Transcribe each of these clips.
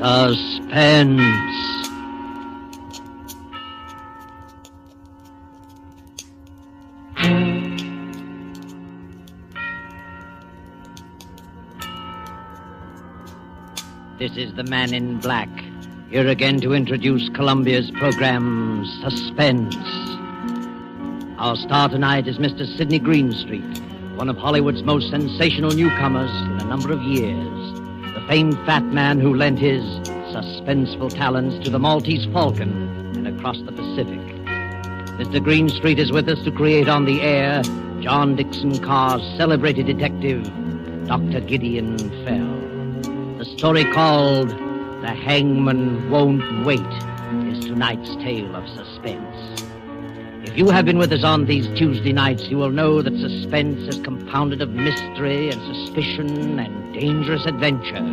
Suspense. This is the Man in Black, here again to introduce Columbia's program, Suspense. Our star tonight is Mr. Sidney Greenstreet, one of Hollywood's most sensational newcomers in a number of years. The famed fat man who lent his suspenseful talents to the Maltese Falcon and across the Pacific. Mr. Greenstreet is with us to create on the air John Dixon Carr's celebrated detective, Dr. Gideon Fell. The story called The Hangman Won't Wait is tonight's tale of suspense. If you have been with us on these Tuesday nights, you will know that suspense is compounded of mystery and suspicion and dangerous adventure.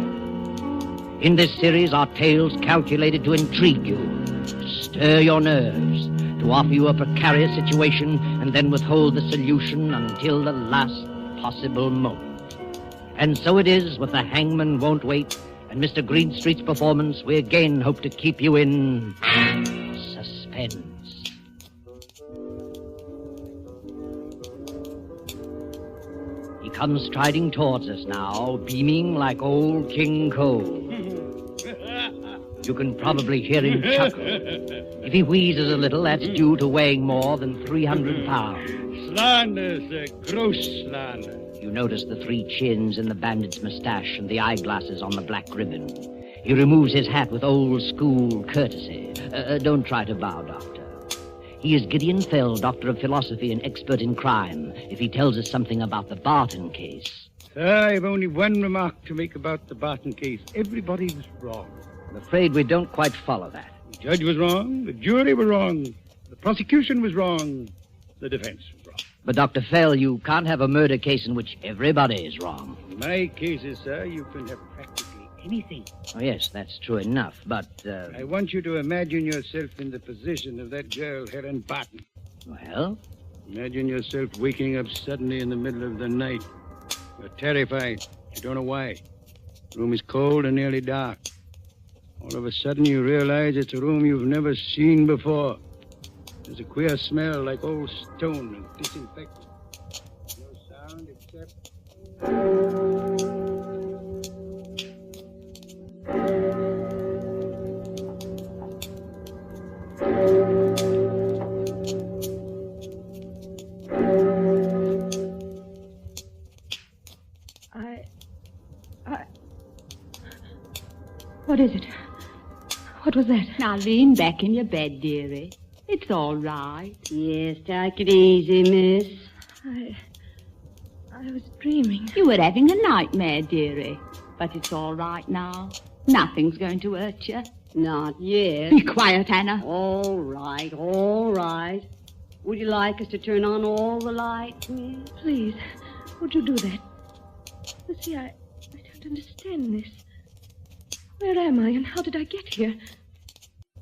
In this series are tales calculated to intrigue you, to stir your nerves, to offer you a precarious situation and then withhold the solution until the last possible moment. And so it is with The Hangman Won't Wait and Mr. Greenstreet's performance. We again hope to keep you in suspense. He comes striding towards us now, beaming like old King Cole. You can probably hear him chuckle. If he wheezes a little, that's due to weighing more than 300 pounds. Slander, sir. Gross slander. You notice the 3 chins in the bandit's mustache and the eyeglasses on the black ribbon. He removes his hat with old-school courtesy. Don't try to bow, Doctor. He is Gideon Fell, Doctor of Philosophy and expert in crime, if he tells us something about the Barton case. Sir, I have only one remark to make about the Barton case. Everybody was wrong. I'm afraid we don't quite follow that. The judge was wrong, the jury were wrong, the prosecution was wrong, the defense was wrong. But, Dr. Fell, you can't have a murder case in which everybody is wrong. In my cases, sir, you can have practically anything. Oh, yes, that's true enough, but, I want you to imagine yourself in the position of that girl, Helen Barton. Well? Imagine yourself waking up suddenly in the middle of the night. You're terrified. You don't know why. The room is cold and nearly dark. All of a sudden, you realize it's a room you've never seen before. There's a queer smell like old stone and disinfectant. No sound except... What is it? What was that? Now lean back in your bed, dearie. It's all right. Yes, take it easy, miss. I was dreaming. You were having a nightmare, dearie. But it's all right now. Nothing's going to hurt you. Not yet. Be quiet, Anna. All right, all right. Would you like us to turn on all the lights, miss? Please, would you do that? You see, I don't understand this. Where am I and how did I get here?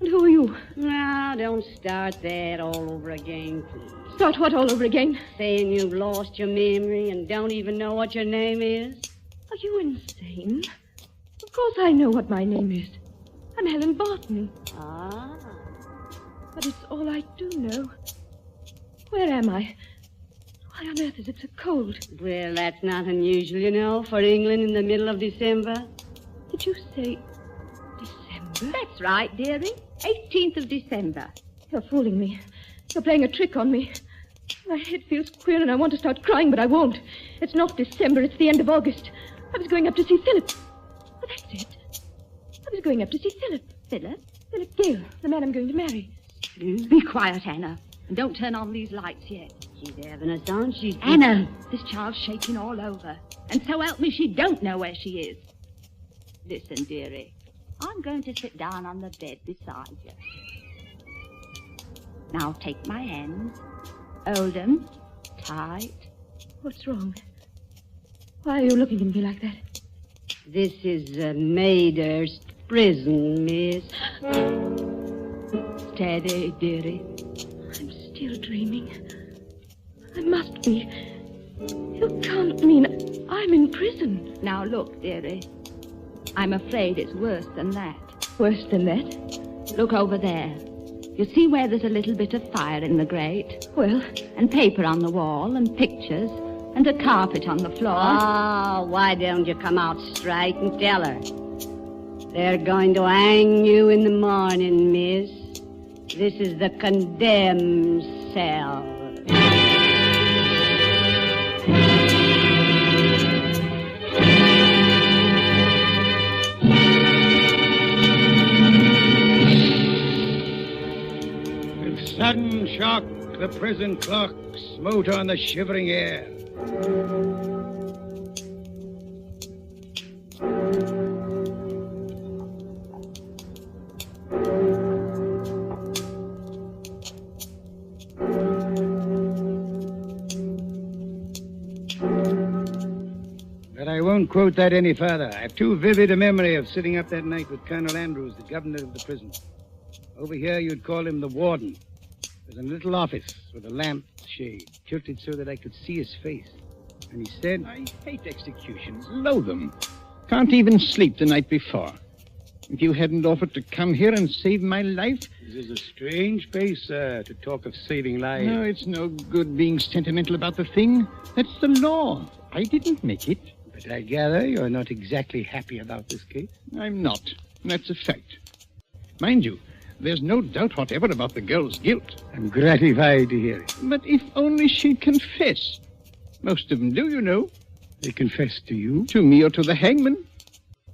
And who are you? Now, don't start that all over again, please. Start what all over again? Saying you've lost your memory and don't even know what your name is? Are you insane? Of course I know what my name is. I'm Helen Barton. Ah. But it's all I do know. Where am I? Why on earth is it so cold? Well, that's not unusual, you know, for England in the middle of December. Did you say December? That's right, dearie. 18th of December. You're fooling me. You're playing a trick on me. My head feels queer and I want to start crying, but I won't. It's not December, it's the end of August. I was going up to see Philip. Oh, that's it. I was going up to see Philip. Philip? Philip Gale, the man I'm going to marry. Be quiet, Anna. And don't turn on these lights yet. She's having us on. Anna, this child's shaking all over. And so help me, she don't know where she is. Listen, dearie. I'm going to sit down on the bed beside you. Now take my hands. Hold them tight. What's wrong? Why are you looking at me like that? This is Maidhurst prison, miss. Steady, dearie. I'm still dreaming. I must be. You can't mean I'm in prison. Now look, dearie. I'm afraid it's worse than that. Worse than that? Look over there. You see where there's a little bit of fire in the grate? Well, And paper on the wall, and pictures, and a carpet on the floor. Oh, why don't you come out straight and tell her? They're going to hang you in the morning, miss. This is the condemned cell. With sudden shock, the prison clock smote on the shivering air. But I won't quote that any further. I have too vivid a memory of sitting up that night with Colonel Andrews, the governor of the prison. Over here, you'd call him the warden. There's a little office with a lamp shade tilted so that I could see his face. And he said, I hate executions, loathe them. Can't even sleep the night before. If you hadn't offered to come here and save my life... "This is a strange place, sir, to talk of saving lives." No, it's no good being sentimental about the thing. That's the law. I didn't make it. But I gather you're not exactly happy about this case. I'm not. That's a fact. Mind you, there's no doubt whatever about the girl's guilt. I'm gratified to hear it. But if only she'd confess. Most of them do, you know. They confessed to you? To me or to the hangman.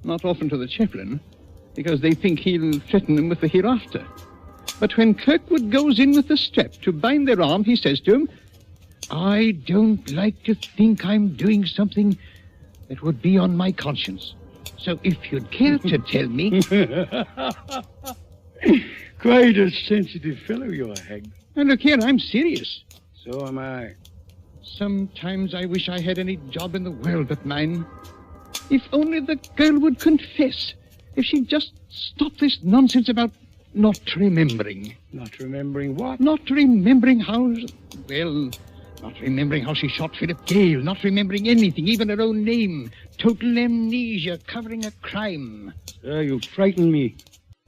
Not often to the chaplain, because they think he'll threaten them with the hereafter. But when Kirkwood goes in with the strap to bind their arm, he says to him, "I don't like to think I'm doing something that would be on my conscience. So if you'd care to tell me..." Quite a sensitive fellow you are, Hag. And look here, I'm serious. So am I. Sometimes I wish I had any job in the world but mine. If only the girl would confess. If she'd just stop this nonsense about not remembering. Not remembering what? Not remembering how... Well, not remembering how she shot Philip Gale. Not remembering anything, even her own name. Total amnesia, covering a crime. Sir, you frighten me.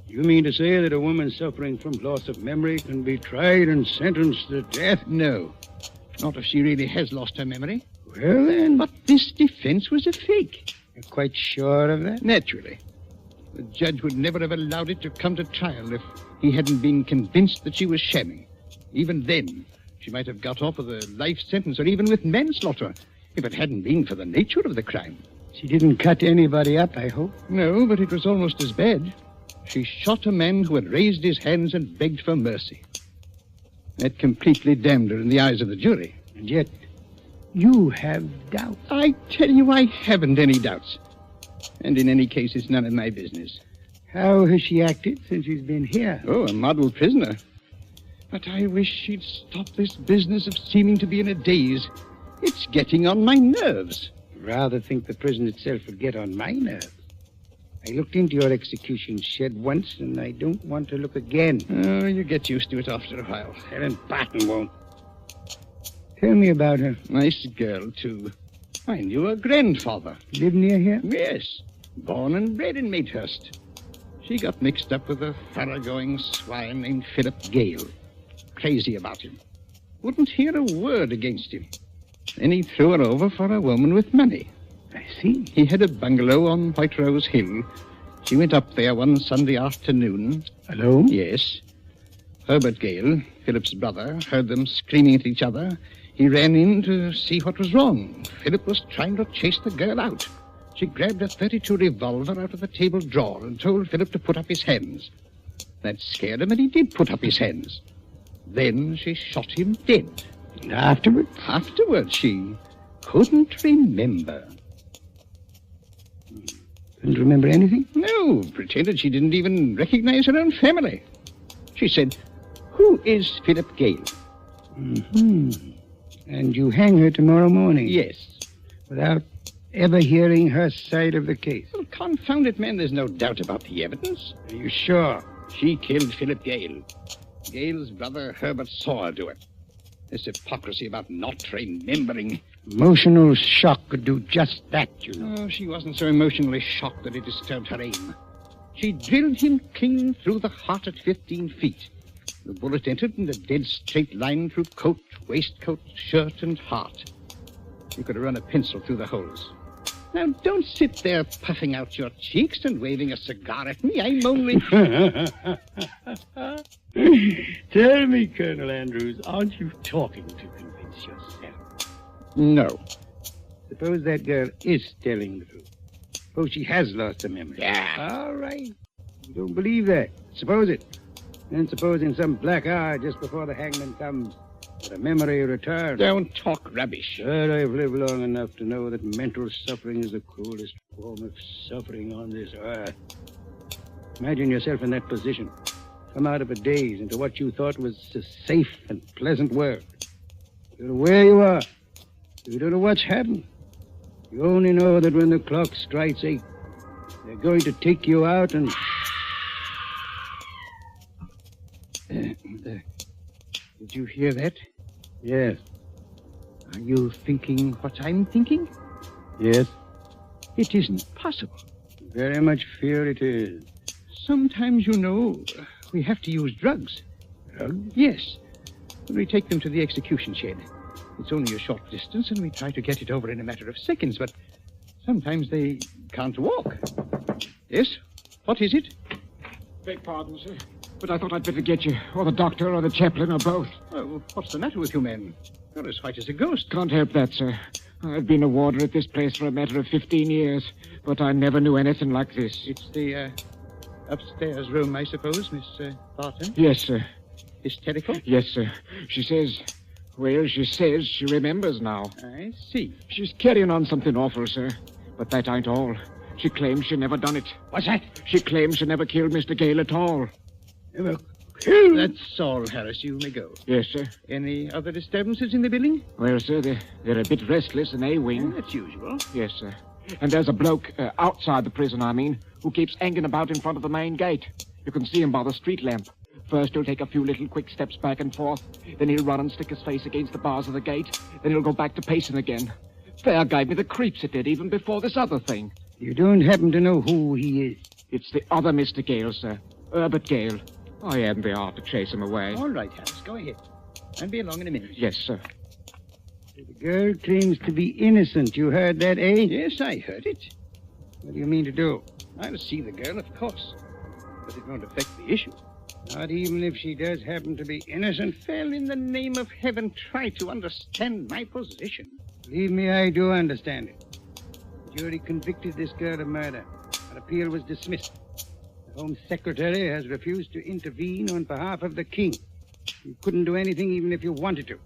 You mean to say that a woman suffering from loss of memory can be tried and sentenced to death? No. Not if she really has lost her memory. Well, then... But this defense was a fake. You're quite sure of that? Naturally. The judge would never have allowed it to come to trial if he hadn't been convinced that she was shamming. Even then, she might have got off with a life sentence or even with manslaughter if it hadn't been for the nature of the crime. She didn't cut anybody up, I hope. No, but it was almost as bad. She shot a man who had raised his hands and begged for mercy. That completely damned her in the eyes of the jury. And yet, you have doubts. I tell you, I haven't any doubts. And in any case, it's none of my business. How has she acted since she's been here? Oh, a model prisoner. But I wish she'd stop this business of seeming to be in a daze. It's getting on my nerves. Rather think the prison itself would get on my nerves. I looked into your execution shed once, and I don't want to look again. Oh, you get used to it after a while. Helen Barton won't. Tell me about her. Nice girl, too. I knew her grandfather. Live near here? Yes. Born and bred in Maidhurst. She got mixed up with a thoroughgoing swine named Philip Gale. Crazy about him. Wouldn't hear a word against him. Then he threw her over for a woman with money. I see. He had a bungalow on White Rose Hill. She went up there one Sunday afternoon. Alone? Yes. Herbert Gale, Philip's brother, heard them screaming at each other. He ran in to see what was wrong. Philip was trying to chase the girl out. She grabbed a .32 revolver out of the table drawer and told Philip to put up his hands. That scared him, and he did put up his hands. Then she shot him dead. And afterwards? Afterwards, she couldn't remember. Couldn't remember anything? No, pretended she didn't even recognize her own family. She said, "Who is Philip Gale?" Mm-hmm. And you hang her tomorrow morning? Yes. Without ever hearing her side of the case? Well, confound it, man, there's no doubt about the evidence. Are you sure? She killed Philip Gale. Gale's brother Herbert saw her do it. This hypocrisy about not remembering. Emotional shock could do just that, you know. Oh, she wasn't so emotionally shocked that it disturbed her aim. She drilled him clean through the heart at 15 feet. The bullet entered in a dead straight line through coat, waistcoat, shirt, and heart. You could have run a pencil through the holes. Now, don't sit there puffing out your cheeks and waving a cigar at me. I'm only... Tell me, Colonel Andrews, aren't you talking to convince yourself? No. Suppose that girl is telling the truth. Suppose she has lost her memory. Yeah. All right. You don't believe that. Suppose it. And suppose in some black hour just before the hangman comes, the memory returns. Don't talk rubbish. But I've lived long enough to know that mental suffering is the cruelest form of suffering on this earth. Imagine yourself in that position. Come out of a daze into what you thought was a safe and pleasant world. You don't know where you are. You don't know what's happened. You only know that when the clock strikes 8, they're going to take you out and... Did you hear that? Yes. Are you thinking what I'm thinking? Yes. It isn't possible. Very much fear it is. Sometimes, you know, we have to use drugs. Drugs? Yes. When we take them to the execution shed. It's only a short distance, and we try to get it over in a matter of seconds, but sometimes they can't walk. Yes? What is it? Beg pardon, sir, but I thought I'd better get you, or the doctor, or the chaplain, or both. Oh, what's the matter with you men? You're as white as a ghost. Can't help that, sir. I've been a warder at this place for a matter of 15 years, but I never knew anything like this. It's the, upstairs room, I suppose, Miss Barton? Yes, sir. Hysterical? Yes, sir. She says she remembers now. I see. She's carrying on something awful, sir. But that ain't all. She claims she never done it. What's that? She claims she never killed Mr. Gale at all. Never killed? That's all, Harris. You may go. Yes, sir. Any other disturbances in the building? Well, sir, they're a bit restless in A wing. That's usual. Yes, sir. And there's a bloke, outside the prison, I mean, who keeps hanging about in front of the main gate. You can see him by the street lamp. First, he'll take a few little quick steps back and forth. Then he'll run and stick his face against the bars of the gate. Then he'll go back to pacing again. Fair gave me the creeps it did, even before this other thing. You don't happen to know who he is? It's the other Mr. Gale, sir. Herbert Gale. I hadn't the heart to chase him away. All right, Harris, go ahead. I'll be along in a minute. Yes, sir. The girl claims to be innocent. You heard that, eh? Yes, I heard it. What do you mean to do? I'll see the girl, of course. But it won't affect the issue. Not even if she does happen to be innocent? Well, in the name of heaven, try to understand my position. Believe me, I do understand it. The jury convicted this girl of murder. Her appeal was dismissed. The Home Secretary has refused to intervene on behalf of the king. You couldn't do anything even if you wanted to.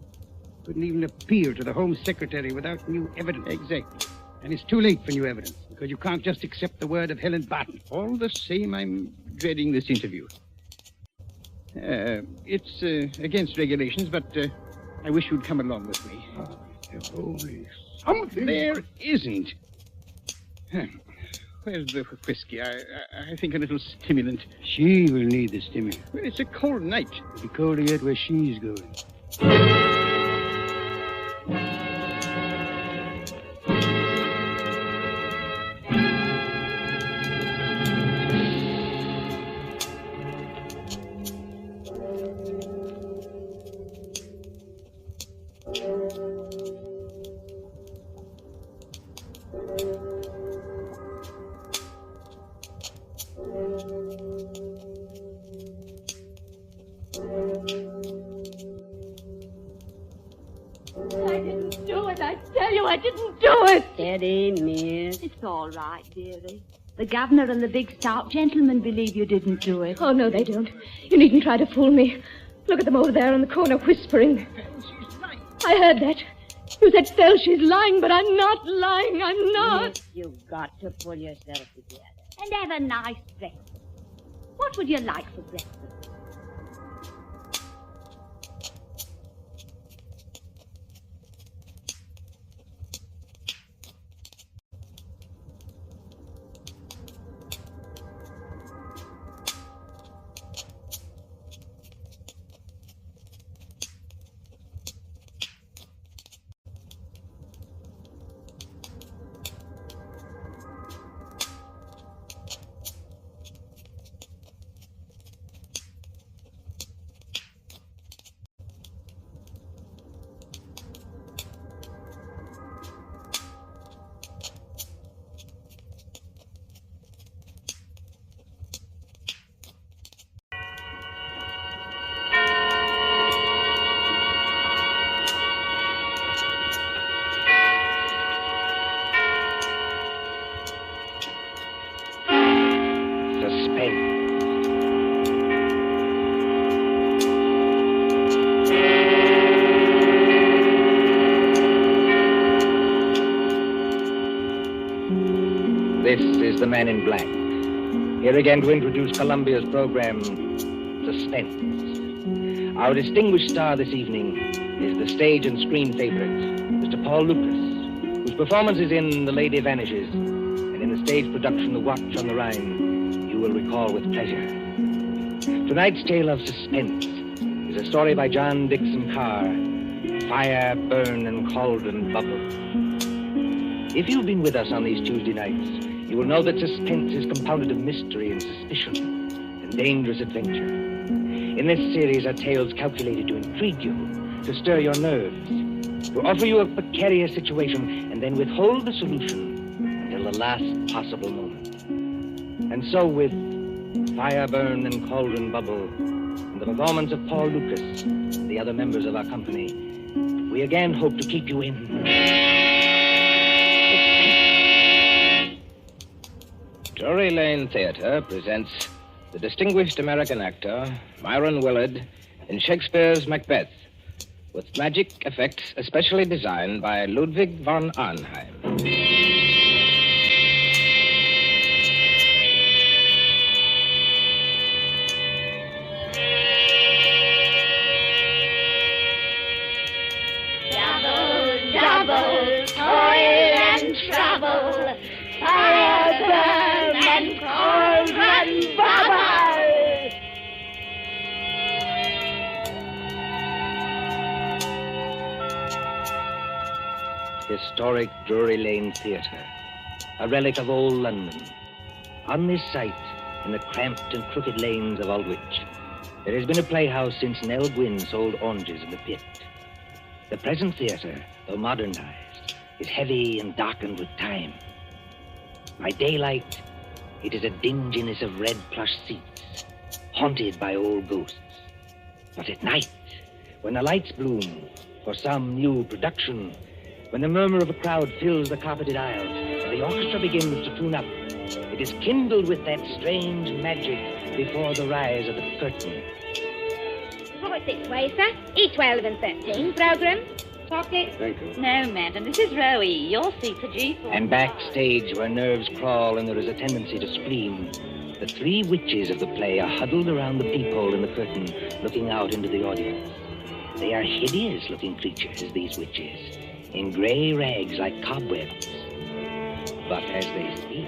Couldn't even appeal to the Home Secretary without new evidence. Exactly. And it's too late for new evidence, because you can't just accept the word of Helen Barton. All the same, I'm dreading this interview. It's against regulations, but I wish you'd come along with me. Holy Something there isn't. Where's the whiskey? I think a little stimulant. She will need the stimulant. Well, it's a cold night. It'll be colder yet where she's going. I didn't do it. Steady, miss. It's all right, dearie. The governor and the big stout gentleman believe you didn't do it. Oh, no, they don't. You needn't try to fool me. Look at them over there in the corner whispering. She's lying. I heard that. You said, Phil, she's lying, but I'm not lying. I'm not. Miss, you've got to pull yourself together. And have a nice breakfast. What would you like for breakfast? the Man in Black. Here again to introduce Columbia's program, Suspense. Our distinguished star this evening is the stage and screen favorite, Mr. Paul Lucas, whose performances in The Lady Vanishes and in the stage production The Watch on the Rhine you will recall with pleasure. Tonight's tale of suspense is a story by John Dixon Carr, Fire, Burn, and Cauldron Bubble. If you've been with us on these Tuesday nights, you will know that suspense is compounded of mystery and suspicion and dangerous adventure. In this series are tales calculated to intrigue you, to stir your nerves, to offer you a precarious situation and then withhold the solution until the last possible moment. And so with Fire, Burn, and Cauldron Bubble, and the performance of Paul Lucas and the other members of our company, we again hope to keep you in... Drury Lane Theatre presents the distinguished American actor Myron Willard in Shakespeare's Macbeth, with magic effects especially designed by Ludwig von Arnheim. Double, toil and trouble, fire, burn, and cauldron bubble. Historic Drury Lane Theatre, a relic of old London. On this site, in the cramped and crooked lanes of Aldwych, there has been a playhouse since Nell Gwynn sold oranges in the pit. The present theatre, though modernized, is heavy and darkened with time. By daylight, it is a dinginess of red plush seats, haunted by old ghosts. But at night, when the lights bloom for some new production, when the murmur of a crowd fills the carpeted aisles and the orchestra begins to tune up, it is kindled with that strange magic before the rise of the curtain. Forward this way, sir. E12 and 13. Program. Chocolate. Thank you. No, madam, this is Rowie. Your seat's a G4. And backstage, where nerves crawl and there is a tendency to scream, the three witches of the play are huddled around the peephole in the curtain, looking out into the audience. They are hideous-looking creatures, these witches, in gray rags like cobwebs. But as they speak...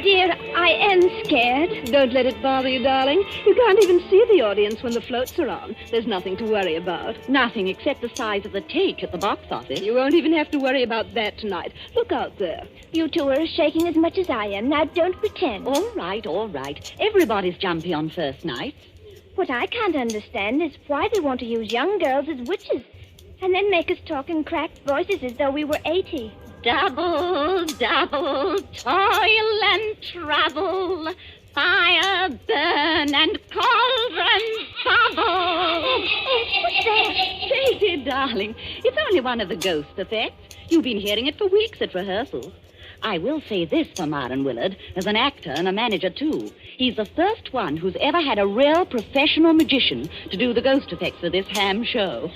Dear, I am scared. Don't let it bother you, darling. You can't even see the audience when the floats are on. There's nothing to worry about. Nothing except the size of the take at the box office. You won't even have to worry about that tonight. Look out there. You two are shaking as much as I am. Now, don't pretend. All right, all right. Everybody's jumpy on first nights. What I can't understand is why they want to use young girls as witches and then make us talk in cracked voices as though we were 80. Double, double, toil and trouble, fire, burn, and cauldron bubble. What's that? Katie, darling, it's only one of the ghost effects. You've been hearing it for weeks at rehearsals. I will say this for Myron Willard, as an actor and a manager, too. He's the first one who's ever had a real professional magician to do the ghost effects for this ham show.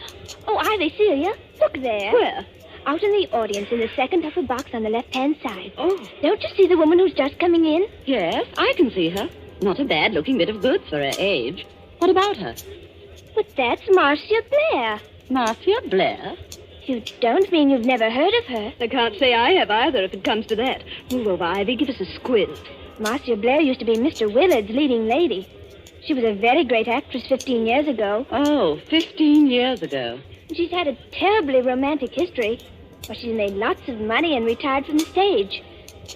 Oh, Ivy, Celia, look there. Where? Out in the audience in the second upper box on the left-hand side. Oh. Don't you see the woman who's just coming in? Yes, I can see her. Not a bad-looking bit of goods for her age. What about her? But that's Marcia Blair. Marcia Blair? You don't mean you've never heard of her? I can't say I have either, if it comes to that. Move over, Ivy. Give us a squint. Marcia Blair used to be Mr. Willard's leading lady. She was a very great actress 15 years ago. Oh, 15 years ago. She's had a terribly romantic history. Well, she's made lots of money and retired from the stage.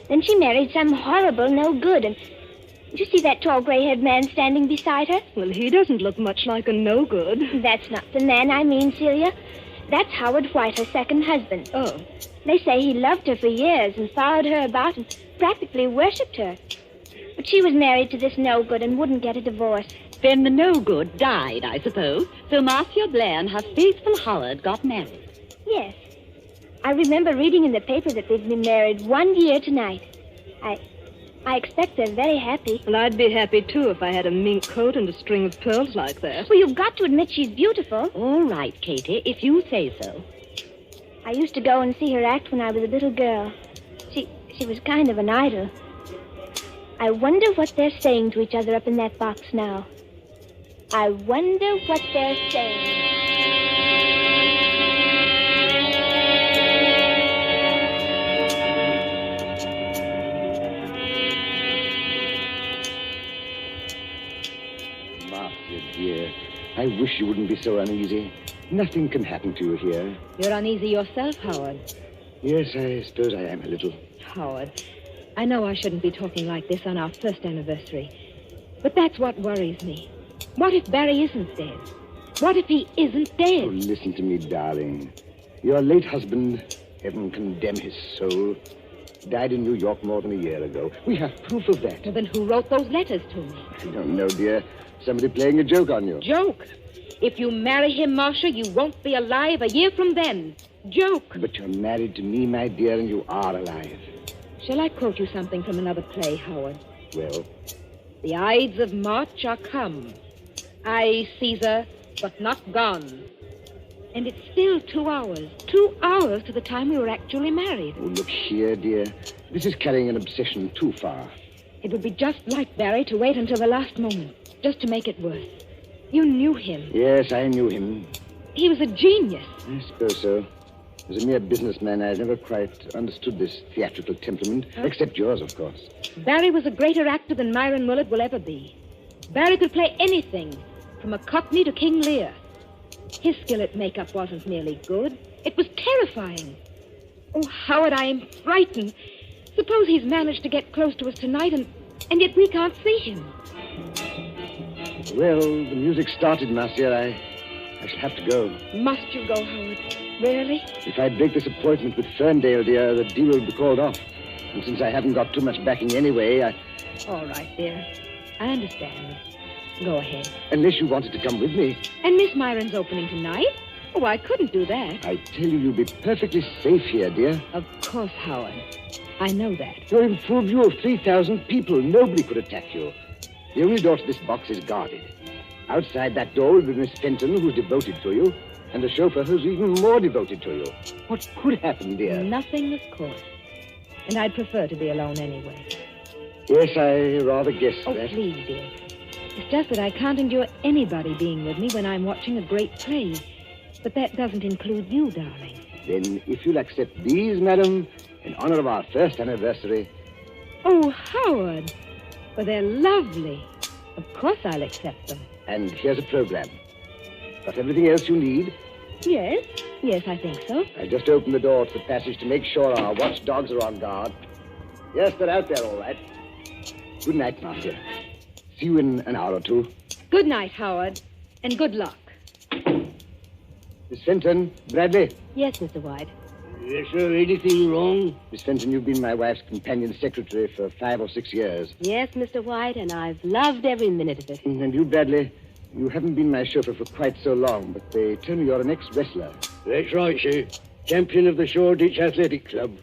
Then she married some horrible no-good, and... Did you see that tall gray-haired man standing beside her? Well, he doesn't look much like a no-good. That's not the man I mean, Celia. That's Howard White, her second husband. Oh. They say he loved her for years and followed her about and practically worshipped her. But she was married to this no-good and wouldn't get a divorce. Then the no-good died, I suppose. So Marcia Blair and her faithful Howard got married. Yes. I remember reading in the paper that they've been married 1 year tonight. I expect they're very happy. Well, I'd be happy, too, if I had a mink coat and a string of pearls like that. Well, you've got to admit she's beautiful. All right, Katie, if you say so. I used to go and see her act when I was a little girl. She was kind of an idol. I wonder what they're saying to each other up in that box now. I wonder what they're saying. Marcia, dear, I wish you wouldn't be so uneasy. Nothing can happen to you here. You're uneasy yourself, Howard. Yes, I suppose I am a little. Howard, I know I shouldn't be talking like this on our first anniversary, but that's what worries me. What if Barry isn't dead? What if he isn't dead? Oh, listen to me, darling. Your late husband, heaven condemn his soul, died in New York more than a year ago. We have proof of that. Well, then who wrote those letters to me? I don't know, dear. Somebody playing a joke on you. Joke? If you marry him, Marcia, you won't be alive a year from then. Joke. But you're married to me, my dear, and you are alive. Shall I quote you something from another play, Howard? Well? The Ides of March are come. I, Caesar, but not gone. And it's still 2 hours. 2 hours to the time we were actually married. Oh, look here, dear. This is carrying an obsession too far. It would be just like Barry to wait until the last moment, just to make it worse. You knew him. Yes, I knew him. He was a genius. I suppose so. As a mere businessman, I never quite understood this theatrical temperament, except yours, of course. Barry was a greater actor than Myron Willard will ever be. Barry could play anything, from a Cockney to King Lear. His skill at makeup wasn't merely good. It was terrifying. Oh, Howard, I am frightened. Suppose he's managed to get close to us tonight, and yet we can't see him. Well, the music started, Marcia. I shall have to go. Must you go, Howard? Really? If I break this appointment with Ferndale, dear, the deal will be called off. And since I haven't got too much backing anyway, All right, dear. I understand. Go ahead. Unless you wanted to come with me. And Miss Myron's opening tonight? Oh, I couldn't do that. I tell you, you'll be perfectly safe here, dear. Of course, Howard. I know that. You're in full view of 3,000 people. Nobody could attack you. The only door to this box is guarded. Outside that door will be Miss Fenton, who's devoted to you, and the chauffeur who's even more devoted to you. What could happen, dear? Nothing, of course. And I'd prefer to be alone anyway. Yes, I rather guessed that. Oh, that. please, dear. It's just that I can't endure anybody being with me when I'm watching a great play. But that doesn't include you, darling. Then, if you'll accept these, madam, in honor of our first anniversary... Oh, Howard! Well, they're lovely. Of course I'll accept them. And here's a program. Got everything else you need? Yes. Yes, I think so. I just opened the door to the passage to make sure our watchdogs are on guard. Yes, they're out there, all right. Good night, Marcia. See you in an hour or two. Good night, Howard. And good luck. Miss Fenton, Bradley. Yes, Mr. White. Yes, sir. Anything wrong? Miss Fenton, you've been my wife's companion secretary for 5 or 6 years. Yes, Mr. White, and I've loved every minute of it. And you, Bradley, you haven't been my chauffeur for quite so long, but they tell me you're an ex-wrestler. That's right, sir. Champion of the Shoreditch Athletic Club.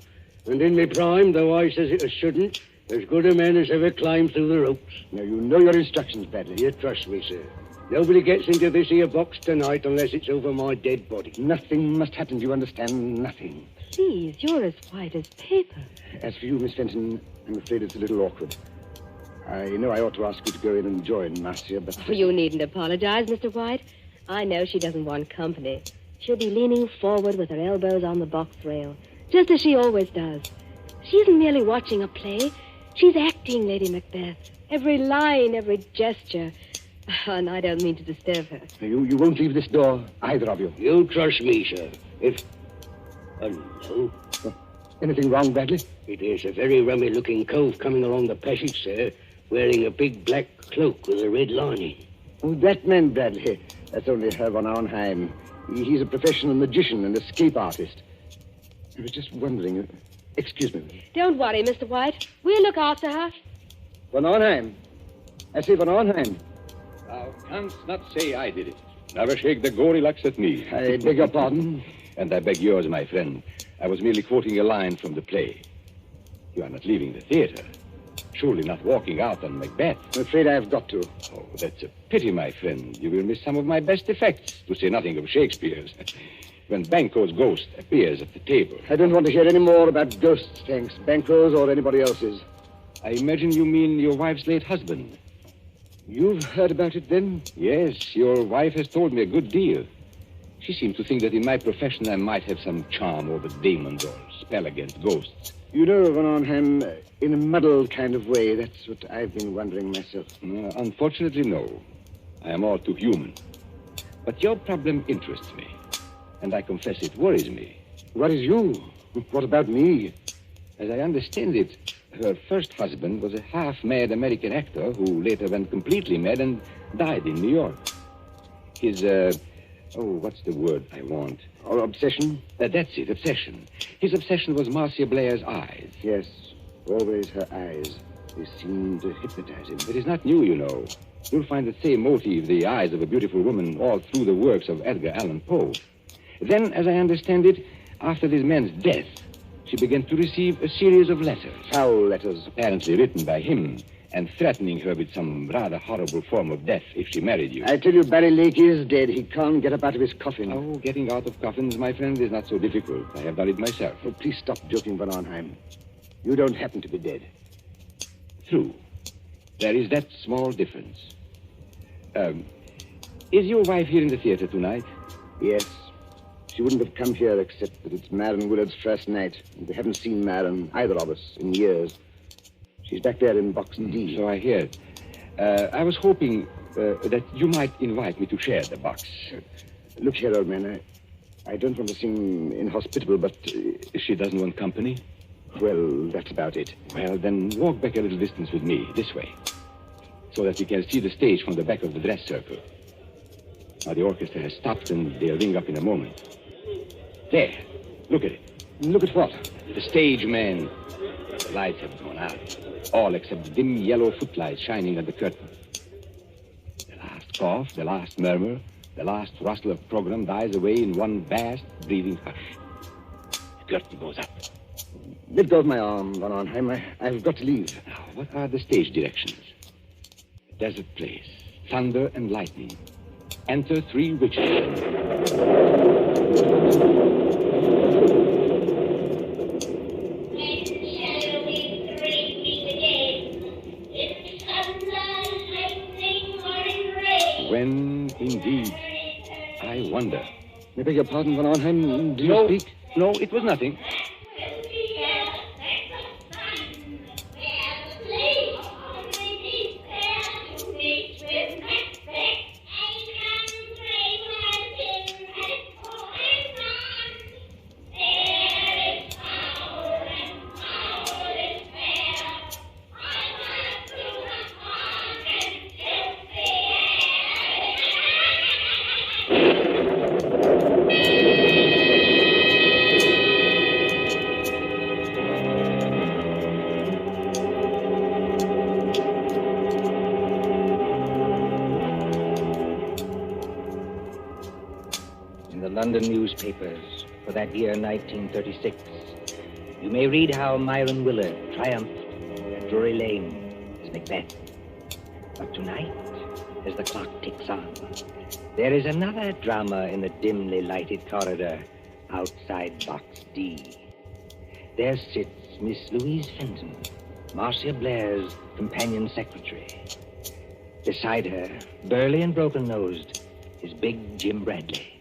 And in my prime, though I says it shouldn't, as good a man as ever climbed through the ropes. Now, you know your instructions, Bradley. You trust me, sir. Nobody gets into this here box tonight unless it's over my dead body. Nothing must happen, do you understand? Nothing. Please, you're as white as paper. As for you, Miss Fenton, I'm afraid it's a little awkward. I know I ought to ask you to go in and join Marcia, but... Oh, you needn't apologize, Mr. White. I know she doesn't want company. She'll be leaning forward with her elbows on the box rail, just as she always does. She isn't merely watching a play. She's acting, Lady Macbeth. Every line, every gesture. And I don't mean to disturb her. You won't leave this door, either of you. You trust me, sir. If... no. Anything wrong, Bradley? It is a very rummy-looking cove coming along the passage, sir, wearing a big black cloak with a red lining. Oh, that man, Bradley. That's only Herr von Arnheim. He's a professional magician and escape artist. I was just wondering... excuse me. Don't worry, Mr. White. We'll look after her. Von Arnheim. I say Von Arnheim. Thou canst not say I did it. Never shake the gory locks at me. I beg your pardon? And I beg yours, my friend. I was merely quoting a line from the play. You are not leaving the theater. Surely not walking out on Macbeth. I'm afraid I've got to. Oh, that's a pity, my friend. You will miss some of my best effects, to say nothing of Shakespeare's. when Banco's ghost appears at the table. I don't want to hear any more about ghosts, thanks. Banco's or anybody else's. I imagine you mean your wife's late husband. You've heard about it, then? Yes, your wife has told me a good deal. She seemed to think that in my profession I might have some charm over demons or spell against ghosts. You know, Van Arnhem, in a muddled kind of way, that's what I've been wondering myself. Unfortunately, no. I am all too human. But your problem interests me, and I confess it worries me. Worries you? What about me? As I understand it, her first husband was a half-mad American actor who later went completely mad and died in New York. His, what's the word I want? Or obsession? That's it, obsession. His obsession was Marcia Blair's eyes. Yes, always her eyes. They seem to hypnotize him. It is not new, you know. You'll find the same motive, the eyes of a beautiful woman, all through the works of Edgar Allan Poe. Then, as I understand it, after this man's death, she began to receive a series of letters. Foul letters. Apparently written by him, and threatening her with some rather horrible form of death if she married you. I tell you, Barry Lake is dead. He can't get up out of his coffin. Oh, getting out of coffins, my friend, is not so difficult. I have done it myself. Oh, please stop joking, Van Arnhem. You don't happen to be dead. True. There is that small difference. Is your wife here in the theater tonight? Yes. She wouldn't have come here except that it's Marion Willard's first night, and we haven't seen Marion, either of us, in years. She's back there in box D. So I hear. I was hoping that you might invite me to share the box. Look here, old man, I don't want to seem inhospitable, but... She doesn't want company? Well, that's about it. Well, then walk back a little distance with me, this way, so that we can see the stage from the back of the dress circle. Now, the orchestra has stopped, and they'll ring up in a moment. There. Look at it. Look at what? The stage, man. The lights have gone out. All except the dim yellow footlights shining at the curtain. The last cough, the last murmur, the last rustle of program dies away in one vast, breathing hush. The curtain goes up. Let go of my arm, Van Arnhem. I've got to leave. Now, what are the stage directions? A desert place. Thunder and lightning. Enter 3 witches. When, indeed, I wonder. I beg your pardon, Van Arnhem. Do you speak? No, it was nothing. London newspapers for that year 1936, you may read how Myron Willard triumphed at Drury Lane as Macbeth. But tonight, as the clock ticks on, there is another drama in the dimly lighted corridor outside Box D. There sits Miss Louise Fenton, Marcia Blair's companion secretary. Beside her, burly and broken-nosed, is big Jim Bradley,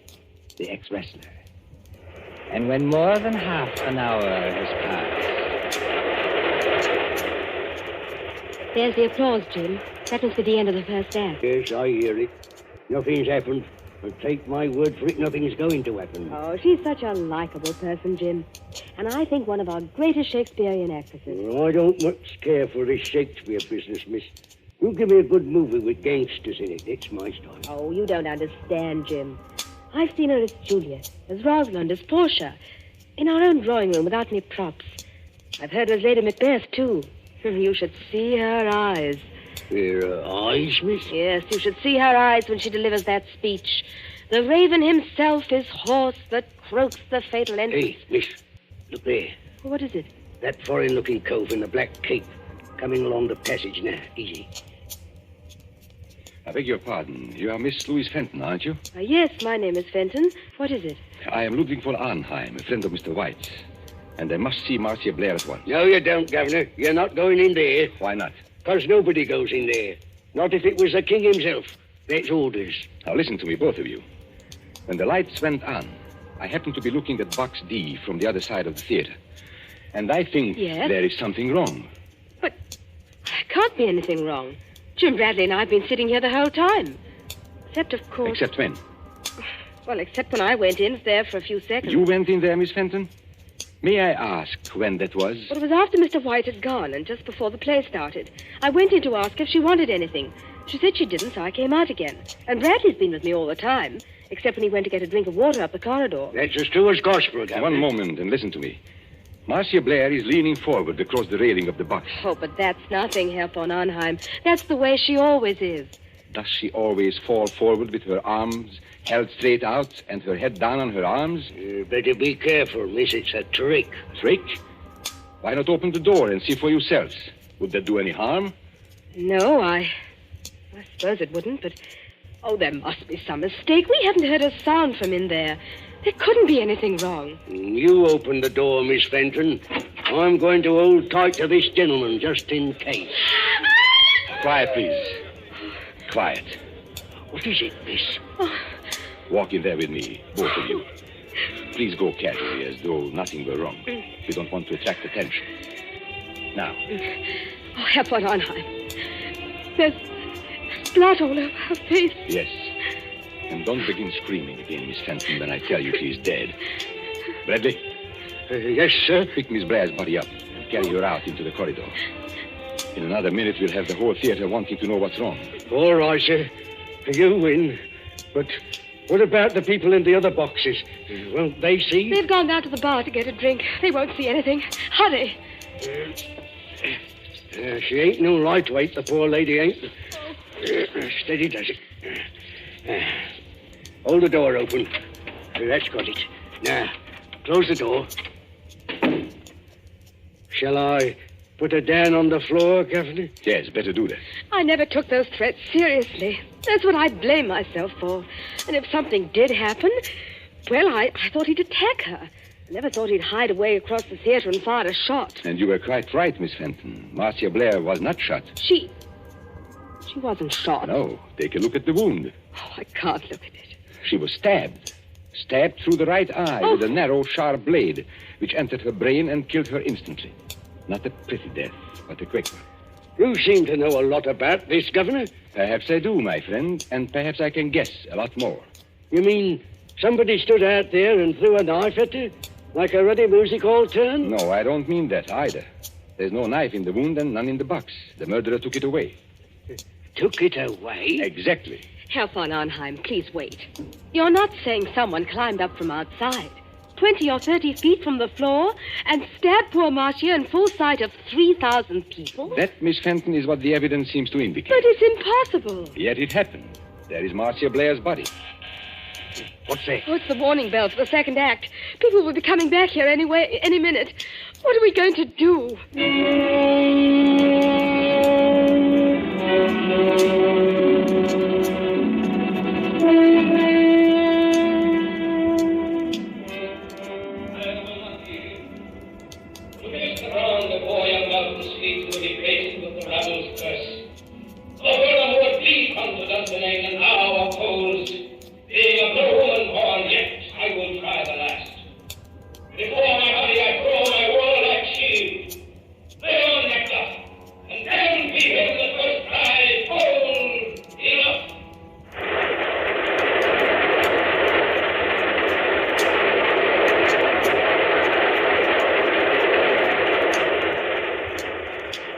the ex-wrestler. And when more than half an hour has passed... There's the applause, Jim. That must be the end of the first act. Yes, I hear it. Nothing's happened. But take my word for it, nothing's going to happen. Oh, she's such a likable person, Jim. And I think one of our greatest Shakespearean actresses. Well, I don't much care for this Shakespeare business, miss. You give me a good movie with gangsters in it. It's my style. Oh, you don't understand, Jim. I've seen her as Juliet, as Rosalind, as Portia, in our own drawing room without any props. I've heard her as Lady Macbeth, too. You should see her eyes. Her eyes, miss? Yes, you should see her eyes when she delivers that speech. The raven himself is hoarse that croaks the fatal entrance. Hey, miss, look there. What is it? That foreign-looking cove in the black cape, coming along the passage now. Easy. I beg your pardon. You are Miss Louise Fenton, aren't you? Yes, my name is Fenton. What is it? I am Ludwig von Arnheim, a friend of Mr. White's. And I must see Marcia Blair at once. No, you don't, Governor. You're not going in there. Why not? Because nobody goes in there. Not if it was the king himself. That's orders. Now listen to me, both of you. When the lights went on, I happened to be looking at box D from the other side of the theater. And I think there is something wrong. But there can't be anything wrong. Jim Bradley and I have been sitting here the whole time. Except, of course... Except when? Well, except when I went in there for a few seconds. You went in there, Miss Fenton? May I ask when that was? Well, it was after Mr. White had gone and just before the play started. I went in to ask if she wanted anything. She said she didn't, so I came out again. And Bradley's been with me all the time, except when he went to get a drink of water up the corridor. That's as true as gospel, Governor. One moment and listen to me. Marcia Blair is leaning forward across the railing of the box. Oh, but that's nothing, Herr von Arnheim. That's the way she always is. Does she always fall forward with her arms held straight out and her head down on her arms? You better be careful, miss. It's a trick. Trick? Why not open the door and see for yourselves? Would that do any harm? No, I suppose it wouldn't, but... Oh, there must be some mistake. We haven't heard a sound from in there. There couldn't be anything wrong. You open the door, Miss Fenton. I'm going to hold tight to this gentleman, just in case. Quiet, please. Quiet. What is it, miss? Walk in there with me, both of you. Please go casually, as though nothing were wrong. We don't want to attract attention. Now. Oh, Herr von Arnheim. There's blood all over her face. Yes. And don't begin screaming again, Miss Fenton, when I tell you she's dead. Bradley? Yes, sir? Pick Miss Blair's body up and carry her out into the corridor. In another minute, we'll have the whole theater wanting to know what's wrong. All right, sir. You win. But what about the people in the other boxes? Won't they see? They've gone down to the bar to get a drink. They won't see anything. Hurry. She ain't no lightweight, the poor lady ain't. Steady does it. Hold the door open. That's got it. Now, close the door. Shall I put her down on the floor, Governor? Yes, better do that. I never took those threats seriously. That's what I blame myself for. And if something did happen, well, I thought he'd attack her. I never thought he'd hide away across the theater and fire a shot. And you were quite right, Miss Fenton. Marcia Blair was not shot. She wasn't shot. No, take a look at the wound. Oh, I can't look at it. She was stabbed. Stabbed through the right eye with a narrow, sharp blade, which entered her brain and killed her instantly. Not a pretty death, but a quick one. You seem to know a lot about this, Governor. Perhaps I do, my friend, and perhaps I can guess a lot more. You mean somebody stood out there and threw a knife at her? Like a ruddy music hall turn? No, I don't mean that either. There's no knife in the wound and none in the box. The murderer took it away. Took it away? Exactly. Herr von Arnheim, please wait. You're not saying someone climbed up from outside, 20 or 30 feet from the floor, and stabbed poor Marcia in full sight of 3,000 people? That, Miss Fenton, is what the evidence seems to indicate. But it's impossible. Yet it happened. There is Marcia Blair's body. What's that? Oh, it's the warning bell for the second act. People will be coming back here any minute. What are we going to do?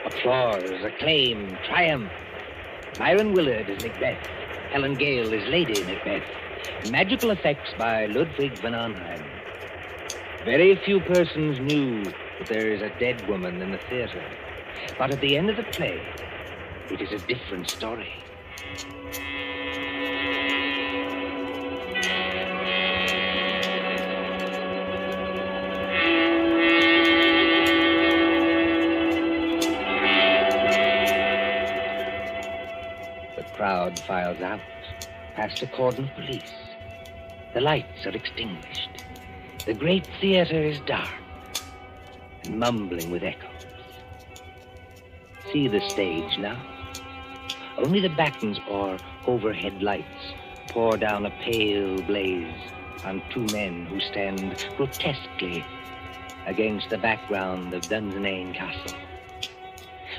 Applause, acclaim, triumph. Myron Willard as Macbeth. Helen Gale as Lady Macbeth. Magical effects by Ludwig von Arnheim. Very few persons knew that there is a dead woman in the theater. But at the end of the play, it is a different story. The crowd files out, past a cordon of police. The lights are extinguished. The great theater is dark and mumbling with echoes. See the stage now? Only the battens or overhead lights pour down a pale blaze on two men who stand grotesquely against the background of Dunsinane Castle.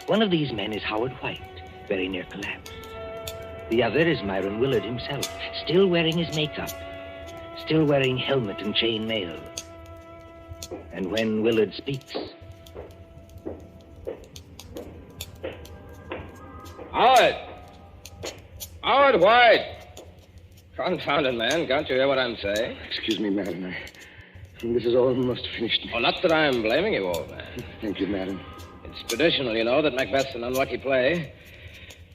One of these men is Howard White, very near collapse. The other is Myron Willard himself, still wearing his makeup, still wearing helmet and chain mail. And when Willard speaks... Howard! Howard White! Confounded man, can't you hear what I'm saying? Excuse me, madam. This is almost finished. Oh, not that I'm blaming you, old man. Thank you, madam. It's traditional, you know, that Macbeth's an unlucky play.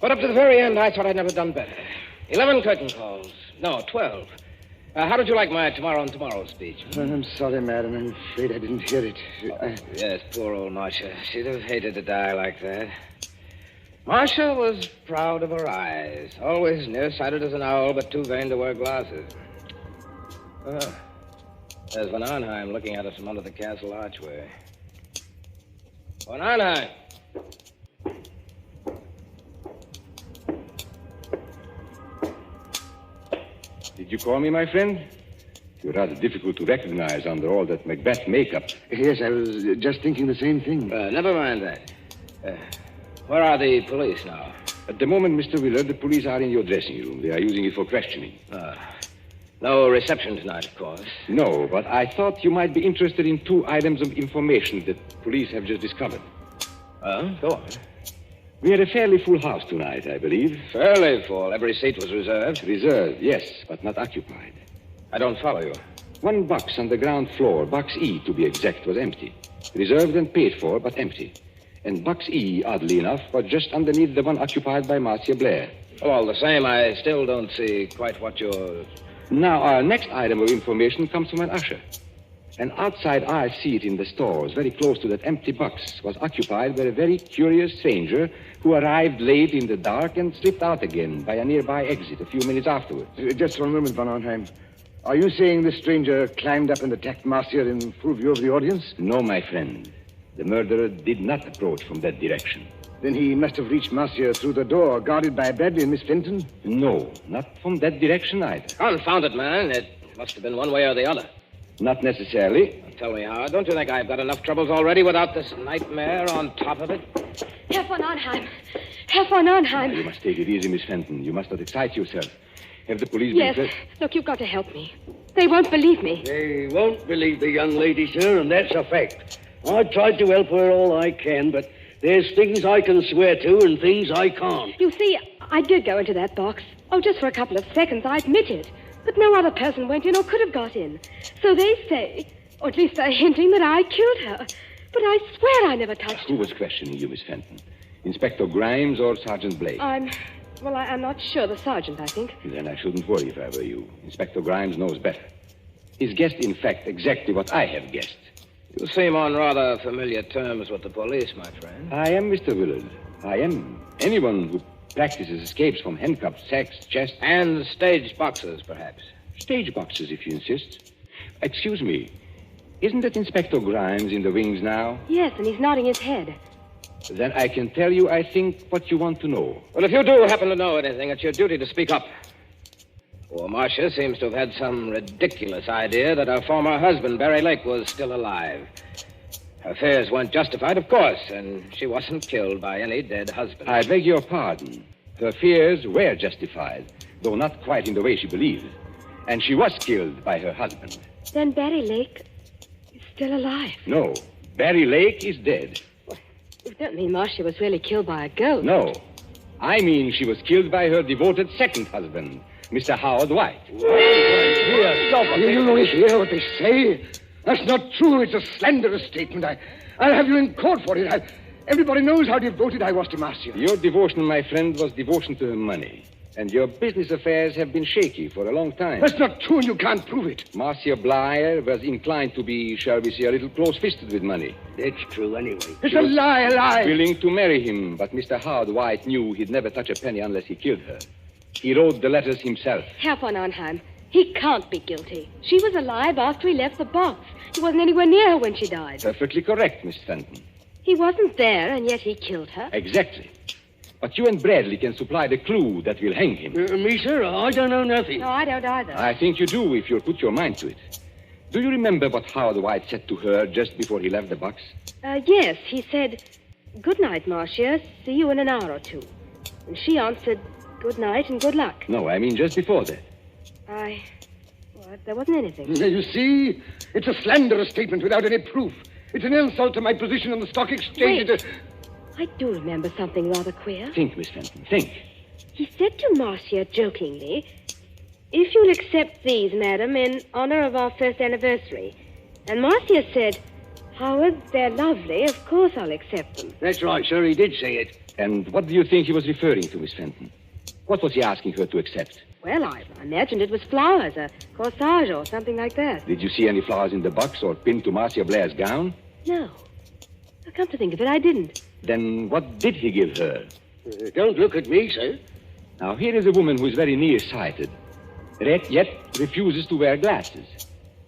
But up to the very end, I thought I'd never done better. 11 curtain calls. No, 12. How did you like my tomorrow and tomorrow speech? I'm sorry, madam. I'm afraid I didn't hear it. Yes, poor old Marcia. She'd have hated to die like that. Marcia was proud of her eyes. Always nearsighted as an owl, but too vain to wear glasses. There's Von Arnheim looking at us from under the castle archway. Von Arnheim! Did you call me, my friend? You're rather difficult to recognize under all that Macbeth makeup. Yes, I was just thinking the same thing. Never mind that. Where are the police now? At the moment, Mr. Willard, the police are in your dressing room. They are using it for questioning. No reception tonight, of course. No, but I thought you might be interested in 2 items of information that police have just discovered. Go on. We had a fairly full house tonight, I believe. Fairly full. Every seat was reserved. Reserved, yes, but not occupied. I don't follow you. 1 box on the ground floor, box E to be exact, was empty. Reserved and paid for, but empty. And box E, oddly enough, was just underneath the one occupied by Marcia Blair. Well, all the same, I still don't see quite what you're... Now, our next item of information comes from an usher. An outside eye seat in the stores, very close to that empty box, was occupied by a very curious stranger who arrived late in the dark and slipped out again by a nearby exit a few minutes afterwards. Just one moment, Von Arnheim. Are you saying the stranger climbed up and attacked Marcia in full view of the audience? No, my friend. The murderer did not approach from that direction. Then he must have reached Marcia through the door, guarded by Bradley and Miss Fenton? No, not from that direction either. Confound it, man. It must have been one way or the other. Not necessarily. Tell me, Howard, don't you think I've got enough troubles already without this nightmare on top of it? Herr von Arnheim. Herr von Arnheim. You must take it easy, Miss Fenton. You must not excite yourself. Have the police Yes. been... Look, you've got to help me. They won't believe me. They won't believe the young lady, sir, and that's a fact. I've tried to help her all I can, but there's things I can swear to and things I can't. You see, I did go into that box. Oh, just for a couple of seconds, I admit it. But no other person went in or could have got in. So they say, or at least they're hinting that I killed her. But I swear I never touched her. Who was questioning you, Miss Fenton? Inspector Grimes or Sergeant Blake? I'm not sure. The sergeant, I think. Then I shouldn't worry if I were you. Inspector Grimes knows better. He's guessed, in fact, exactly what I have guessed. You seem on rather familiar terms with the police, my friend. I am, Mr. Willard. I am. Anyone who practices escapes from handcuffs, sacks, chests... And stage boxes, perhaps. Stage boxes, if you insist. Excuse me. Isn't that Inspector Grimes in the wings now? Yes, and he's nodding his head. Then I can tell you, I think, what you want to know. Well, if you do happen to know anything, it's your duty to speak up. Poor Marcia seems to have had some ridiculous idea that her former husband, Barry Lake, was still alive. Her fears weren't justified, of course, and she wasn't killed by any dead husband. I beg your pardon. Her fears were justified, though not quite in the way she believed. And she was killed by her husband. Then Barry Lake is still alive. No, Barry Lake is dead. You don't mean Marcia was really killed by a ghost? No. I mean she was killed by her devoted second husband, Mr. Howard White. Here, stop. You hear what they say? That's not true. It's a slanderous statement. I'll have you in court for it. Everybody knows how devoted I was to Marcia. Your devotion, my friend, was devotion to her money. And your business affairs have been shaky for a long time. That's not true, and you can't prove it. Marcia Blair was inclined to be, shall we say, a little close-fisted with money. It's true anyway. It's a lie. Willing to marry him, but Mr. Howard White knew he'd never touch a penny unless he killed her. He wrote the letters himself. Herr von Arnheim, He can't be guilty. She was alive after he left the box. He wasn't anywhere near her when she died. Perfectly correct, Miss Fenton. He wasn't there, and yet he killed her. Exactly. But you and Bradley can supply the clue that will hang him. Me, sir? I don't know nothing. No, I don't either. I think you do if you'll put your mind to it. Do you remember what Howard White said to her just before he left the box? Yes, he said, "Good night, Marcia. See you in an hour or two." And she answered, "Good night and good luck." No, I mean just before that. Well, there wasn't anything. You see? It's a slanderous statement without any proof. It's an insult to my position on the stock exchange. Wait. I do remember something rather queer. Think, Miss Fenton, think. He said to Marcia jokingly, "If you'll accept these, madam, in honor of our first anniversary." And Marcia said, "Howard, they're lovely. Of course I'll accept them." That's right, sir. He did say it. And what do you think he was referring to, Miss Fenton? What was he asking her to accept? Well, I imagined it was flowers, a corsage or something like that. Did you see any flowers in the box or pinned to Marcia Blair's gown? No. Now, come to think of it, I didn't. Then what did he give her? Don't look at me, sir. Now, here is a woman who is very nearsighted, yet refuses to wear glasses.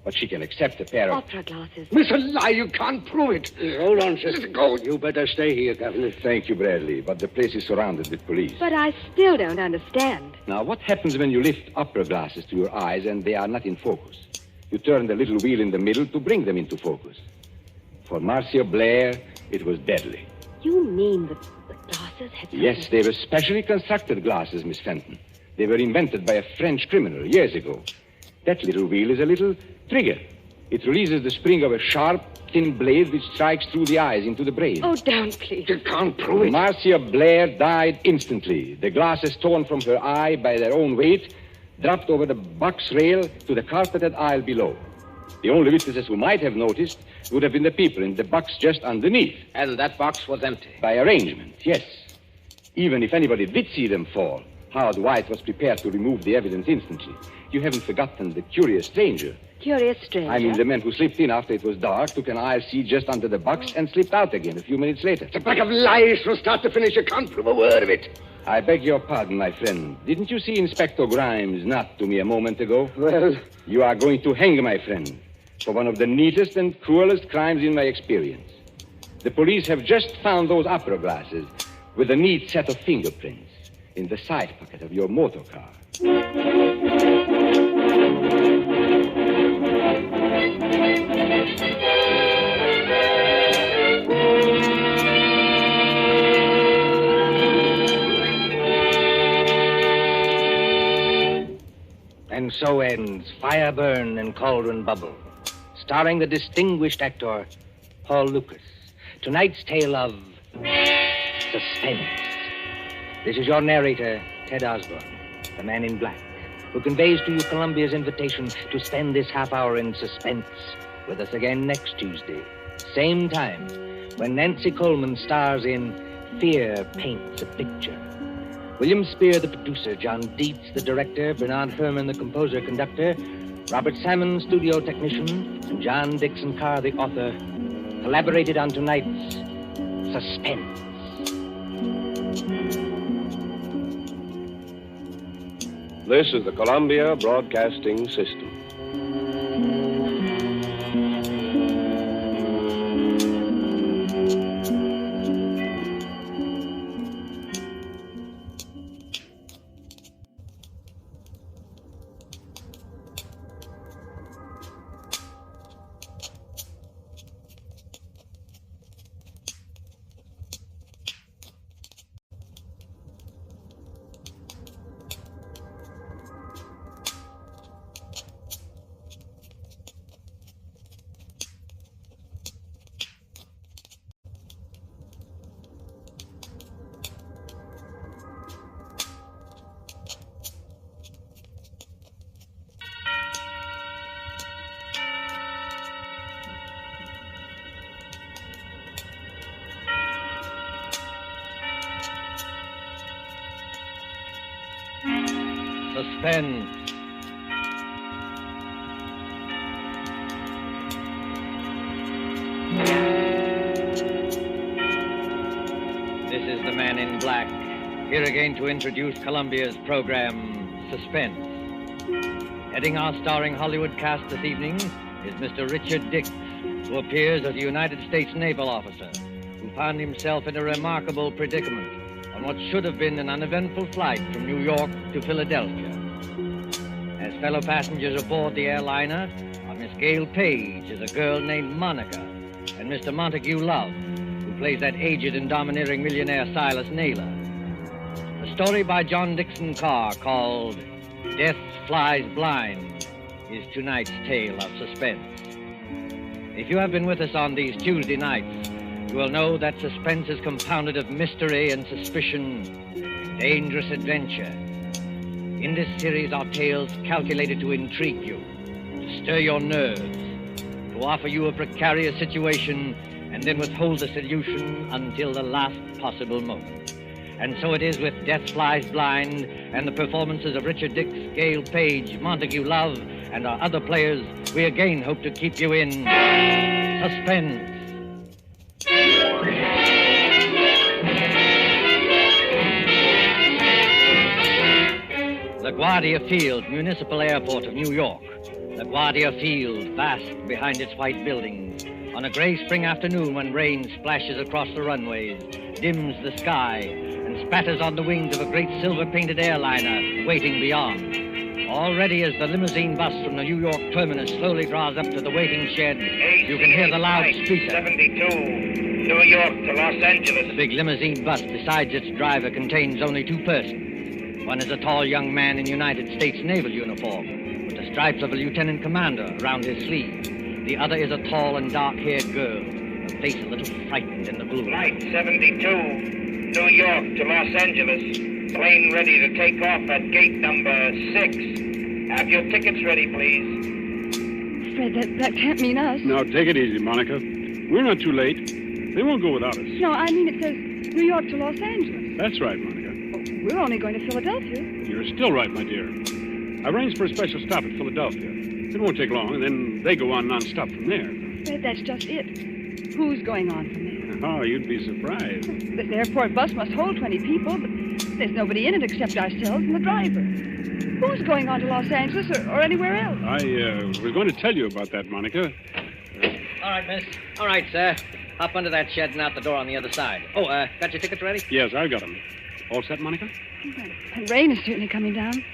But she can accept a pair of... Opera glasses. It's a lie. You can't prove it. Hold on, sir. Let go. You better stay here, Governor. Thank you, Bradley, but the place is surrounded with police. But I still don't understand. Now, what happens when you lift opera glasses to your eyes and they are not in focus? You turn the little wheel in the middle to bring them into focus. For Marcia Blair, it was deadly. You mean the glasses had... Yes, they were specially constructed glasses, Miss Fenton. They were invented by a French criminal years ago. That little wheel is a little trigger. It releases the spring of a sharp, thin blade which strikes through the eyes into the brain. Oh, don't, please. You can't prove it. Marcia Blair died instantly. The glasses torn from her eye by their own weight dropped over the box rail to the carpeted aisle below. The only witnesses who might have noticed would have been the people in the box just underneath. And that box was empty. By arrangement, yes. Even if anybody did see them fall, Howard White was prepared to remove the evidence instantly. You haven't forgotten the curious stranger. Curious stranger? I mean the man who slipped in after it was dark, took an aisle seat just under the box, and slipped out again a few minutes later. It's a pack of lies from start to finish. You can't prove a word of it. I beg your pardon, my friend. Didn't you see Inspector Grimes nod to me a moment ago? Well... You are going to hang, my friend, for one of the neatest and cruelest crimes in my experience. The police have just found those opera glasses with a neat set of fingerprints in the side pocket of your motor car. And so ends Fire Burn and Cauldron Bubble, starring the distinguished actor Paul Lucas. Tonight's tale of suspense. This is your narrator, Ted Osborne, the man in black, who conveys to you Columbia's invitation to spend this half hour in suspense with us again next Tuesday, same time, when Nancy Coleman stars in Fear Paints a Picture. William Spear, the producer, John Dietz, the director, Bernard Herrmann, the composer-conductor, Robert Salmon, studio technician, and John Dixon Carr, the author, collaborated on tonight's Suspense. This is the Columbia Broadcasting System. Suspense. This is the man in black, here again to introduce Columbia's program, Suspense. Heading our starring Hollywood cast this evening is Mr. Richard Dix, who appears as a United States naval officer who found himself in a remarkable predicament on what should have been an uneventful flight from New York to Philadelphia. As fellow passengers aboard the airliner are Miss Gail Page as a girl named Monica, and Mr. Montague Love, who plays that aged and domineering millionaire Silas Naylor. A story by John Dixon Carr called Death Flies Blind is tonight's tale of suspense. If you have been with us on these Tuesday nights, you will know that suspense is compounded of mystery and suspicion, dangerous adventure. In this series are tales calculated to intrigue you, to stir your nerves, to offer you a precarious situation, and then withhold the solution until the last possible moment. And so it is with Death Flies Blind and the performances of Richard Dix, Gail Page, Montague Love, and our other players, we again hope to keep you in suspense. LaGuardia Field, Municipal Airport of New York. LaGuardia Field, vast behind its white buildings. On a gray spring afternoon when rain splashes across the runways, dims the sky, and spatters on the wings of a great silver-painted airliner waiting beyond. Already as the limousine bus from the New York terminus slowly draws up to the waiting shed, you can hear the loudspeaker. 72, New York to Los Angeles. The big limousine bus, besides its driver, contains only two persons. One is a tall young man in United States naval uniform, with the stripes of a lieutenant commander around his sleeve. The other is a tall and dark-haired girl, her face a little frightened in the gloom. Flight 72, New York to Los Angeles. Plane ready to take off at gate number 6. Have your tickets ready, please. Fred, that can't mean us. Now, take it easy, Monica. We're not too late. They won't go without us. No, I mean it says New York to Los Angeles. That's right, Monica. We're only going to Philadelphia. You're still right, my dear. I arranged for a special stop at Philadelphia. It won't take long, and then they go on non-stop from there. Fred, that's just it. Who's going on from there? Oh, you'd be surprised. This airport bus must hold 20 people, but there's nobody in it except ourselves and the driver. Who's going on to Los Angeles or anywhere else? I was going to tell you about that, Monica. All right, miss. All right, sir. Hop under that shed and out the door on the other side. Oh, got your tickets ready? Yes, I've got them. All set, Monica? The rain is certainly coming down.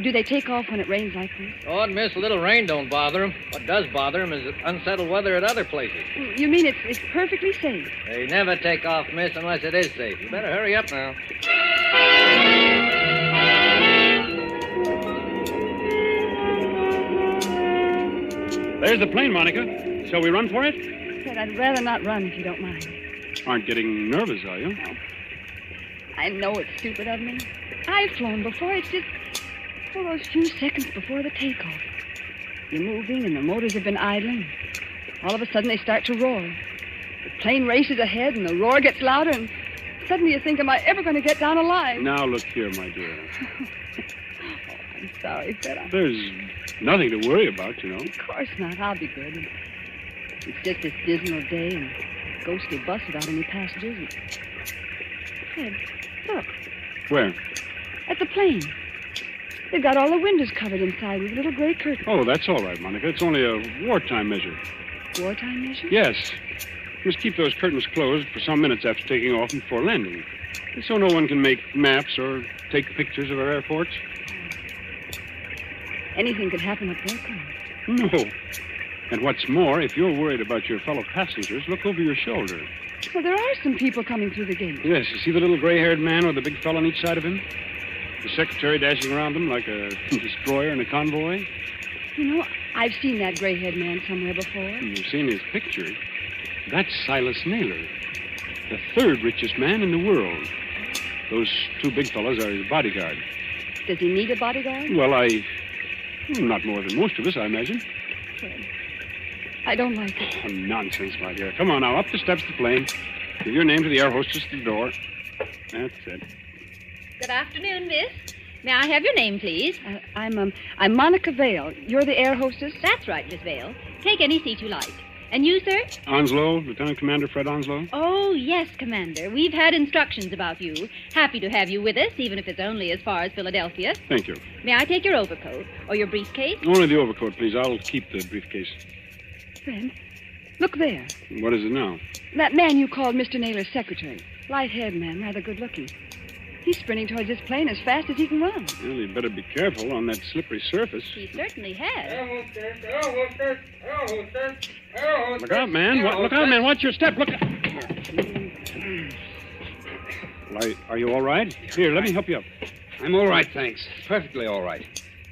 Do they take off when it rains like this? Oh, miss, a little rain don't bother them. What does bother them is unsettled weather at other places. You mean it's perfectly safe? They never take off, miss, unless it is safe. You better hurry up now. There's the plane, Monica. Shall we run for it? Fred, I'd rather not run if you don't mind. Aren't getting nervous, are you? No. I know it's stupid of me. I've flown before. It's just for those few seconds before the takeoff. You're moving and the motors have been idling. All of a sudden they start to roar. The plane races ahead and the roar gets louder and suddenly you think, am I ever going to get down alive? Now look here, my dear. I'm sorry, Fred. There's nothing to worry about, you know. Of course not. I'll be good. It's just this dismal day and a ghostly bus without any passengers. Fred, look. Where? At the plane. They've got all the windows covered inside with little gray curtains. Oh, that's all right, Monica. It's only a wartime measure. Wartime measure? Yes. You must keep those curtains closed for some minutes after taking off and before landing, so no one can make maps or take pictures of our airports. Anything could happen up there, couldn't it? No. And what's more, if you're worried about your fellow passengers, look over your shoulder. Well, there are some people coming through the gate. Yes, you see the little gray-haired man with the big fellow on each side of him? The secretary dashing around him like a destroyer in a convoy? You know, I've seen that gray-haired man somewhere before. You've seen his picture. That's Silas Naylor, the third richest man in the world. Those two big fellows are his bodyguard. Does he need a bodyguard? Well, not more than most of us, I imagine. Fred, I don't like it. Oh, nonsense, my dear. Come on now, up the steps of the plane. Give your name to the air hostess at the door. That's it. Good afternoon, miss. May I have your name, please? I'm Monica Vale. You're the air hostess? That's right, Miss Vale. Take any seat you like. And you, sir? Onslow, Lieutenant Commander Fred Onslow. Oh, yes, Commander. We've had instructions about you. Happy to have you with us, even if it's only as far as Philadelphia. Thank you. May I take your overcoat or your briefcase? Only the overcoat, please. I'll keep the briefcase. Fred, look there. What is it now? That man you called Mr. Naylor's secretary. Light-haired man, rather good-looking. He's sprinting towards this plane as fast as he can run. Well, you'd better be careful on that slippery surface. He certainly has. Look out, man. Look out, man. Watch your step. Look out. Well, are you all right? Here, let me help you up. I'm all right, thanks. Perfectly all right.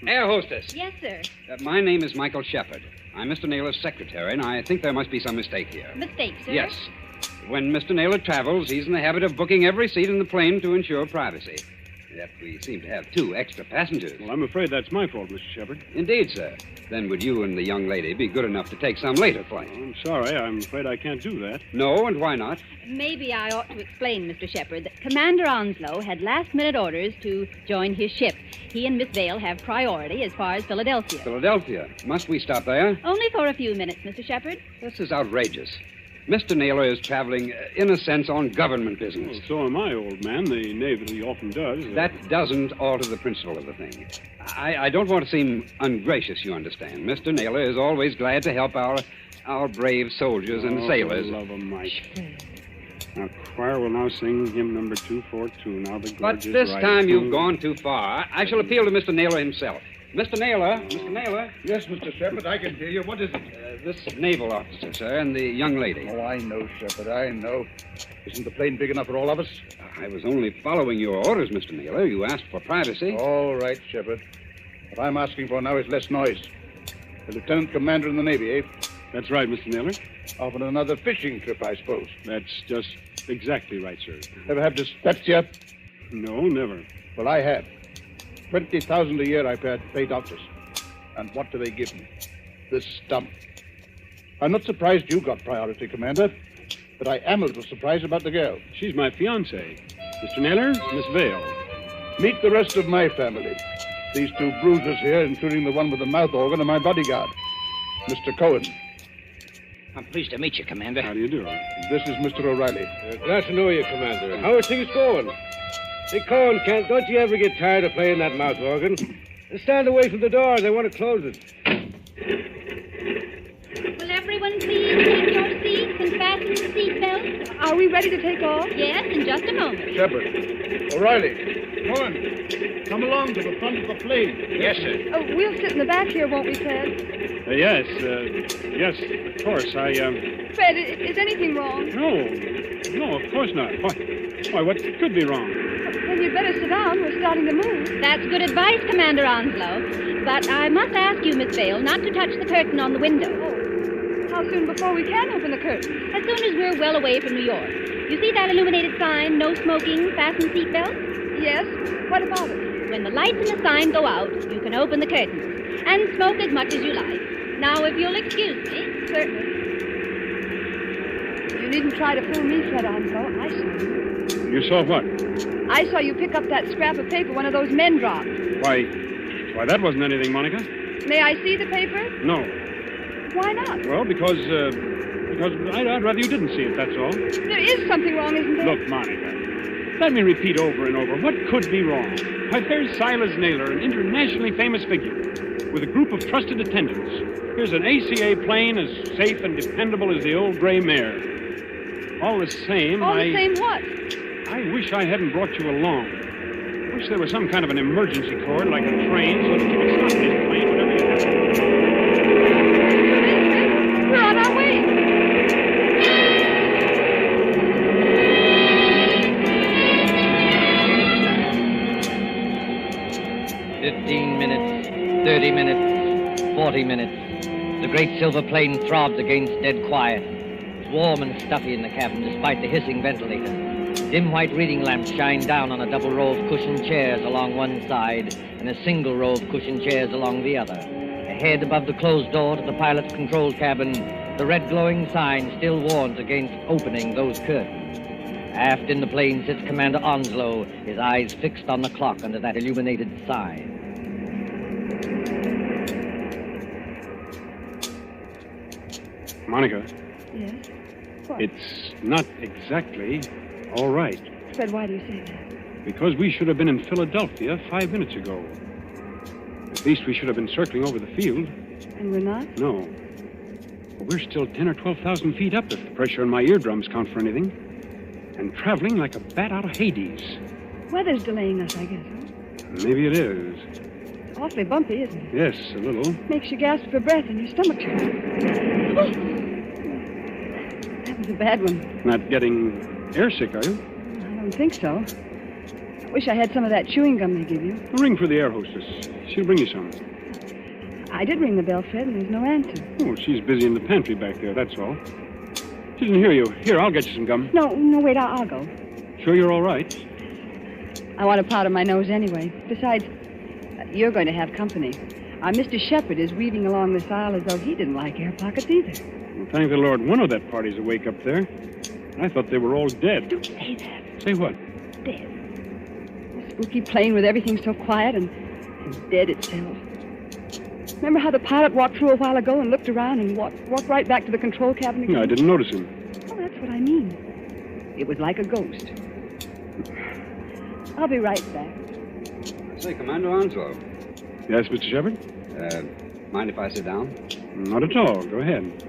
Air hostess. Yes, sir. My name is Michael Shepard. I'm Mr. Naylor's secretary, and I think there must be some mistake here. Mistake, sir? Yes. When Mr. Naylor travels, he's in the habit of booking every seat in the plane to ensure privacy. Yet we seem to have 2 extra passengers. Well, I'm afraid that's my fault, Mr. Shepard. Indeed, sir. Then would you and the young lady be good enough to take some later flight? I'm sorry. I'm afraid I can't do that. No, and why not? Maybe I ought to explain, Mr. Shepard, that Commander Onslow had last-minute orders to join his ship. He and Miss Vale have priority as far as Philadelphia. Philadelphia? Must we stop there? Only for a few minutes, Mr. Shepard. This is outrageous. Mr. Naylor is traveling, in a sense, on government business. Well, so am I, old man. The Navy often does. That doesn't alter the principle of the thing. I don't want to seem ungracious, you understand. Mr. Naylor is always glad to help our brave soldiers and sailors. For the love of Mike. Now, choir will now sing hymn number 242. Now the But this time you've gone too far. I shall appeal to Mr. Naylor himself. Mr. Naylor? Mr. Naylor? Yes, Mr. Shepard, I can hear you. What is it? This naval officer, sir, and the young lady. Oh, I know, Shepard, I know. Isn't the plane big enough for all of us? I was only following your orders, Mr. Naylor. You asked for privacy. All right, Shepard. What I'm asking for now is less noise. The lieutenant commander in the Navy, eh? That's right, Mr. Naylor. Off on another fishing trip, I suppose. That's just exactly right, sir. Ever have dyspepsia? No, never. Well, I have. 20,000 a year I pay doctors. And what do they give me? This stump. I'm not surprised you got priority, Commander, but I am a little surprised about the girl. She's my fiancée. Mr. Naylor, Miss Vale. Meet the rest of my family. These 2 bruisers here, including the one with the mouth organ, are my bodyguard, Mr. Cohen. I'm pleased to meet you, Commander. How do you do? This is Mr. O'Reilly. Glad to know you, Commander. How are things going? Hey, Cohen, Kent, don't you ever get tired of playing that mouth organ? Stand away from the door. They want to close it. Will everyone please take your seats and fasten the seatbelts? Are we ready to take off? Yes, in just a moment. Shepard. O'Reilly. Cohen. Come along to the front of the plane. Yes, sir. Oh, we'll sit in the back here, won't we, Fred? Yes, of course. Fred, is anything wrong? No, of course not. Why, what could be wrong? Then you'd better sit down. We're starting to move. That's good advice, Commander Onslow. But I must ask you, Miss Vale, not to touch the curtain on the window. Oh, how soon before we can open the curtain? As soon as we're well away from New York. You see that illuminated sign, no smoking, fasten seatbelts? Yes. What about it? When the lights in the sign go out, you can open the curtains and smoke as much as you like. Now, if you'll excuse me. Certainly. You needn't try to fool me, Fred Onslow. I saw you. You saw what? I saw you pick up that scrap of paper one of those men dropped. Why, that wasn't anything, Monica. May I see the paper? No. Why not? Well, because I'd rather you didn't see it, that's all. There is something wrong, isn't there? Look, Monica, let me repeat over and over. What could be wrong? Why, there's Silas Naylor, an internationally famous figure, with a group of trusted attendants. Here's an ACA plane as safe and dependable as the old gray mare. All the same, All the same what? I wish I hadn't brought you along. I wish there was some kind of an emergency cord, like a train, so that you could stop this plane whenever you have to. We're on our way. minutes, 30 minutes, 40 minutes. The great silver plane throbs against dead quiet. It's warm and stuffy in the cabin despite the hissing ventilator. Dim white reading lamps shine down on a double row of cushioned chairs along one side and a single row of cushioned chairs along the other. Ahead, above the closed door to the pilot's control cabin, the red glowing sign still warns against opening those curtains. Aft in the plane sits Commander Onslow, his eyes fixed on the clock under that illuminated sign. Monica, Yes? What? it's not exactly all right. Fred, why do you say that? Because we should have been in Philadelphia 5 minutes ago. At least we should have been circling over the field. And we're not? No. But we're still 10 or 12,000 feet up if the pressure on my eardrums count for anything. And traveling like a bat out of Hades. Weather's delaying us, I guess, huh? Maybe it is. It's awfully bumpy, isn't it? Yes, a little. Makes you gasp for breath and your stomach turns. Oh! That was a bad one. Not getting airsick, are you? I don't think so. I wish I had some of that chewing gum they give you. Ring for the air hostess. She'll bring you some. I did ring the bell, Fred, and there's no answer. Oh, she's busy in the pantry back there, that's all. She didn't hear you. Here, I'll get you some gum. No, wait, I'll go. Sure you're all right? I want to powder my nose anyway. Besides, you're going to have company. Our Mr. Shepherd is weaving along this aisle as though he didn't like air pockets either. Well, thank the Lord one of that party's awake up there. I thought they were all dead. Don't say that. Say what? Dead. A spooky plane with everything so quiet and dead itself. Remember how the pilot walked through a while ago and looked around and walked right back to the control cabin again? No, I didn't notice him. Oh, that's what I mean. It was like a ghost. I'll be right back. Say, Commander Onslow. Yes, Mr. Shepard? Mind if I sit down? Not at all. Go ahead.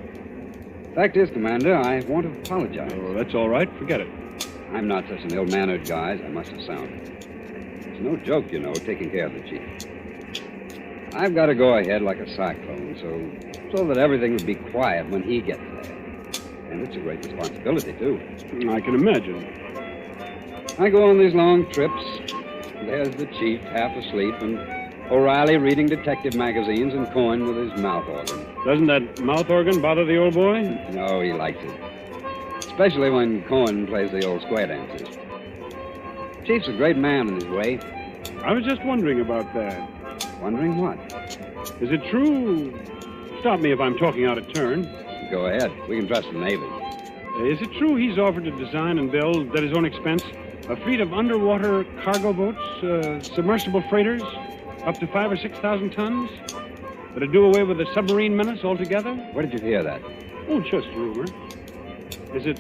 Fact is, Commander, I want to apologize. Oh, that's all right. Forget it. I'm not such an ill-mannered guy as I must have sounded. It's no joke, you know, taking care of the chief. I've got to go ahead like a cyclone, so that everything will be quiet when he gets there. And it's a great responsibility, too. I can imagine. I go on these long trips. There's the chief, half asleep, and O'Reilly reading detective magazines and Cohen with his mouth organ. Doesn't that mouth organ bother the old boy? No, he likes it. Especially when Cohen plays the old square dances. Chief's a great man in his way. I was just wondering about that. Wondering what? Is it true? Stop me if I'm talking out of turn. Go ahead. We can trust the Navy. Is it true he's offered to design and build, at his own expense, a fleet of underwater cargo boats, submersible freighters, up to 5,000 or 6,000 tons? That'd do away with the submarine menace altogether? Where did you hear that? Oh, just rumor. Is it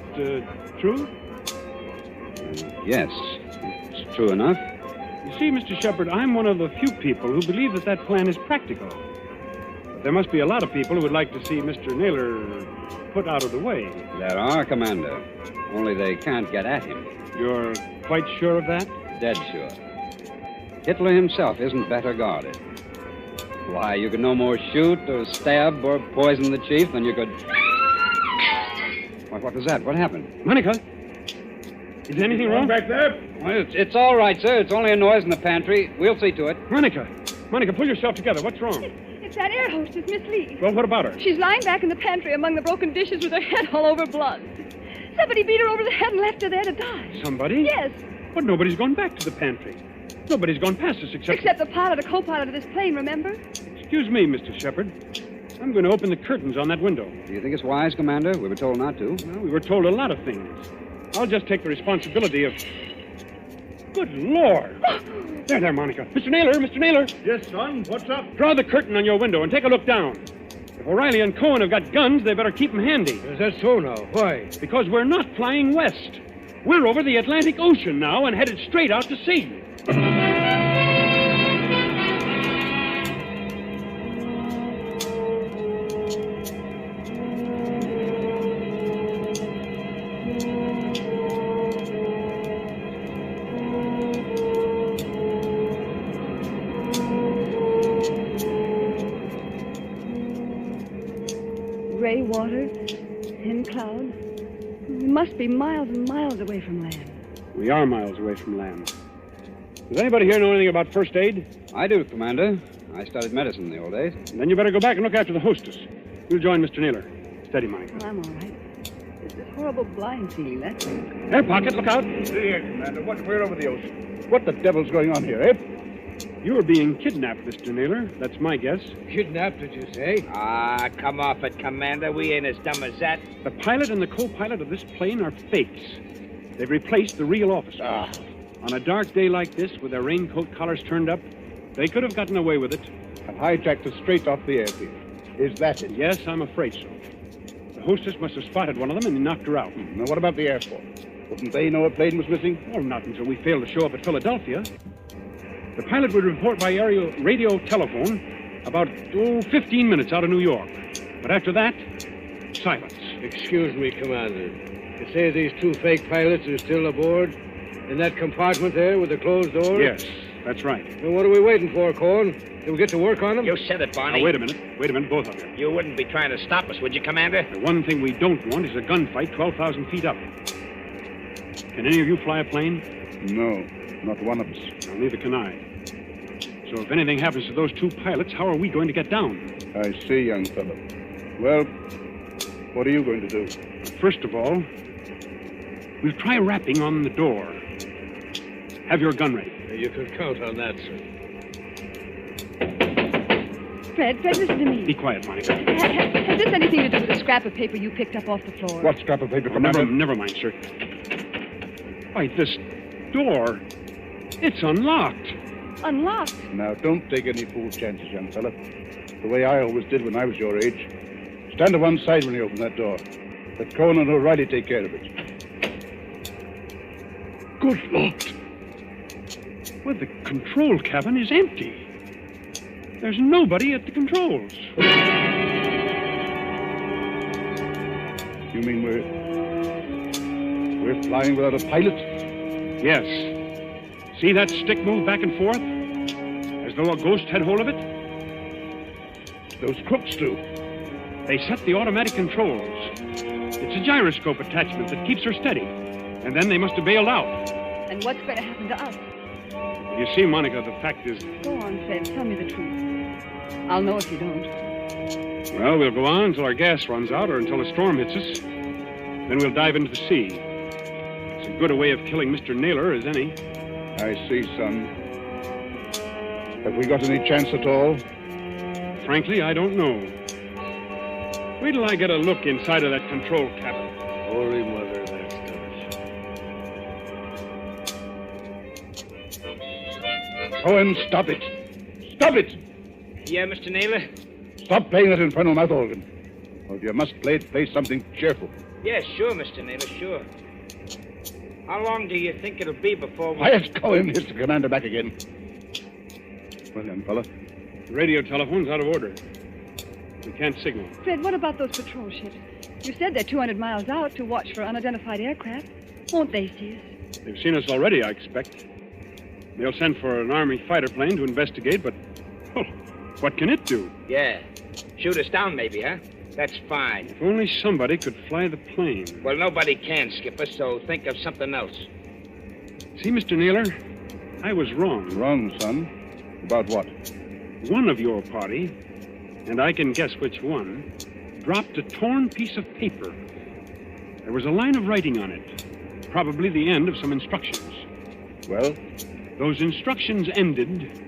true? Yes, it's true enough. You see, Mr. Shepard, I'm one of the few people who believe that plan is practical. But there must be a lot of people who would like to see Mr. Naylor put out of the way. There are, Commander. Only they can't get at him. You're quite sure of that? Dead sure. Hitler himself isn't better guarded. Why, you could no more shoot or stab or poison the chief than you could... What was that? What happened? Monica? Is anything wrong back there? Well, it's all right, sir. It's only a noise in the pantry. We'll see to it. Monica, pull yourself together. What's wrong? It's that air hostess, Miss Lee. Well, what about her? She's lying back in the pantry among the broken dishes with her head all over blood. Somebody beat her over the head and left her there to die. Somebody? Yes. But nobody's gone back to the pantry. Nobody's gone past us Except the pilot, a co-pilot of this plane, remember? Excuse me, Mr. Shepard. I'm going to open the curtains on that window. Do you think it's wise, Commander? We were told not to. Well, we were told a lot of things. I'll just take the responsibility of... Good Lord! There, Monica. Mr. Naylor! Yes, son? What's up? Draw the curtain on your window and take a look down. If O'Reilly and Cohen have got guns, they better keep them handy. Is that so now? Why? Because we're not flying west. We're over the Atlantic Ocean now and headed straight out to sea. Gray water, thin clouds. We must be miles and miles away from land. We are miles away from land. Does anybody here know anything about first aid? I do, Commander. I studied medicine in the old days. Then you better go back and look after the hostess. We'll join Mr. Naylor. Steady, Monica. Well, I'm all right. It's this horrible blind feeling, that's all. Air pocket, look out. See here, Commander. We're over the ocean. What the devil's going on here, eh? You're being kidnapped, Mr. Naylor. That's my guess. Kidnapped, did you say? Ah, come off it, Commander. We ain't as dumb as that. The pilot and the co-pilot of this plane are fakes. They've replaced the real officer. On a dark day like this, with their raincoat collars turned up, they could have gotten away with it. And hijacked us straight off the airfield. Is that it? Yes, I'm afraid so. The hostess must have spotted one of them and knocked her out. Now, what about the Air Force? Wouldn't they know a plane was missing? Well, not until we failed to show up at Philadelphia. The pilot would report by radio telephone about 15 minutes out of New York. But after that, silence. Excuse me, Commander. You say these two fake pilots are still aboard? In that compartment there with the closed door? Yes, that's right. Then what are we waiting for, Cohen? Till we get to work on them? You said it, Barney. Now, wait a minute, both of you. You wouldn't be trying to stop us, would you, Commander? The one thing we don't want is a gunfight 12,000 feet up. Can any of you fly a plane? No, not one of us. Well, neither can I. So if anything happens to those two pilots, how are we going to get down? I see, young fellow. Well, what are you going to do? First of all, we'll try rapping on the door. Have your gun ready. You can count on that, sir. Fred, listen to me. Be quiet, Monica. Has this anything to do with the scrap of paper you picked up off the floor? What scrap of paper, Commander? Never mind, sir. Why, this door, it's unlocked. Unlocked? Now, don't take any fool chances, young fella. The way I always did when I was your age. Stand to one side when you open that door. Let Cohen and O'Reilly take care of it. Good Lord. Well, the control cabin is empty. There's nobody at the controls. You mean we're flying without a pilot? Yes. See that stick move back and forth? As though a ghost had hold of it? Those crooks do. They set the automatic controls. It's a gyroscope attachment that keeps her steady. And then they must have bailed out. And what's going to happen to us? You see, Monica, the fact is... Go on, Fred. Tell me the truth. I'll know if you don't. Well, we'll go on until our gas runs out or until a storm hits us. Then we'll dive into the sea. It's as good a way of killing Mr. Naylor as any. I see, son. Have we got any chance at all? Frankly, I don't know. Wait till I get a look inside of that control cabin. Holy Mother, that's done. Cohen, stop it. Stop it! Yeah, Mr. Naylor? Stop playing that infernal mouth organ. Or if you must play it, play something cheerful. Yes, sure, Mr. Naylor, sure. How long do you think it'll be before we... Quiet, Cohen. Here's the commander back again. Well, young fella. The radio telephone's out of order. We can't signal. Fred, what about those patrol ships? You said they're 200 miles out to watch for unidentified aircraft. Won't they see us? They've seen us already, I expect. They'll send for an Army fighter plane to investigate, but... Oh, what can it do? Yeah. Shoot us down, maybe, huh? That's fine. If only somebody could fly the plane. Well, nobody can, Skipper, so think of something else. See, Mr. Naylor, I was wrong. Wrong, son? About what? One of your party, and I can guess which one, dropped a torn piece of paper. There was a line of writing on it, probably the end of some instructions. Well? Those instructions ended...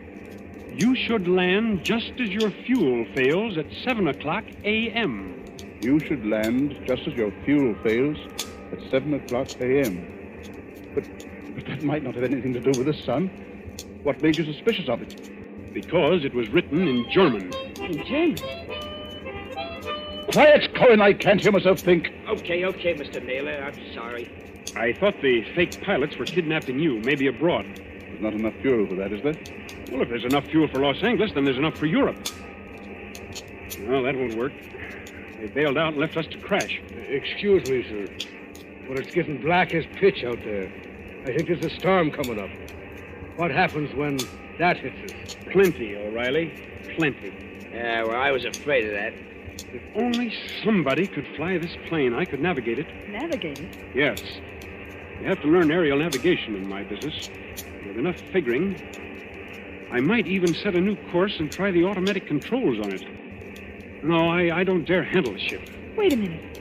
You should land just as your fuel fails at 7 o'clock a.m. You should land just as your fuel fails at 7 o'clock a.m. But that might not have anything to do with us, son. What made you suspicious of it? Because it was written in German. In German? Quiet, Cohen. I can't hear myself think. Okay, Mr. Naylor. I'm sorry. I thought the fake pilots were kidnapping you, maybe abroad. There's not enough fuel for that, is there? Well, if there's enough fuel for Los Angeles, then there's enough for Europe. Well, that won't work. They bailed out and left us to crash. Excuse me, sir. But it's getting black as pitch out there. I think there's a storm coming up. What happens when that hits us? Plenty, O'Reilly. Plenty. Yeah, well, I was afraid of that. If only somebody could fly this plane, I could navigate it. Navigate it? Yes. You have to learn aerial navigation in my business. With enough figuring, I might even set a new course and try the automatic controls on it. No, I don't dare handle the ship. Wait a minute.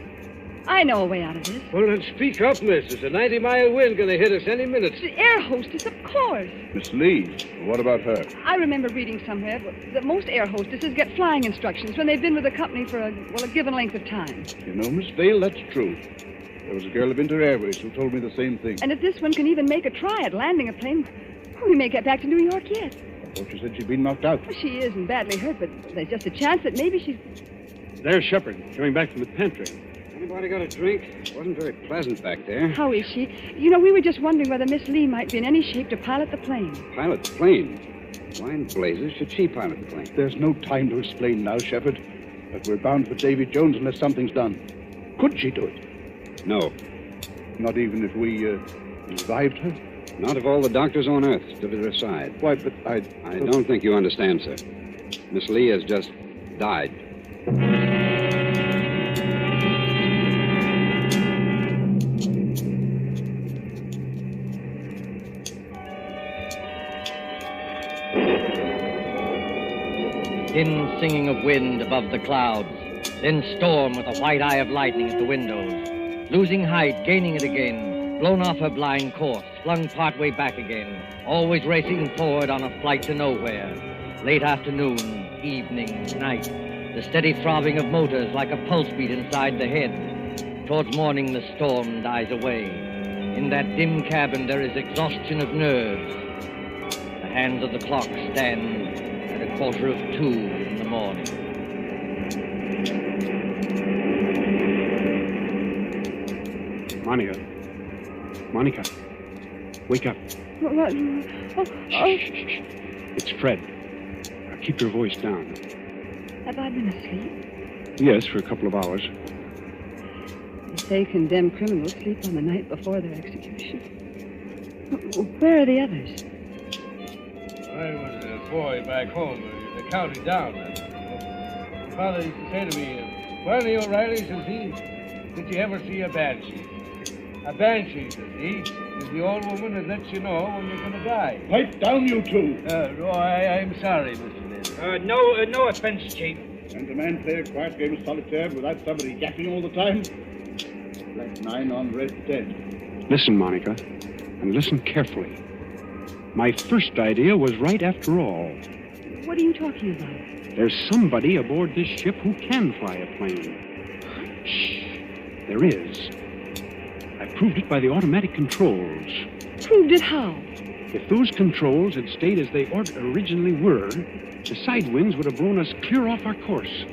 I know a way out of this. Well, then speak up, miss. There's a 90-mile wind going to hit us any minute. The air hostess, of course. Miss Lee, what about her? I remember reading somewhere that most air hostesses get flying instructions when they've been with a company for a given length of time. You know, Miss Vale, that's true. There was a girl of Inter Airways who told me the same thing. And if this one can even make a try at landing a plane, we may get back to New York yet. I thought you said she'd been knocked out. Well, she isn't badly hurt, but there's just a chance that maybe she's... There's Shepard, coming back from the pantry. Anybody got a drink? It wasn't very pleasant back there. How is she? You know, we were just wondering whether Miss Lee might be in any shape to pilot the plane. Pilot the plane? Why in blazes should she pilot the plane? There's no time to explain now, Shepard. But we're bound for Davy Jones unless something's done. Could she do it? No. Not even if we revived her? Not if all the doctors on Earth stood at her side. Why, but I don't think you understand, sir. Miss Lee has just died. Thin singing of wind above the clouds, then storm with a white eye of lightning at the windows. Losing height, gaining it again, blown off her blind course, flung partway back again, always racing forward on a flight to nowhere. Late afternoon, evening, night, the steady throbbing of motors like a pulse beat inside the head. Towards morning, the storm dies away. In that dim cabin, there is exhaustion of nerves. The hands of the clock stand at 1:45 in the morning. Monica, wake up. What? It's Fred. Now keep your voice down. Have I been asleep? Yes, for a couple of hours. They say condemned criminals sleep on the night before their execution. Where are the others? I was a boy back home. They counted down. Father used to say to me, "Barney O'Reilly," says he, "did you ever see a banshee?" A banshee, says he, is the old woman that lets you know when you're going to die. Pipe down, you two. I'm sorry, Mr. Naylor. No offense, Chief. Can a man play a quiet game of solitaire without somebody yapping all the time? Black 9 on red 10. Listen, Monica, and listen carefully. My first idea was right after all. What are you talking about? There's somebody aboard this ship who can fly a plane. Shh. There is. I proved it by the automatic controls. Proved it how? If those controls had stayed as they originally were, the side winds would have blown us clear off our course.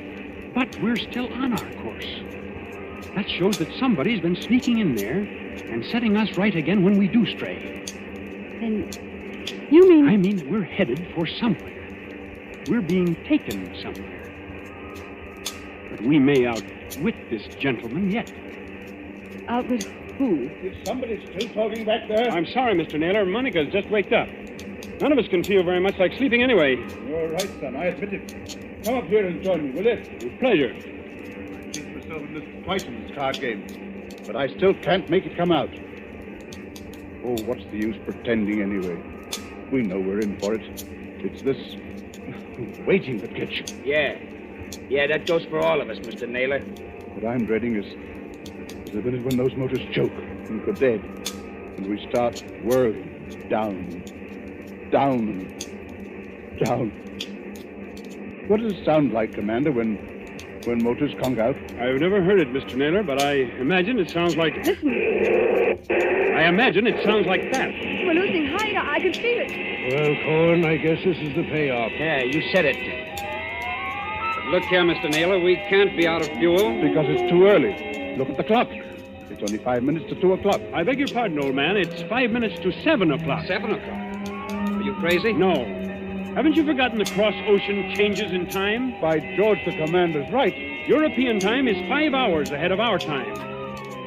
But we're still on our course. That shows that somebody's been sneaking in there and setting us right again when we do stray. Then you mean... I mean that we're headed for somewhere. We're being taken somewhere. But we may outwit this gentleman yet. Outwit who? Is somebody still talking back there? I'm sorry, Mr. Naylor. Monica's just waked up. None of us can feel very much like sleeping anyway. You're right, son. I admit it. Come up here and join me, will you? With pleasure. I think myself in this twice in this card game, but I still can't make it come out. Oh, what's the use pretending anyway? We know we're in for it. It's this waiting that gets you. Yeah, that goes for all of us, Mr. Naylor. What I'm dreading is the minute when those motors choke and go dead, and we start whirling down, down, down. What does it sound like, Commander, when motors conk out? I've never heard it, Mr. Naylor, but I imagine it sounds like... Listen. I imagine it sounds like that. We're losing height. I can feel it. Well, Cohen, I guess this is the payoff. Yeah, you said it. But look here, Mr. Naylor, we can't be out of fuel. Because it's too early. Look at the clock. It's only 5 minutes to 2 o'clock. I beg your pardon, old man. It's 5 minutes to 7 o'clock. 7 o'clock? Are you crazy? No. Haven't you forgotten the cross-ocean changes in time? By George, the commander's right. European time is 5 hours ahead of our time.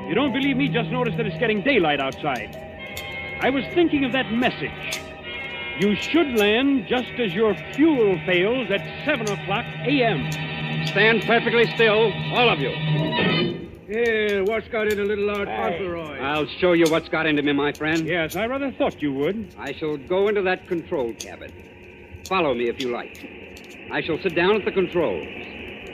If you don't believe me, just notice that it's getting daylight outside. I was thinking of that message. You should land just as your fuel fails at 7 o'clock a.m. Stand perfectly still, all of you. Yeah, what's got into little Lord Fauntleroy? I'll show you what's got into me, my friend. Yes, I rather thought you would. I shall go into that control cabin. Follow me if you like. I shall sit down at the controls,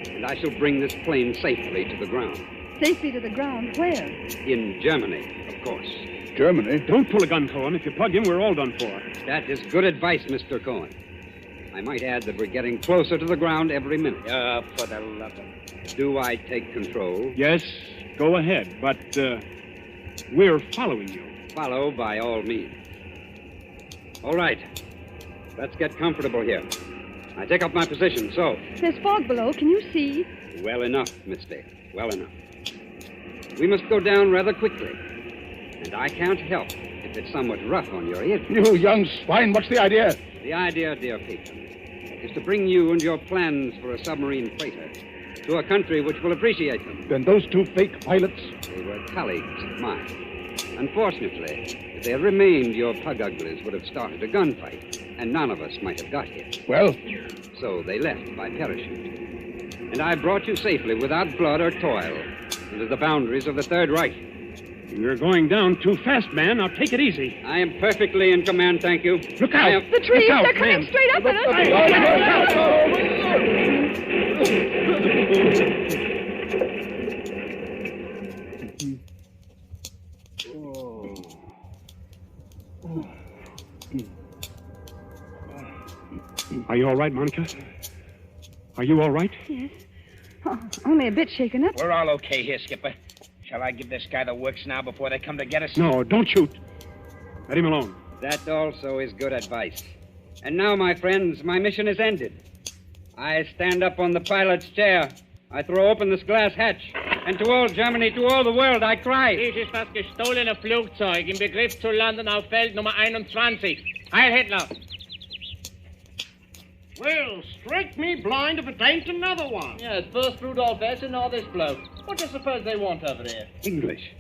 and I shall bring this plane safely to the ground. Safely to the ground? Where? In Germany, of course. Germany? Don't pull a gun, Cohen. If you plug him, we're all done for. That is good advice, Mr. Cohen. I might add that we're getting closer to the ground every minute. For the love of... Do I take control? Yes, go ahead, but we're following you. Follow by all means. All right. Let's get comfortable here. I take up my position, so. There's fog below. Can you see? Well enough, Miss Dale. Well enough. We must go down rather quickly. And I can't help if it's somewhat rough on your ear. You young swine, what's the idea? The idea, dear patron, is to bring you and your plans for a submarine freighter to a country which will appreciate them. Then those two fake pilots? They were colleagues of mine. Unfortunately, if they had remained, your pug uglies would have started a gunfight, and none of us might have got here. Well? So they left by parachute. And I brought you safely, without blood or toil, into the boundaries of the Third Reich. You're going down too fast, man. Now take it easy. I am perfectly in command, thank you. Look out! The trees, Look out, they're coming man. straight up at Are you all right, Monica? Are you all right? Yes. Oh, only a bit shaken up. We're all okay here, Skipper. Shall I give this guy the works now before they come to get us? No, don't shoot. Let him alone. That also is good advice. And now, my friends, my mission is ended. I stand up on the pilot's chair. I throw open this glass hatch. And to all Germany, to all the world, I cry. Dies ist das gestohlene Flugzeug im Begriff zu landen auf Feld Nummer 21. Heil Hitler! Well, strike me blind if it ain't another one. Yes, first Rudolph S. and now this bloke. What do you suppose they want over there? English.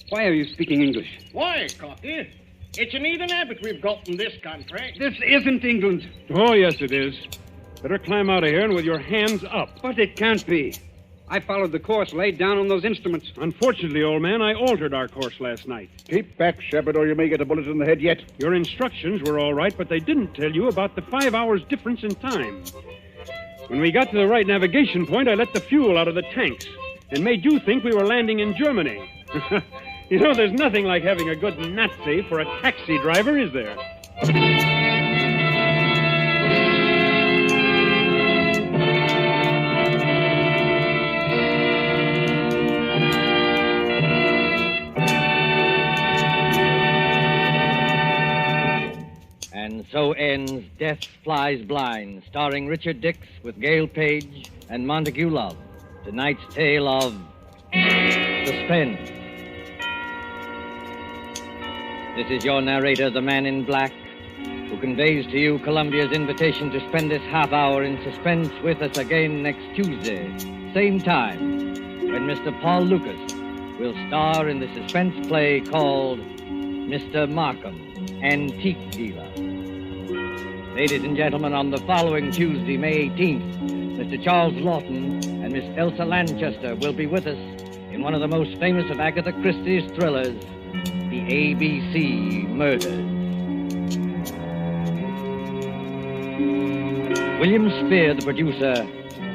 Why are you speaking English? Why, Cocky? It's an even habit we've got in this country. This isn't England. Oh, yes, it is. Better climb out of here and with your hands up. But it can't be. I followed the course laid down on those instruments. Unfortunately, old man, I altered our course last night. Keep back, Shepard, or you may get a bullet in the head yet. Your instructions were all right, but they didn't tell you about the 5 hours difference in time. When we got to the right navigation point, I let the fuel out of the tanks and made you think we were landing in Germany. You know, there's nothing like having a good Nazi for a taxi driver, is there? And so ends Death Flies Blind, starring Richard Dix with Gail Page and Montague Love. Tonight's tale of suspense. This is your narrator, the Man in Black, who conveys to you Columbia's invitation to spend this half hour in suspense with us again next Tuesday, same time, when Mr. Paul Lucas will star in the suspense play called Mr. Markham, Antique Dealer. Ladies and gentlemen, on the following Tuesday, May 18th, Mr. Charles Lawton and Miss Elsa Lanchester will be with us in one of the most famous of Agatha Christie's thrillers, The ABC Murders. William Spear, the producer,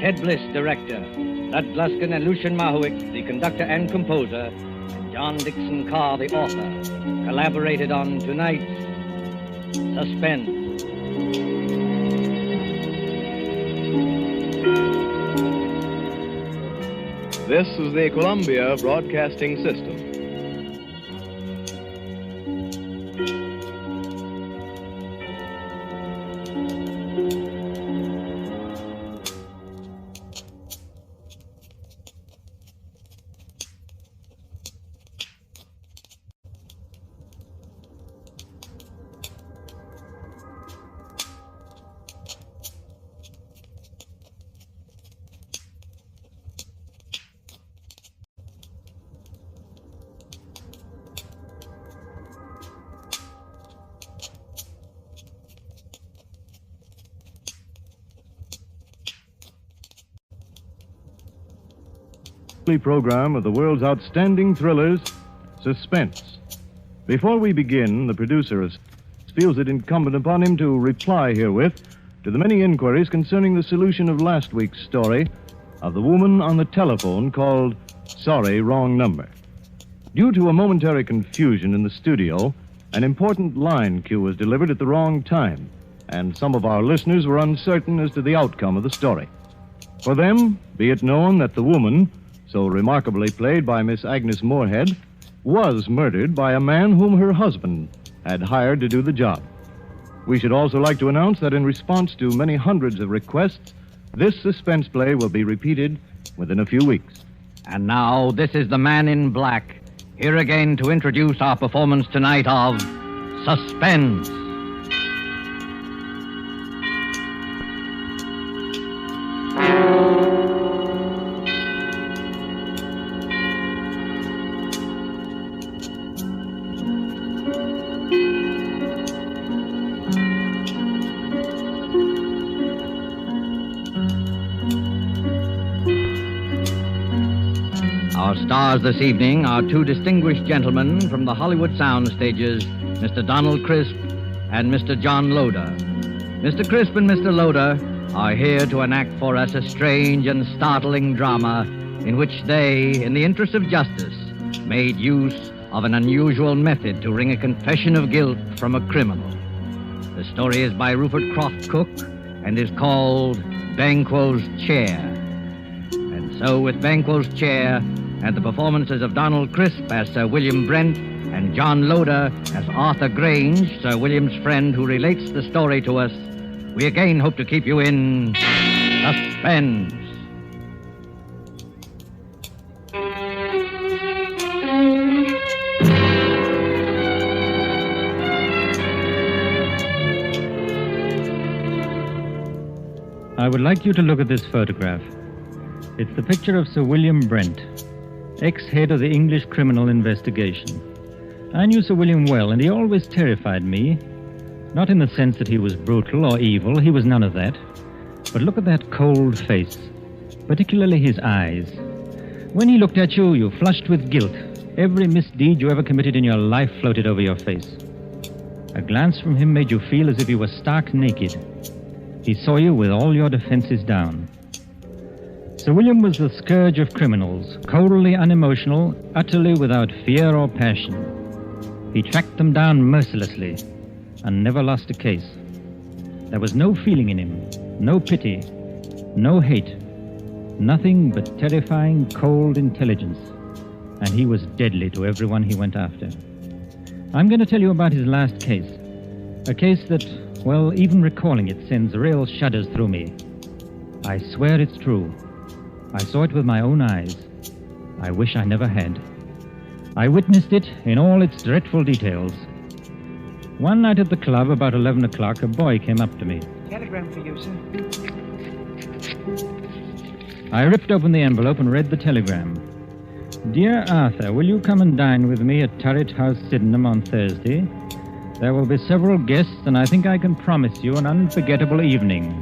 Ted Bliss, director, Lud Gluskin and Lucian Mahowick, the conductor and composer, and John Dixon Carr, the author, collaborated on tonight's Suspense. This is the Columbia Broadcasting System. Program of the world's outstanding thrillers, Suspense. Before we begin, the producer feels it incumbent upon him to reply herewith to the many inquiries concerning the solution of last week's story of the woman on the telephone called Sorry, Wrong Number. Due to a momentary confusion in the studio, an important line cue was delivered at the wrong time, and some of our listeners were uncertain as to the outcome of the story. For them, be it known that the woman, so remarkably played by Miss Agnes Moorehead, was murdered by a man whom her husband had hired to do the job. We should also like to announce that in response to many hundreds of requests, this suspense play will be repeated within a few weeks. And now, this is the Man in Black, here again to introduce our performance tonight of Suspense. Our stars this evening are two distinguished gentlemen from the Hollywood sound stages, Mr. Donald Crisp and Mr. John Loder. Mr. Crisp and Mr. Loder are here to enact for us a strange and startling drama in which they, in the interest of justice, made use of an unusual method to wring a confession of guilt from a criminal. The story is by Rupert Croft Cook and is called Banquo's Chair. And so with Banquo's Chair and the performances of Donald Crisp as Sir William Brent and John Loder as Arthur Grange, Sir William's friend who relates the story to us, we again hope to keep you in suspense. I would like you to look at this photograph. It's the picture of Sir William Brent, ex-head of the English criminal investigation. I knew Sir William well, and he always terrified me. Not in the sense that he was brutal or evil, he was none of that. But look at that cold face, particularly his eyes. When he looked at you, you flushed with guilt. Every misdeed you ever committed in your life floated over your face. A glance from him made you feel as if you were stark naked. He saw you with all your defenses down. Sir William was the scourge of criminals, coldly unemotional, utterly without fear or passion. He tracked them down mercilessly and never lost a case. There was no feeling in him, no pity, no hate, nothing but terrifying, cold intelligence. And he was deadly to everyone he went after. I'm going to tell you about his last case. A case that, well, even recalling it sends real shudders through me. I swear it's true. I saw it with my own eyes. I wish I never had. I witnessed it in all its dreadful details. One night at the club, about 11 o'clock, a boy came up to me. Telegram for you, sir. I ripped open the envelope and read the telegram. Dear Arthur, will you come and dine with me at Turret House, Sydenham on Thursday? There will be several guests, and I think I can promise you an unforgettable evening.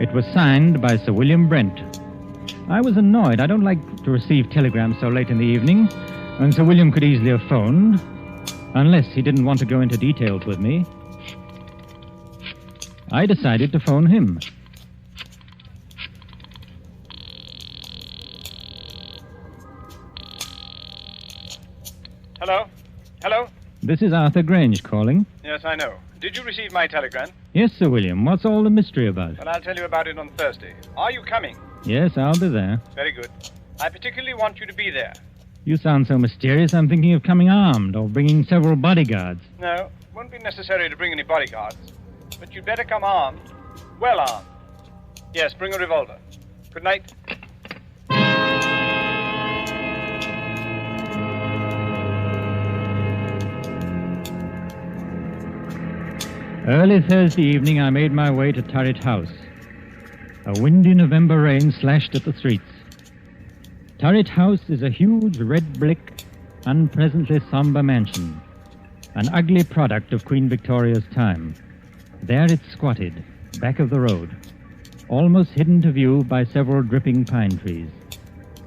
It was signed by Sir William Brent. I was annoyed. I don't like to receive telegrams so late in the evening, and Sir William could easily have phoned, unless he didn't want to go into details with me. I decided to phone him. Hello? Hello? This is Arthur Grange calling. Yes, I know. Did you receive my telegram? Yes, Sir William. What's all the mystery about? Well, I'll tell you about it on Thursday. Are you coming? Yes, I'll be there. Very good. I particularly want you to be there. You sound so mysterious, I'm thinking of coming armed or bringing several bodyguards. No, it won't be necessary to bring any bodyguards. But you'd better come armed. Well armed. Yes, bring a revolver. Good night. Early Thursday evening, I made my way to Turret House. A windy November rain slashed at the streets. Turret House is a huge red brick, unpleasantly somber mansion, an ugly product of Queen Victoria's time. There it squatted, back of the road, almost hidden to view by several dripping pine trees.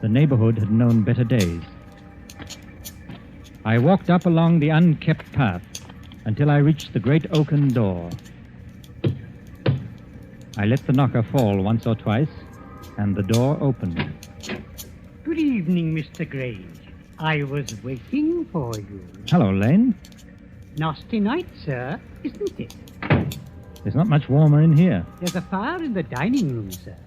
The neighborhood had known better days. I walked up along the unkept path until I reached the great oaken door. I let the knocker fall once or twice, and the door opened. Good evening, Mr. Grange. I was waiting for you. Hello, Lane. Nasty night, sir, isn't it? It's not much warmer in here. There's a fire in the dining room, sir.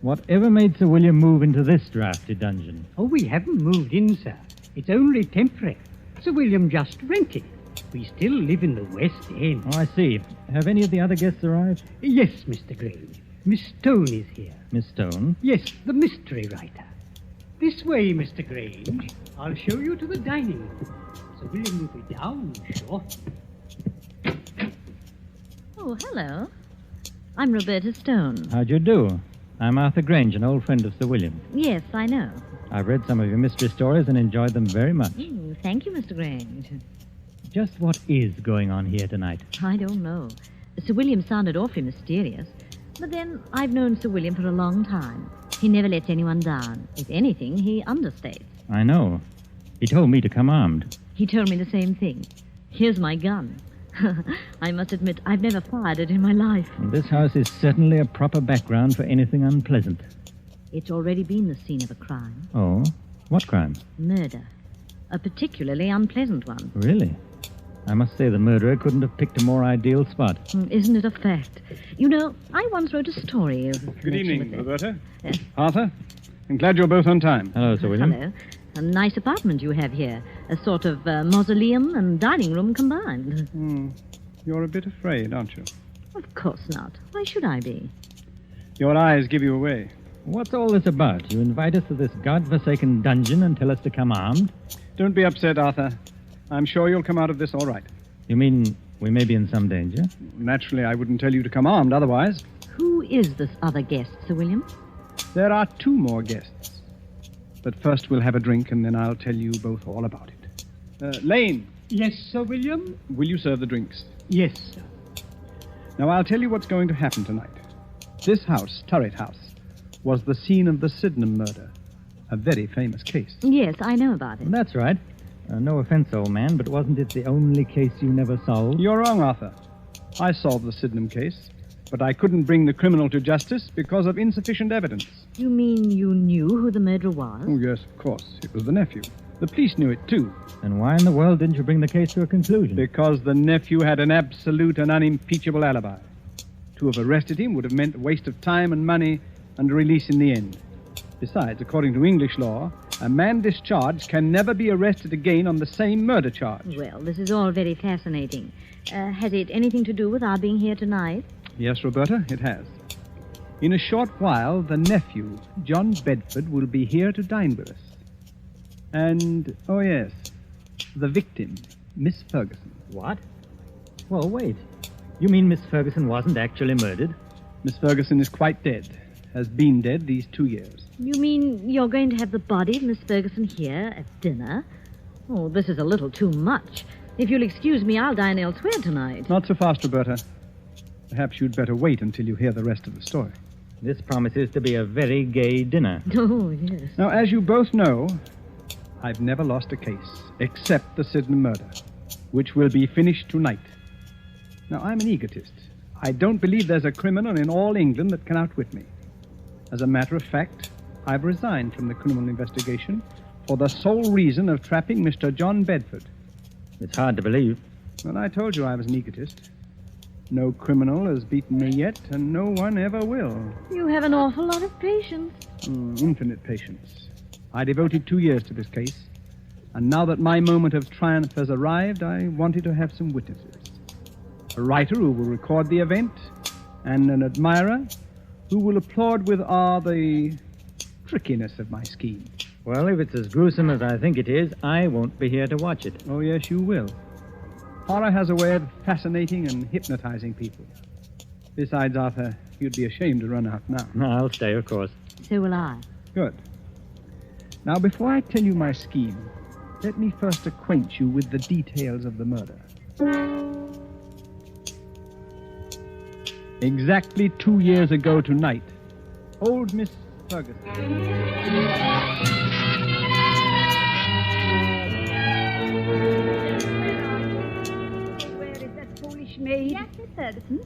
Whatever made Sir William move into this drafty dungeon? Oh, we haven't moved in, sir. It's only temporary. Sir William just rented. We still live in the West End. Oh, I see. Have any of the other guests arrived? Yes, Mr. Grange. Miss Stone is here. Miss Stone? Yes, the mystery writer. This way, Mr. Grange. I'll show you to the dining room. Sir William will be down shortly. Oh, hello. I'm Roberta Stone. How'd you do? I'm Arthur Grange, an old friend of Sir William. Yes, I know. I've read some of your mystery stories and enjoyed them very much. Thank you, Mr. Grange. Just what is going on here tonight? I don't know. Sir William sounded awfully mysterious. But then, I've known Sir William for a long time. He never lets anyone down. If anything, he understates. I know. He told me to come armed. He told me the same thing. Here's my gun. I must admit, I've never fired it in my life. And this house is certainly a proper background for anything unpleasant. It's already been the scene of a crime. Oh? What crime? Murder. A particularly unpleasant one. Really? I must say the murderer couldn't have picked a more ideal spot. Isn't it a fact? You know, I once wrote a story of... Good evening, Roberta. Yes. Arthur, I'm glad you're both on time. Hello, Sir William. Hello. A nice apartment you have here. A sort of mausoleum and dining room combined. You're a bit afraid, aren't you? Of course not. Why should I be? Your eyes give you away. What's all this about? You invite us to this godforsaken dungeon and tell us to come armed? Don't be upset, Arthur. I'm sure you'll come out of this all right. You mean we may be in some danger? Naturally, I wouldn't tell you to come armed otherwise. Who is this other guest, Sir William? There are 2 more guests. But first we'll have a drink, and then I'll tell you both all about it. Lane. Yes, Sir William? Will you serve the drinks? Yes, sir. Now, I'll tell you what's going to happen tonight. This house, Turret House, was the scene of the Sydenham murder. A very famous case. Yes, I know about it. That's right. No offense, old man, but wasn't it the only case you never solved? You're wrong, Arthur. I solved the Sydenham case, but I couldn't bring the criminal to justice because of insufficient evidence. You mean you knew who the murderer was? Oh, yes, of course. It was the nephew. The police knew it, too. And why in the world didn't you bring the case to a conclusion? Because the nephew had an absolute and unimpeachable alibi. To have arrested him would have meant a waste of time and money and a release in the end. Besides, according to English law, a man discharged can never be arrested again on the same murder charge. Well, this is all very fascinating. Has it anything to do with our being here tonight? Yes, Roberta, it has. In a short while, the nephew, John Bedford, will be here to dine with us. And, oh yes, the victim, Miss Ferguson. What? Well, wait. You mean Miss Ferguson wasn't actually murdered? Miss Ferguson is quite dead. Has been dead these 2 years. You mean you're going to have the body of Miss Ferguson here at dinner? Oh, this is a little too much. If you'll excuse me, I'll dine elsewhere tonight. Not so fast, Roberta. Perhaps you'd better wait until you hear the rest of the story. This promises to be a very gay dinner. Oh, yes. Now, as you both know, I've never lost a case, except the Sydenham murder, which will be finished tonight. Now, I'm an egotist. I don't believe there's a criminal in all England that can outwit me. As a matter of fact, I've resigned from the criminal investigation for the sole reason of trapping Mr. John Bedford. It's hard to believe. Well, I told you I was an egotist. No criminal has beaten me yet, and no one ever will. You have an awful lot of patience. Infinite patience. I devoted 2 years to this case, and now that my moment of triumph has arrived, I wanted to have some witnesses. A writer who will record the event, and an admirer who will applaud with awe the trickiness of my scheme. Well, if it's as gruesome as I think it is, I won't be here to watch it. Oh, yes, you will. Horror has a way of fascinating and hypnotizing people. Besides, Arthur, you'd be ashamed to run out now. No, I'll stay, of course. So will I. Good. Now, before I tell you my scheme, let me first acquaint you with the details of the murder. Exactly 2 years ago tonight, old Miss Ferguson. Where is that foolish maid? Yes, Miss Ferguson.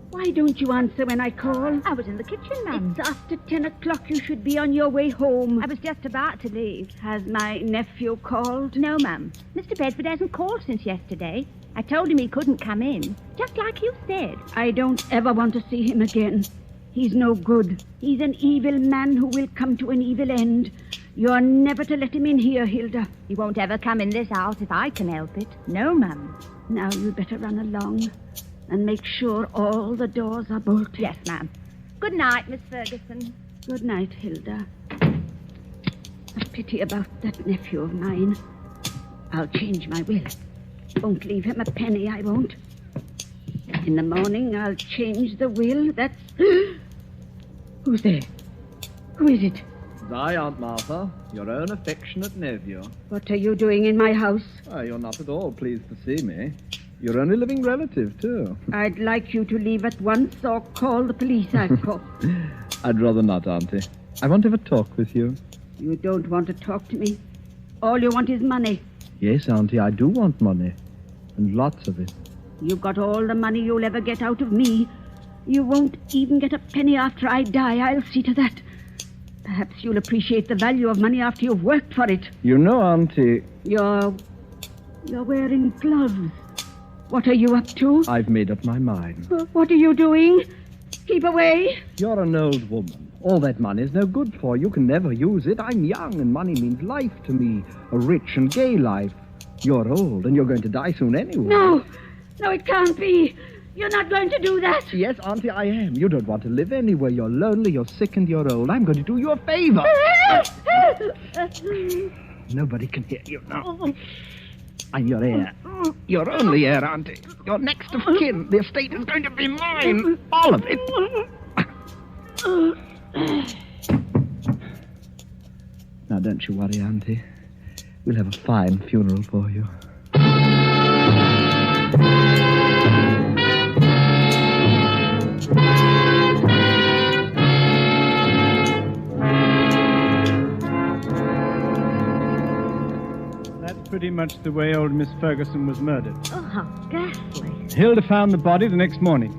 Why don't you answer when I call? I was in the kitchen, ma'am. It's after 10 o'clock. You should be on your way home. I was just about to leave. Has my nephew called? No, ma'am. Mr. Bedford hasn't called since yesterday. I told him he couldn't come in, just like you said. I don't ever want to see him again. He's no good. He's an evil man who will come to an evil end. You're never to let him in here, Hilda. He won't ever come in this house if I can help it. No, ma'am. Now you'd better run along and make sure all the doors are bolted. Yes, ma'am. Good night, Miss Ferguson. Good night, Hilda. a pity about that nephew of mine. I'll change my will. Won't leave him a penny, I won't. In the morning, I'll change the will. That's... Who's there? Who is it? I, Aunt Martha, your own affectionate nephew. What are you doing in my house? Oh, you're not at all pleased to see me. Your only living relative, too. I'd like you to leave at once or call the police, I've called. I'd rather not, Auntie. I want to have a talk with you. You don't want to talk to me. All you want is money. Yes, Auntie, I do want money. And lots of it. You've got all the money you'll ever get out of me. You won't even get a penny after I die. I'll see to that. Perhaps you'll appreciate the value of money after you've worked for it. You know, Auntie... You're wearing gloves. What are you up to? I've made up my mind. What are you doing? Keep away. You're an old woman. All that money's no good for you. You can never use it. I'm young, and money means life to me. A rich and gay life. You're old, and you're going to die soon anyway. No, it can't be. You're not going to do that. Yes, Auntie, I am. You don't want to live anywhere. You're lonely, you're sick, and you're old. I'm going to do you a favor. Nobody can hear you now. I'm your heir. Your only heir, Auntie. Your next of kin. The estate is going to be mine. All of it. Now, don't you worry, Auntie. We'll have a fine funeral for you. That's pretty much the way old Miss Ferguson was murdered. Oh, how ghastly. Hilda found the body the next morning.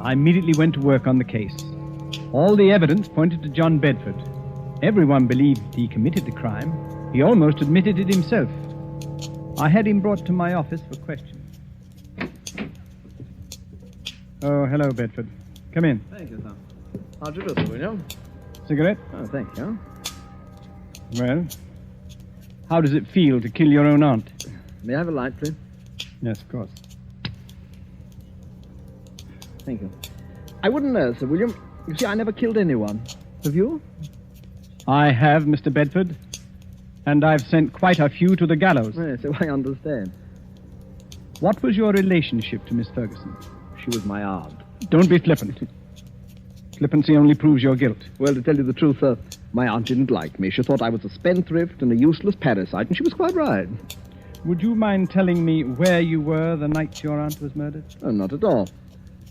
I immediately went to work on the case. All the evidence pointed to John Bedford. Everyone believed he committed the crime. He almost admitted it himself. I had him brought to my office for questioning. Oh, hello, Bedford. Come in. Thank you, sir. How'd you do, William? Cigarette? Oh, thank you. Well, how does it feel to kill your own aunt? May I have a light, please? Yes, of course. Thank you. I wouldn't know, Sir William. You see, I never killed anyone. Have you? I have, Mr. Bedford. And I've sent quite a few to the gallows. Yes, so I understand. What was your relationship to Miss Ferguson? She was my aunt. Don't be flippant. Flippancy only proves your guilt. Well, to tell you the truth, sir, my aunt didn't like me. She thought I was a spendthrift and a useless parasite, and she was quite right. Would you mind telling me where you were the night your aunt was murdered? Oh, not at all.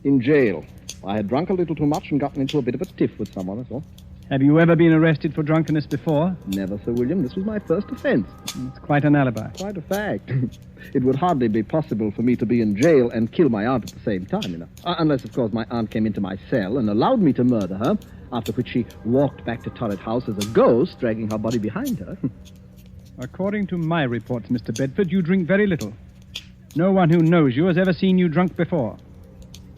In jail. I had drunk a little too much and gotten into a bit of a tiff with someone, that's all. Have you ever been arrested for drunkenness before? Never, Sir William. This was my first offense. It's quite an alibi. Quite a fact. It would hardly be possible for me to be in jail and kill my aunt at the same time, you know. Unless, of course, my aunt came into my cell and allowed me to murder her, after which she walked back to Turret House as a ghost, dragging her body behind her. According to my reports, Mr. Bedford, you drink very little. No one who knows you has ever seen you drunk before.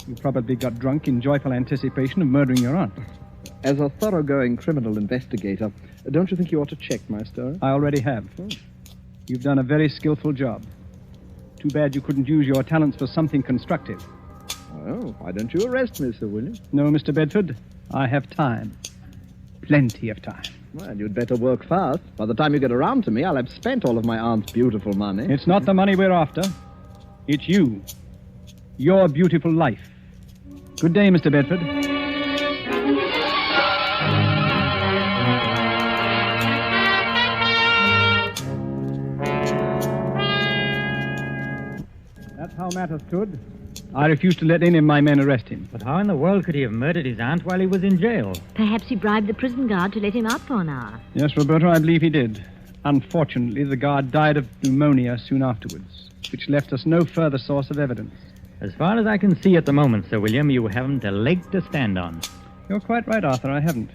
You probably got drunk in joyful anticipation of murdering your aunt. As a thoroughgoing criminal investigator, don't you think you ought to check my story? I already have. Oh. You've done a very skillful job. Too bad you couldn't use your talents for something constructive. Well, why don't you arrest me, Sir William? No, Mr. Bedford. I have time. Plenty of time. Well, you'd better work fast. By the time you get around to me, I'll have spent all of my aunt's beautiful money. It's not the money we're after. It's you. Your beautiful life. Good day, Mr. Bedford. That's how matters stood. I refuse to let any of my men arrest him. But how in the world could he have murdered his aunt while he was in jail? Perhaps he bribed the prison guard to let him out for an hour. Yes, Roberto, I believe he did. Unfortunately, the guard died of pneumonia soon afterwards, which left us no further source of evidence. As far as I can see at the moment, Sir William, you haven't a leg to stand on. You're quite right, Arthur, I haven't.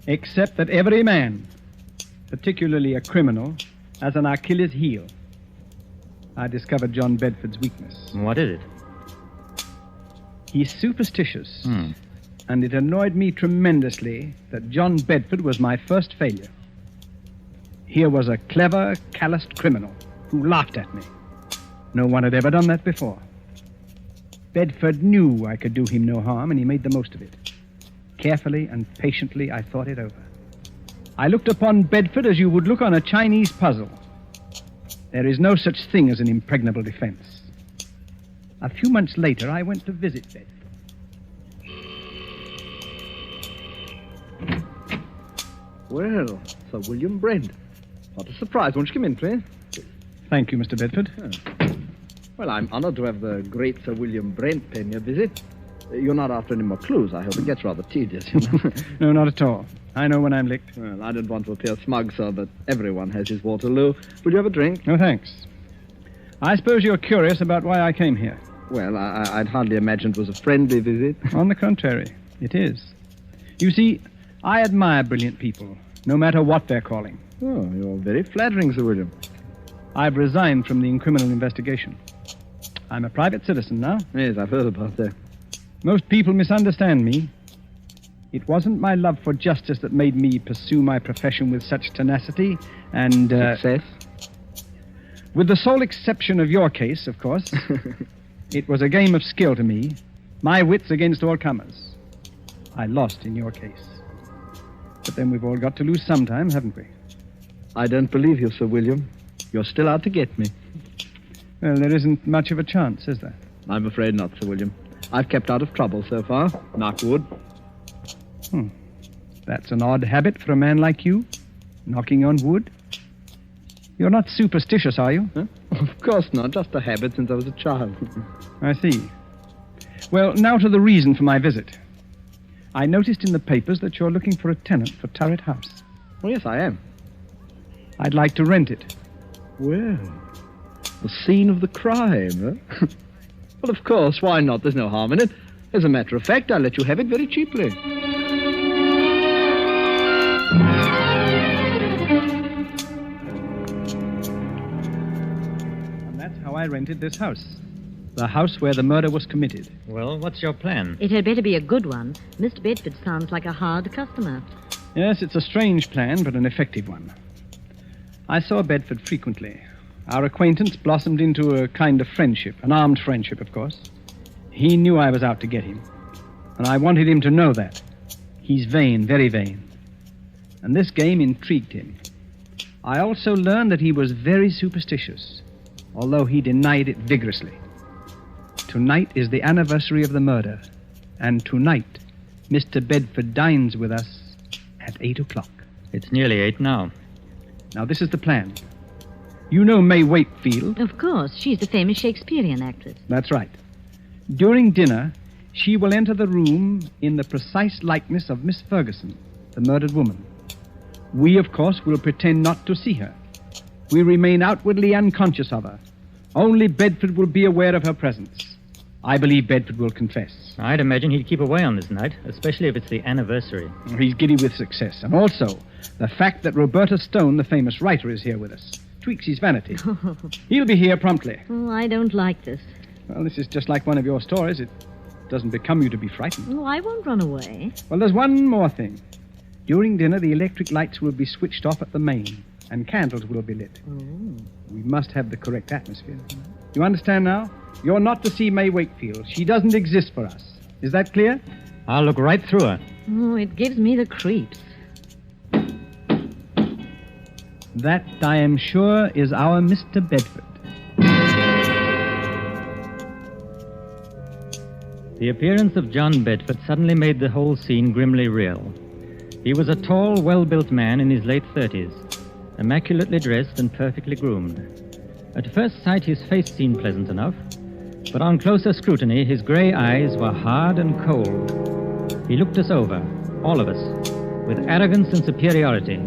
Except that every man, particularly a criminal, has an Achilles heel. I discovered John Bedford's weakness. What is it? He's superstitious. And it annoyed me tremendously that John Bedford was my first failure. Here was a clever, calloused criminal who laughed at me. No one had ever done that before. Bedford knew I could do him no harm, and he made the most of it. Carefully and patiently, I thought it over. I looked upon Bedford as you would look on a Chinese puzzle. There is no such thing as an impregnable defense. A few months later, I went to visit Bedford. Well, Sir William Brent. What a surprise. Won't you come in, please? Thank you, Mr. Bedford. Well, I'm honored to have the great Sir William Brent pay me a visit. You're not after any more clues. I hope it gets rather tedious, you know. No, not at all. I know when I'm licked. Well, I don't want to appear smug, sir, but everyone has his Waterloo. Will you have a drink? No, thanks. I suppose you're curious about why I came here. Well, I'd hardly imagine it was a friendly visit. On the contrary, it is. You see, I admire brilliant people, no matter what they're calling. Oh, you're very flattering, Sir William. I've resigned from the criminal investigation. I'm a private citizen now. Yes, I've heard about that. Most people misunderstand me. It wasn't my love for justice that made me pursue my profession with such tenacity and... Success? With the sole exception of your case, of course. It was a game of skill to me. My wits against all comers. I lost in your case. But then we've all got to lose sometime, haven't we? I don't believe you, Sir William. You're still out to get me. Well, there isn't much of a chance, is there? I'm afraid not, Sir William. I've kept out of trouble so far. Knock wood. That's an odd habit for a man like you, knocking on wood. You're not superstitious, are you? Huh? Of course not. Just a habit since I was a child. I see. Well, now to the reason for my visit. I noticed in the papers that you're looking for a tenant for Turret House. Oh, yes, I am. I'd like to rent it. Well, the scene of the crime, huh? Well, of course, why not? There's no harm in it. As a matter of fact, I'll let you have it very cheaply. And that's how I rented this house. The house where the murder was committed. Well, what's your plan? It had better be a good one. Mr. Bedford sounds like a hard customer. Yes, it's a strange plan, but an effective one. I saw Bedford frequently. Our acquaintance blossomed into a kind of friendship, an armed friendship, of course. He knew I was out to get him, and I wanted him to know that. He's vain, very vain. And this game intrigued him. I also learned that he was very superstitious, although he denied it vigorously. Tonight is the anniversary of the murder, and tonight Mr. Bedford dines with us at 8 o'clock. It's nearly 8 now. Now, this is the plan. You know May Wakefield? Of course. She's the famous Shakespearean actress. That's right. During dinner, she will enter the room in the precise likeness of Miss Ferguson, the murdered woman. We, of course, will pretend not to see her. We remain outwardly unconscious of her. Only Bedford will be aware of her presence. I believe Bedford will confess. I'd imagine he'd keep away on this night, especially if it's the anniversary. He's giddy with success. And also, the fact that Roberta Stone, the famous writer, is here with us, tweaks his vanity. He'll be here promptly. Oh, I don't like this. Well, this is just like one of your stories. It doesn't become you to be frightened. Oh, I won't run away. Well, there's one more thing. During dinner, the electric lights will be switched off at the main, and candles will be lit. Oh. We must have the correct atmosphere. You understand now? You're not to see May Wakefield. She doesn't exist for us. Is that clear? I'll look right through her. Oh, it gives me the creeps. That, I am sure, is our Mr. Bedford. The appearance of John Bedford suddenly made the whole scene grimly real. He was a tall, well-built man in his late 30s, immaculately dressed and perfectly groomed. At first sight, his face seemed pleasant enough, but on closer scrutiny, his gray eyes were hard and cold. He looked us over, all of us, with arrogance and superiority.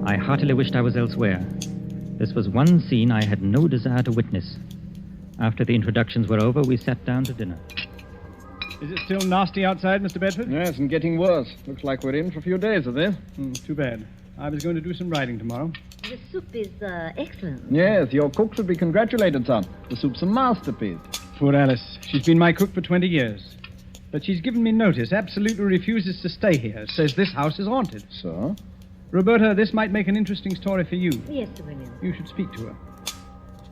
I heartily wished I was elsewhere. This was one scene I had no desire to witness. After the introductions were over, we sat down to dinner. Is it still nasty outside, Mr. Bedford? Yes, and getting worse. Looks like we're in for a few days of this. Too bad. I was going to do some writing tomorrow. The soup is excellent. Yes, your cook should be congratulated, son. The soup's a masterpiece. Poor Alice. She's been my cook for 20 years. But she's given me notice, absolutely refuses to stay here, says this house is haunted. So? Roberta, this might make an interesting story for you. Yes, Sir William. You should speak to her.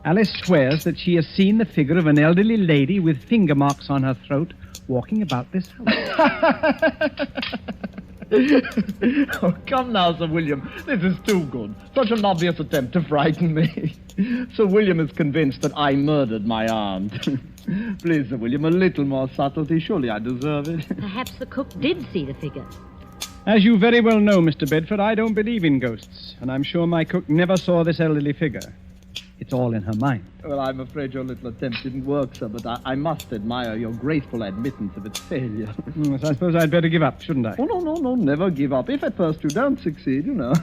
Alice swears that she has seen the figure of an elderly lady with finger marks on her throat walking about this house. Oh, come now, Sir William. This is too good. Such an obvious attempt to frighten me. Sir William is convinced that I murdered my aunt. Please, Sir William, a little more subtlety. Surely I deserve it. Perhaps the cook did see the figure. As you very well know, Mr. Bedford, I don't believe in ghosts, and I'm sure my cook never saw this elderly figure. It's all in her mind. Well, I'm afraid your little attempt didn't work, sir, but I must admire your graceful admittance of its failure. Yes, I suppose I'd better give up, shouldn't I? Oh, no, never give up. If at first you don't succeed, you know.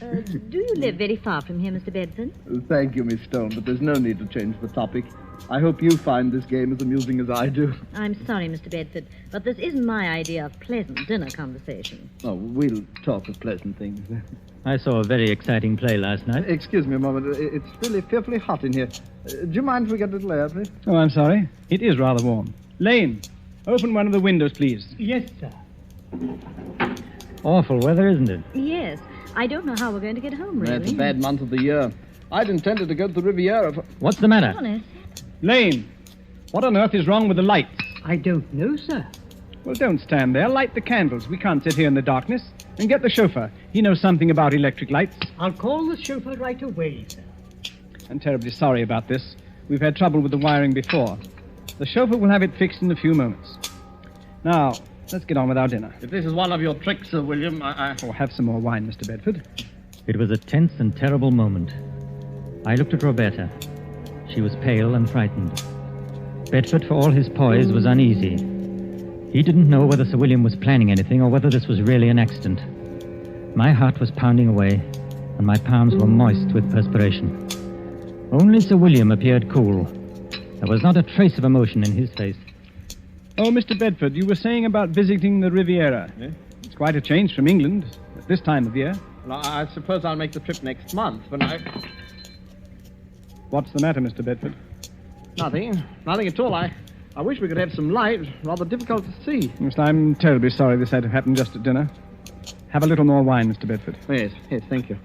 Do you live very far from here, Mr. Bedford? Thank you, Miss Stone, but there's no need to change the topic. I hope you find this game as amusing as I do. I'm sorry, Mr. Bedford, but this isn't my idea of pleasant dinner conversation. Oh, we'll talk of pleasant things. I saw a very exciting play last night. Excuse me a moment. It's really fearfully hot in here. Do you mind if we get a little air, please? Oh, I'm sorry. It is rather warm. Lane, open one of the windows, please. Yes, sir. Awful weather, isn't it? Yes. I don't know how we're going to get home, really. It's a bad month of the year. I'd intended to go to the Riviera for... What's the matter? Honest. Lane, what on earth is wrong with the lights? I don't know, sir. Well, don't stand there. Light the candles. We can't sit here in the darkness. And get the chauffeur. He knows something about electric lights. I'll call the chauffeur right away, sir. I'm terribly sorry about this. We've had trouble with the wiring before. The chauffeur will have it fixed in a few moments. Now, let's get on with our dinner. If this is one of your tricks, Sir William, Oh, have some more wine, Mr. Bedford. It was a tense and terrible moment. I looked at Roberta. She was pale and frightened. Bedford, for all his poise, was uneasy. He didn't know whether Sir William was planning anything or whether this was really an accident. My heart was pounding away, and my palms were moist with perspiration. Only Sir William appeared cool. There was not a trace of emotion in his face. Oh, Mr. Bedford, you were saying about visiting the Riviera. Yeah? It's quite a change from England at this time of year. Well, I suppose I'll make the trip next month, but What's the matter, Mr. Bedford? Nothing at all. I wish we could have some light. Rather difficult to see. Yes, I'm terribly sorry this had to happen just at dinner. Have a little more wine, Mr. Bedford. Yes, thank you.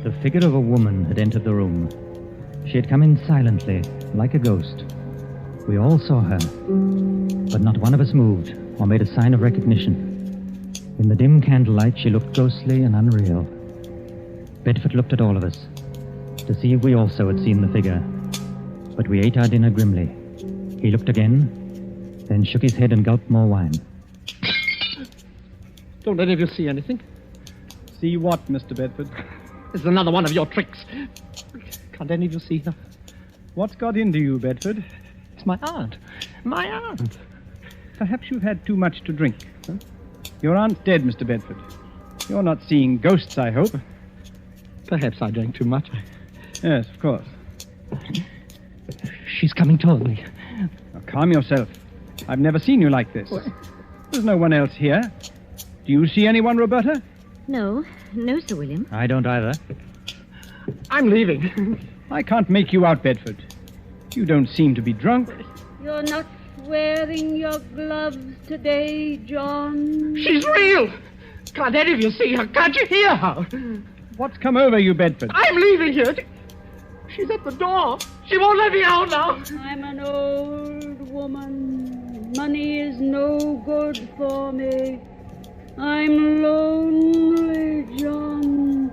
The figure of a woman had entered the room. She had come in silently, like a ghost. We all saw her, but not one of us moved or made a sign of recognition. In the dim candlelight, she looked ghostly and unreal. Bedford looked at all of us, to see if we also had seen the figure. But we ate our dinner grimly. He looked again, then shook his head and gulped more wine. Don't any of you see anything? See what, Mr. Bedford? This is another one of your tricks. Can't any of you see her? What's got into you, Bedford? It's my aunt. My aunt. Perhaps you've had too much to drink. Huh? Your aunt's dead, Mr. Bedford. You're not seeing ghosts, I hope. Perhaps I drank too much. Yes, of course. She's coming toward me. Now, calm yourself. I've never seen you like this. What? There's no one else here. Do you see anyone, Roberta? No, Sir William. I don't either. I'm leaving. I can't make you out, Bedford. You don't seem to be drunk. You're not wearing your gloves today, John. She's real. Can't any of you see her? Can't you hear her? What's come over you, Bedford? I'm leaving here. She's at the door. She won't let me out now. I'm an old woman. Money is no good for me. I'm lonely, John.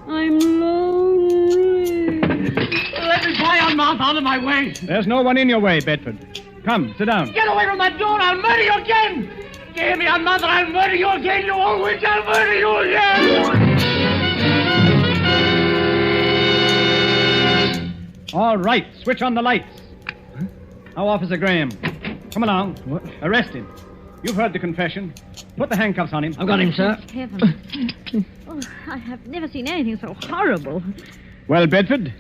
I'm lonely. Let me fly on mouth out of my way. There's no one in your way, Bedford. Come, sit down. Get away from that door. I'll murder you again. You hear me on mother. I'll murder you again. You old witch. I'll murder you again. All right, switch on the lights. Now, Officer Graham, come along. What? Arrest him. You've heard the confession. Put the handcuffs on him. I've got him, sir. Heavens. Oh, I have never seen anything so horrible. Well, Bedford,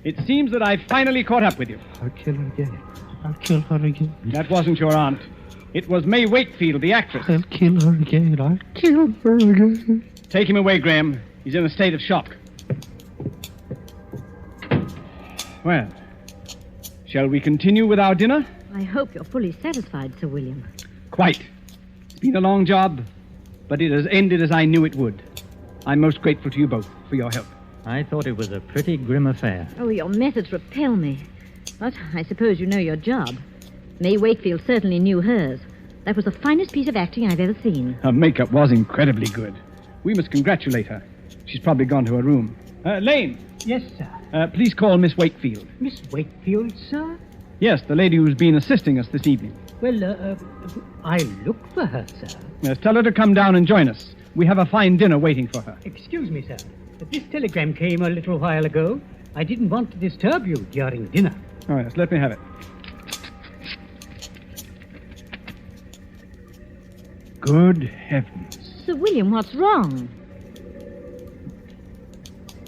it seems that I've finally caught up with you. I'll kill her again. I'll kill her again. That wasn't your aunt. It was May Wakefield, the actress. I'll kill her again. I'll kill her again. Take him away, Graham. He's in a state of shock. Well, shall we continue with our dinner? I hope you're fully satisfied, Sir William. Quite. It's been a long job, but it has ended as I knew it would. I'm most grateful to you both for your help. I thought it was a pretty grim affair. Oh, your methods repel me. But I suppose you know your job. May Wakefield certainly knew hers. That was the finest piece of acting I've ever seen. Her makeup was incredibly good. We must congratulate her. She's probably gone to her room. Lane. Yes, sir. Please call Miss Wakefield. Miss Wakefield, sir? Yes, the lady who's been assisting us this evening. Well, I'll look for her, sir. Yes, tell her to come down and join us. We have a fine dinner waiting for her. Excuse me, sir. This telegram came a little while ago. I didn't want to disturb you during dinner. Oh, yes, let me have it. Good heavens. Sir William, what's wrong?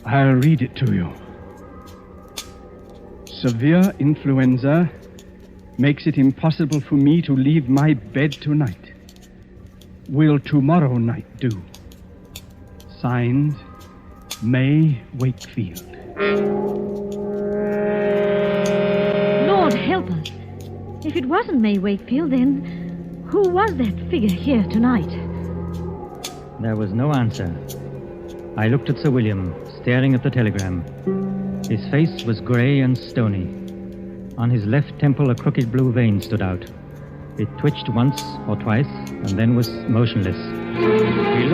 I'll read it to you. Severe influenza makes it impossible for me to leave my bed tonight. Will tomorrow night do? Signed, May Wakefield. Lord help us. If it wasn't May Wakefield, then who was that figure here tonight? There was no answer. I looked at Sir William, staring at the telegram. His face was grey and stony. On his left temple, a crooked blue vein stood out. It twitched once or twice, and then was motionless. He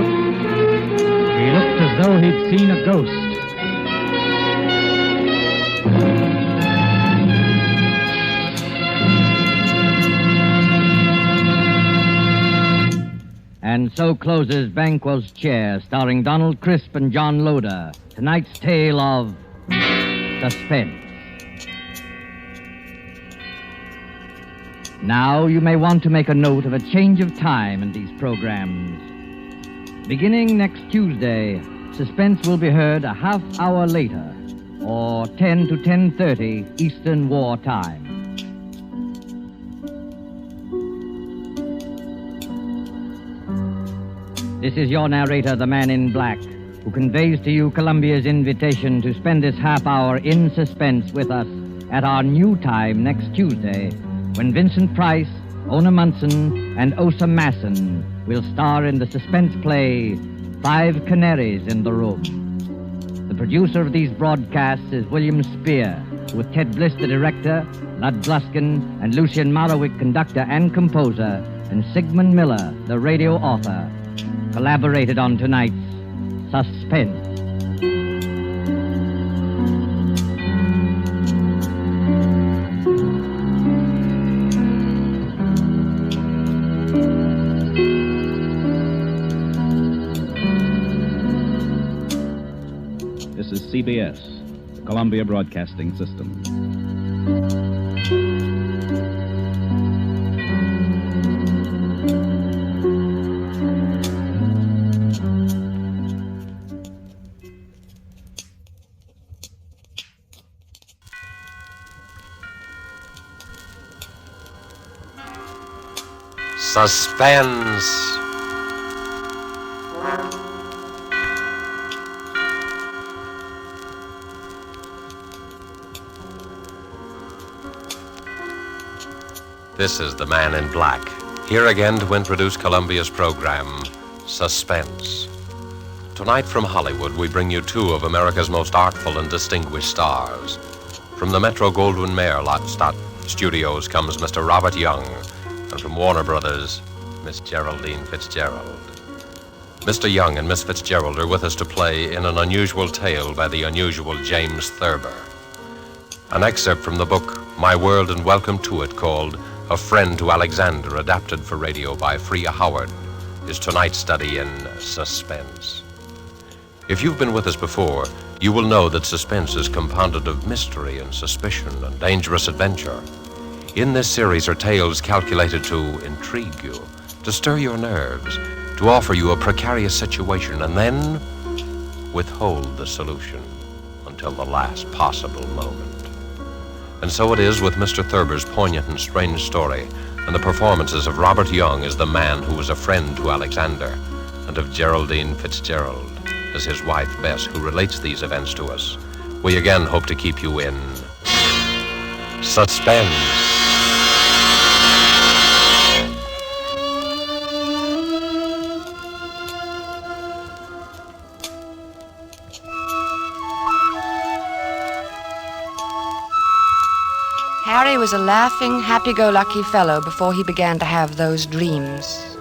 looked as though he'd seen a ghost. And so closes Banquo's Chair, starring Donald Crisp and John Loder. Tonight's tale of suspense. Now you may want to make a note of a change of time in these programs. Beginning next Tuesday, Suspense will be heard a half hour later, or 10 to 10:30 Eastern War Time. This is your narrator, the Man in Black, who conveys to you Columbia's invitation to spend this half hour in suspense with us at our new time next Tuesday, when Vincent Price, Ona Munson, and Osa Masson will star in the suspense play 5 Canaries in the Room. The producer of these broadcasts is William Spear, with Ted Bliss the director, Lud Bluskin, and Lucien Morawick conductor and composer, and Sigmund Miller, the radio author, collaborated on tonight's Suspense. This is CBS, the Columbia Broadcasting System. Suspense. This is the Man in Black, here again to introduce Columbia's program, Suspense. Tonight from Hollywood, we bring you 2 of America's most artful and distinguished stars. From the Metro-Goldwyn-Mayer Studios comes Mr. Robert Young, and from Warner Brothers, Miss Geraldine Fitzgerald. Mr. Young and Miss Fitzgerald are with us to play in an unusual tale by the unusual James Thurber. An excerpt from the book My World and Welcome to It, called A Friend to Alexander, adapted for radio by Freya Howard, is tonight's study in suspense. If you've been with us before, you will know that suspense is compounded of mystery and suspicion and dangerous adventure. In this series are tales calculated to intrigue you, to stir your nerves, to offer you a precarious situation, and then withhold the solution until the last possible moment. And so it is with Mr. Thurber's poignant and strange story, and the performances of Robert Young as the man who was a friend to Alexander, and of Geraldine Fitzgerald as his wife Bess, who relates these events to us. We again hope to keep you in suspense. Harry Harry was a laughing, happy-go-lucky fellow before he began to have those dreams.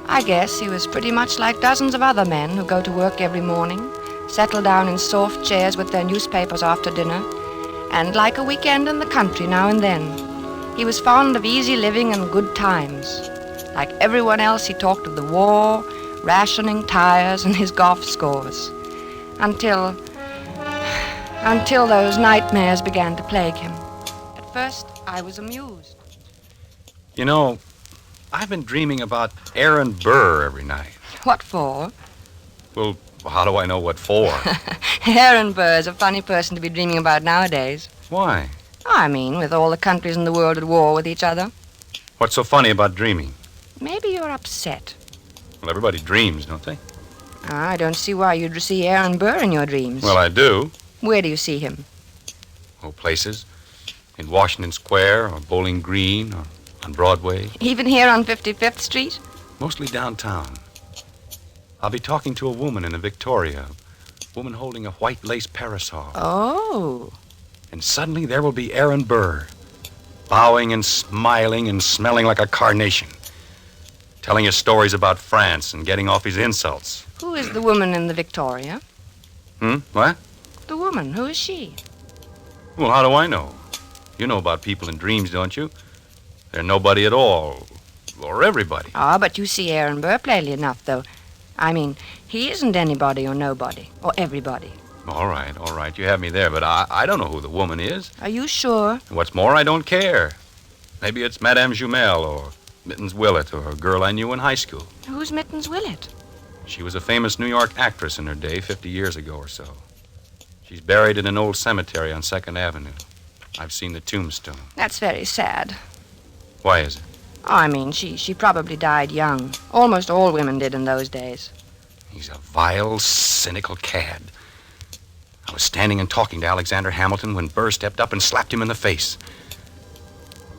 I guess he was pretty much like dozens of other men who go to work every morning, settle down in soft chairs with their newspapers after dinner, and like a weekend in the country now and then. He was fond of easy living and good times. Like everyone else, he talked of the war, rationing, tires, and his golf scores. Until those nightmares began to plague him. At first, I was amused. You know, I've been dreaming about Aaron Burr every night. What for? Well, how do I know what for? Aaron Burr is a funny person to be dreaming about nowadays. Why? I mean, with all the countries in the world at war with each other. What's so funny about dreaming? Maybe you're upset. Well, everybody dreams, don't they? I don't see why you'd see Aaron Burr in your dreams. Well, I do. Where do you see him? Oh, places. In Washington Square, or Bowling Green, or on Broadway. Even here on 55th Street? Mostly downtown. I'll be talking to a woman in a Victoria. A woman holding a white lace parasol. Oh. And suddenly there will be Aaron Burr, bowing and smiling and smelling like a carnation, telling us stories about France and getting off his insults. Who is the woman in the Victoria? What? The woman. Who is she? Well, how do I know? You know about people in dreams, don't you? They're nobody at all. Or everybody. Ah, but you see Aaron Burr plainly enough, though. I mean, he isn't anybody or nobody. Or everybody. All right. You have me there, but I don't know who the woman is. Are you sure? And what's more, I don't care. Maybe it's Madame Jumel or Mittens Willett or a girl I knew in high school. Who's Mittens Willett? She was a famous New York actress in her day, 50 years ago or so. She's buried in an old cemetery on 2nd Avenue. I've seen the tombstone. That's very sad. Why is it? Oh, I mean, she probably died young. Almost all women did in those days. He's a vile, cynical cad. I was standing and talking to Alexander Hamilton when Burr stepped up and slapped him in the face.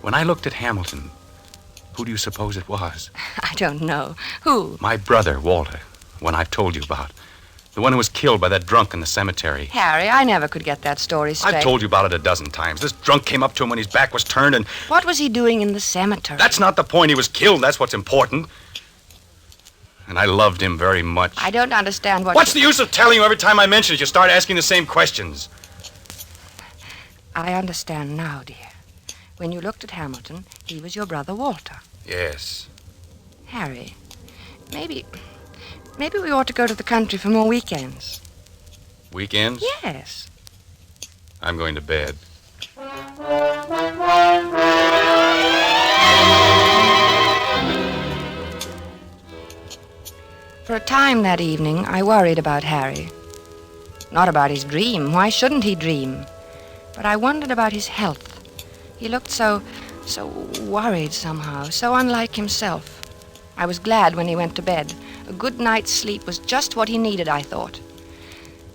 When I looked at Hamilton, who do you suppose it was? I don't know. Who? My brother, Walter, the one I've told you about. The one who was killed by that drunk in the cemetery. Harry, I never could get that story straight. I've told you about it a dozen times. This drunk came up to him when his back was turned and... What was he doing in the cemetery? That's not the point. He was killed. That's what's important. And I loved him very much. I don't understand what... What's the use of telling you every time I mention it? You start asking the same questions. I understand now, dear. When you looked at Hamilton, he was your brother Walter. Yes. Harry, maybe we ought to go to the country for more weekends. Weekends? Yes. I'm going to bed. For a time that evening, I worried about Harry. Not about his dream. Why shouldn't he dream? But I wondered about his health. He looked so worried somehow, so unlike himself. I was glad when he went to bed. A good night's sleep was just what he needed, I thought.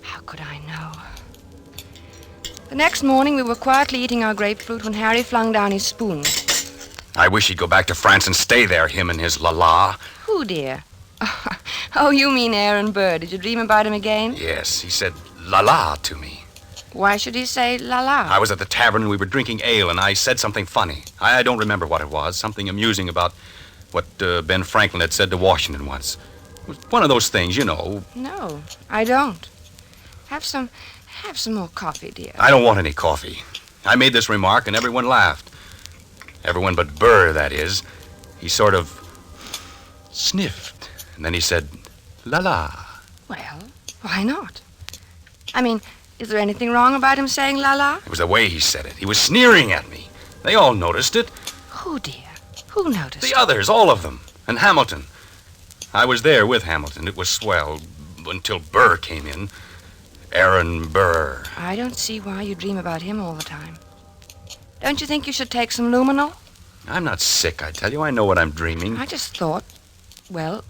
How could I know? The next morning, we were quietly eating our grapefruit when Harry flung down his spoon. I wish he'd go back to France and stay there, him and his la-la. Who, dear? Oh, you mean Aaron Burr. Did you dream about him again? Yes, he said la-la to me. Why should he say la-la? I was at the tavern and we were drinking ale, and I said something funny. I don't remember what it was. Something amusing about what Ben Franklin had said to Washington once. It was one of those things, you know. No, I don't. Have some more coffee, dear. I don't want any coffee. I made this remark and everyone laughed. Everyone but Burr, that is. He sort of sniffed, and then he said, la-la. Well, why not? I mean, is there anything wrong about him saying la-la? It was the way he said it. He was sneering at me. They all noticed it. Who, dear? Who noticed The others, all of them. And Hamilton. I was there with Hamilton. It was swell until Burr came in. Aaron Burr. I don't see why you dream about him all the time. Don't you think you should take some luminol? I'm not sick, I tell you. I know what I'm dreaming. I just thought, well,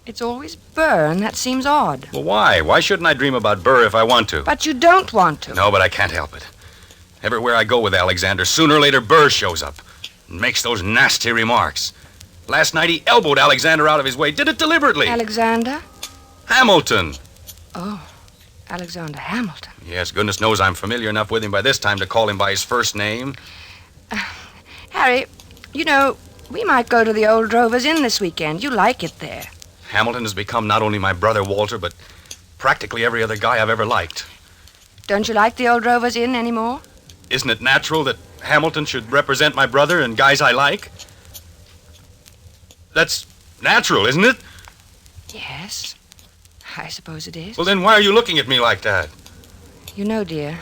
it's always Burr, and that seems odd. Well, why? Why shouldn't I dream about Burr if I want to? But you don't want to. No, but I can't help it. Everywhere I go with Alexander, sooner or later Burr shows up and makes those nasty remarks. Last night he elbowed Alexander out of his way. Did it deliberately. Alexander? Hamilton. Oh, Alexander Hamilton. Yes, goodness knows I'm familiar enough with him by this time to call him by his first name. Harry, you know, we might go to the Old Drovers Inn this weekend. You like it there. Hamilton has become not only my brother Walter, but practically every other guy I've ever liked. Don't you like the Old Drovers Inn anymore? Isn't it natural that Hamilton should represent my brother and guys I like? That's natural, isn't it? Yes, I suppose it is. Well, then why are you looking at me like that? You know, dear,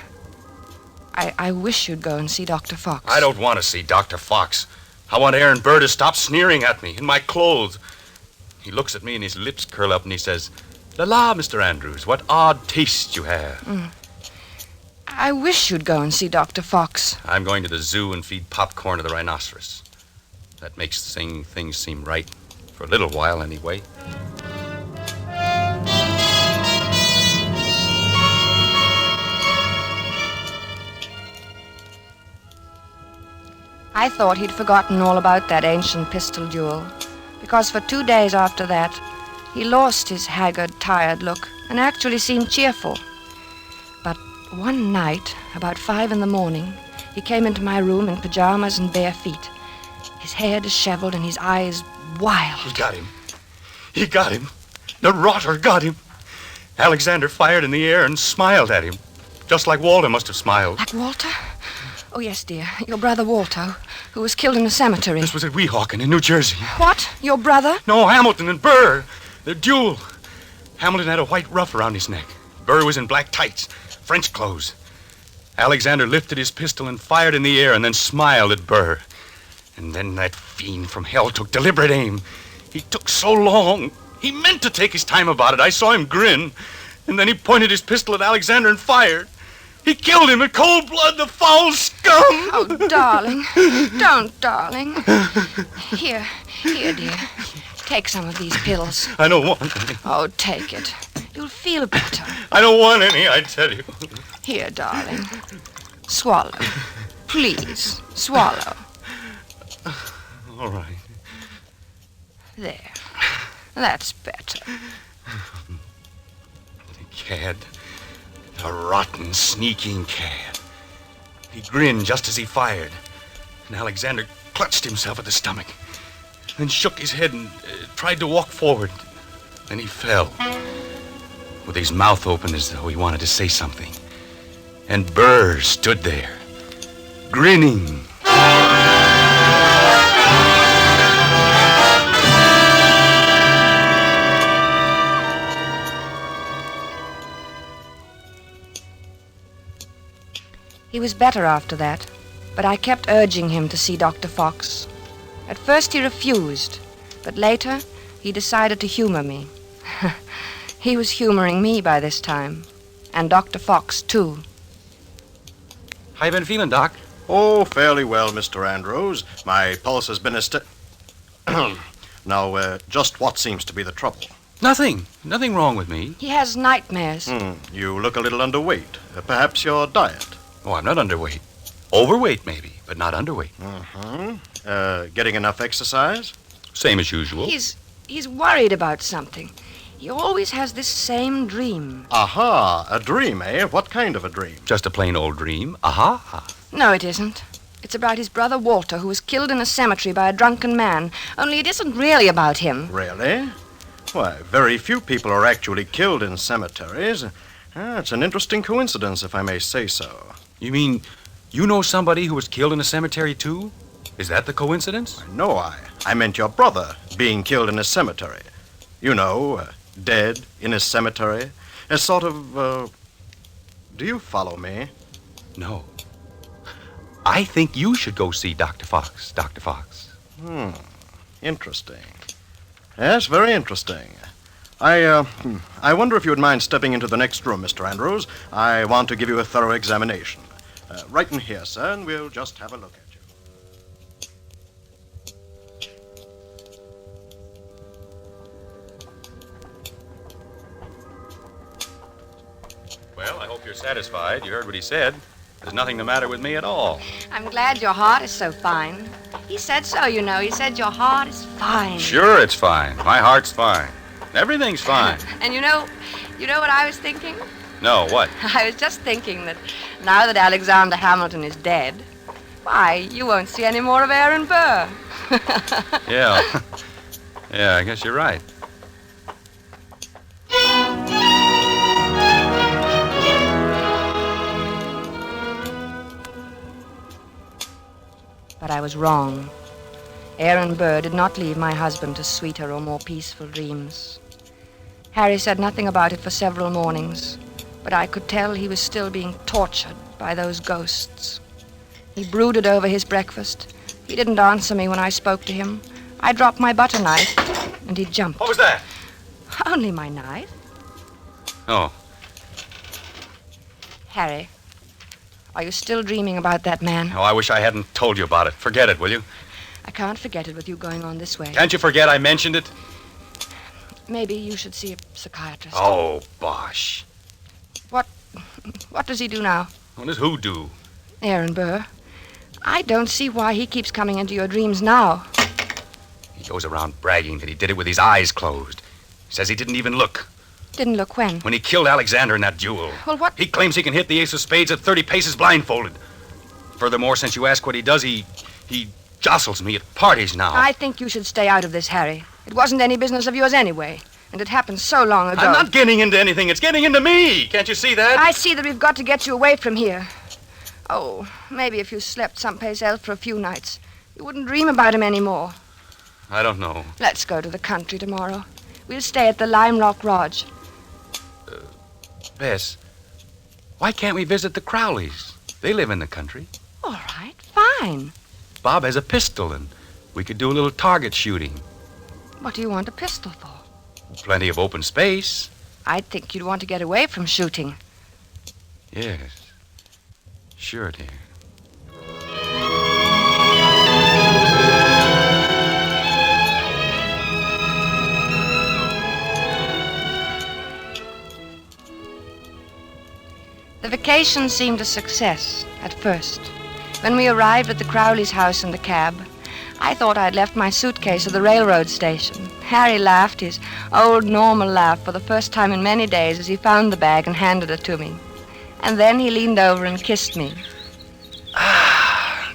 I wish you'd go and see Dr. Fox. I don't want to see Dr. Fox. I want Aaron Burr to stop sneering at me in my clothes. He looks at me and his lips curl up and he says, "La, Mr. Andrews, what odd taste you have." I wish you'd go and see Dr. Fox. I'm going to the zoo and feed popcorn to the rhinoceros. That makes things seem right. For a little while, anyway. I thought he'd forgotten all about that ancient pistol duel, because for 2 days after that, he lost his haggard, tired look and actually seemed cheerful. But one night, about 5 a.m, he came into my room in pajamas and bare feet, his hair disheveled and his eyes wild. He got him. He got him. The rotter got him. Alexander fired in the air and smiled at him, just like Walter must have smiled. Like Walter? Oh, yes, dear. Your brother Walter, who was killed in a cemetery. This was at Weehawken in New Jersey. What? Your brother? No, Hamilton and Burr. Their duel. Hamilton had a white ruff around his neck. Burr was in black tights, French clothes. Alexander lifted his pistol and fired in the air and then smiled at Burr. And then that fiend from hell took deliberate aim. He took so long. He meant to take his time about it. I saw him grin. And then he pointed his pistol at Alexander and fired. He killed him in cold blood, the foul scum! Oh, darling. Don't, darling. Here, dear. Take some of these pills. I don't want any. Oh, take it. You'll feel better. I don't want any, I tell you. Here, darling. Swallow. Please, swallow. All right. There. That's better. The cad. A rotten, sneaking cad. He grinned just as he fired, and Alexander clutched himself at the stomach, then shook his head and tried to walk forward. Then he fell, with his mouth open as though he wanted to say something. And Burr stood there, grinning. He was better after that, but I kept urging him to see Dr. Fox. At first he refused, but later he decided to humor me. He was humoring me by this time, and Dr. Fox, too. How you been feeling, Doc? Oh, fairly well, Mr. Andrews. My pulse has been Now, just what seems to be the trouble? Nothing wrong with me. He has nightmares. You look a little underweight. Perhaps your diet. Oh, I'm not underweight. Overweight, maybe, but not underweight. Getting enough exercise? Same as usual. He's worried about something. He always has this same dream. Aha, a dream, eh? What kind of a dream? Just a plain old dream. Aha. No, it isn't. It's about his brother Walter, who was killed in a cemetery by a drunken man. Only it isn't really about him. Really? Why, very few people are actually killed in cemeteries. It's an interesting coincidence, if I may say so. You mean you know somebody who was killed in a cemetery, too? Is that the coincidence? No, I meant your brother being killed in a cemetery. You know, dead in a cemetery. A sort of, do you follow me? No. I think you should go see Dr. Fox, Dr. Fox. Interesting. Yes, very interesting. I wonder if you would mind stepping into the next room, Mr. Andrews. I want to give you a thorough examination. Right in here, sir, and we'll just have a look at you. Well, I hope you're satisfied. You heard what he said. There's nothing the matter with me at all. I'm glad your heart is so fine. He said so, you know. He said your heart is fine. Sure, it's fine. My heart's fine. Everything's fine. And you know what I was thinking? No, what? I was just thinking that now that Alexander Hamilton is dead, Why, you won't see any more of Aaron Burr. Yeah. Yeah, I guess you're right. But I was wrong. Aaron Burr did not leave my husband to sweeter or more peaceful dreams. Harry said nothing about it for several mornings, but I could tell he was still being tortured by those ghosts. He brooded over his breakfast. He didn't answer me when I spoke to him. I dropped my butter knife, and he jumped. What was that? Only my knife. Oh, Harry, are you still dreaming about that man? I wish I hadn't told you about it. Forget it, will you? I can't forget it with you going on this way. Can't you forget I mentioned it? Maybe you should see a psychiatrist. Oh, bosh. What does he do now? What does who do? Aaron Burr. I don't see why he keeps coming into your dreams now. He goes around bragging that he did it with his eyes closed. He says he didn't even look. Didn't look when? When he killed Alexander in that duel. Well, what? He claims he can hit the ace of spades at 30 paces blindfolded. Furthermore, since you ask what he does, he jostles me at parties now. I think you should stay out of this, Harry. It wasn't any business of yours anyway. And it happened so long ago. I'm not getting into anything. It's getting into me. Can't you see that? I see that we've got to get you away from here. Oh, maybe if you slept someplace else for a few nights, you wouldn't dream about him anymore. I don't know. Let's go to the country tomorrow. We'll stay at the Lime Rock Lodge. Bess, why can't we visit the Crowleys? They live in the country. All right, fine. Bob has a pistol, and we could do a little target shooting. What do you want a pistol for? Plenty of open space. I'd think you'd want to get away from shooting. Yes. Sure, dear. The vacation seemed a success at first. When we arrived at the Crowley's house in the cab, I thought I'd left my suitcase at the railroad station. Harry laughed his old normal laugh for the first time in many days as he found the bag and handed it to me. And then he leaned over and kissed me.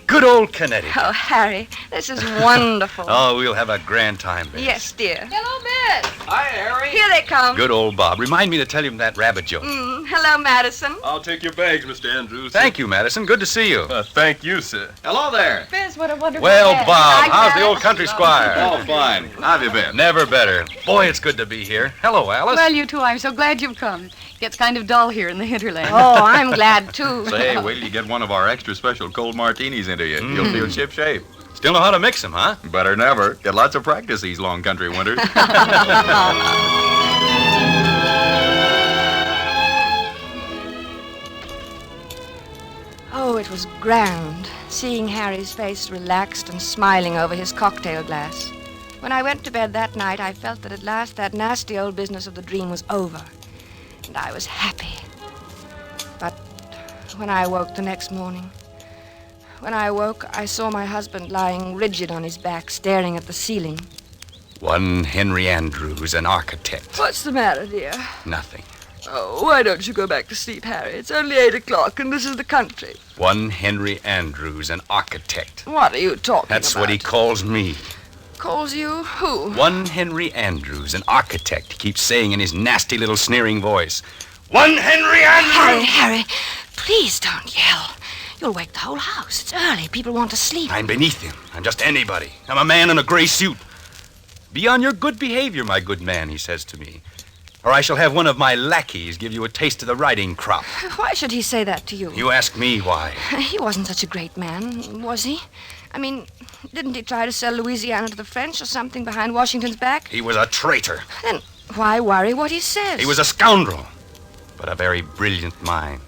Good old Connecticut. Oh, Harry, this is wonderful. Oh, we'll have a grand time, Bess. Yes, dear. Hello, Miss. Hi, Harry. Here they come. Good old Bob. Remind me to tell him that rabbit joke. Hello, Madison. I'll take your bags, Mr. Andrews. Thank you, Madison. Good to see you. Thank you, sir. Hello there. Biz, what a wonderful Well, day. Bob, Hi, how's the Dad. old country squire? Oh, fine. How have you been? Never better. Boy, it's good to be here. Hello, Alice. Well, you two, I'm so glad you've come. Gets kind of dull here in the hinterland. Oh, I'm glad, too. Say, wait till you get one of our extra special cold martinis into you. You'll feel ship-shape. Still know how to mix them, huh? Better than ever. Get lots of practice these long country winters. Oh, it was grand, seeing Harry's face relaxed and smiling over his cocktail glass. When I went to bed that night, I felt that at last that nasty old business of the dream was over. And I was happy. But when I woke the next morning, I saw my husband lying rigid on his back, staring at the ceiling. One Henry Andrews, an architect. What's the matter, dear? Nothing. Oh, why don't you go back to sleep, Harry? It's only 8 o'clock, and this is the country. One Henry Andrews, an architect. What are you talking That's about? what he calls me. Calls you? Who? One Henry Andrews, an architect, he keeps saying in his nasty little sneering voice. One Henry Andrews! Harry, please don't yell. You'll wake the whole house. It's early. People want to sleep. I'm beneath him. I'm just anybody. I'm a man in a gray suit. Be on your good behavior, my good man, he says to me. Or I shall have one of my lackeys give you a taste of the riding crop. Why should he say that to you? You ask me why. He wasn't such a great man, was he? I mean, didn't he try to sell Louisiana to the French or something behind Washington's back? He was a traitor. Then why worry what he says? He was a scoundrel, but a very brilliant mind.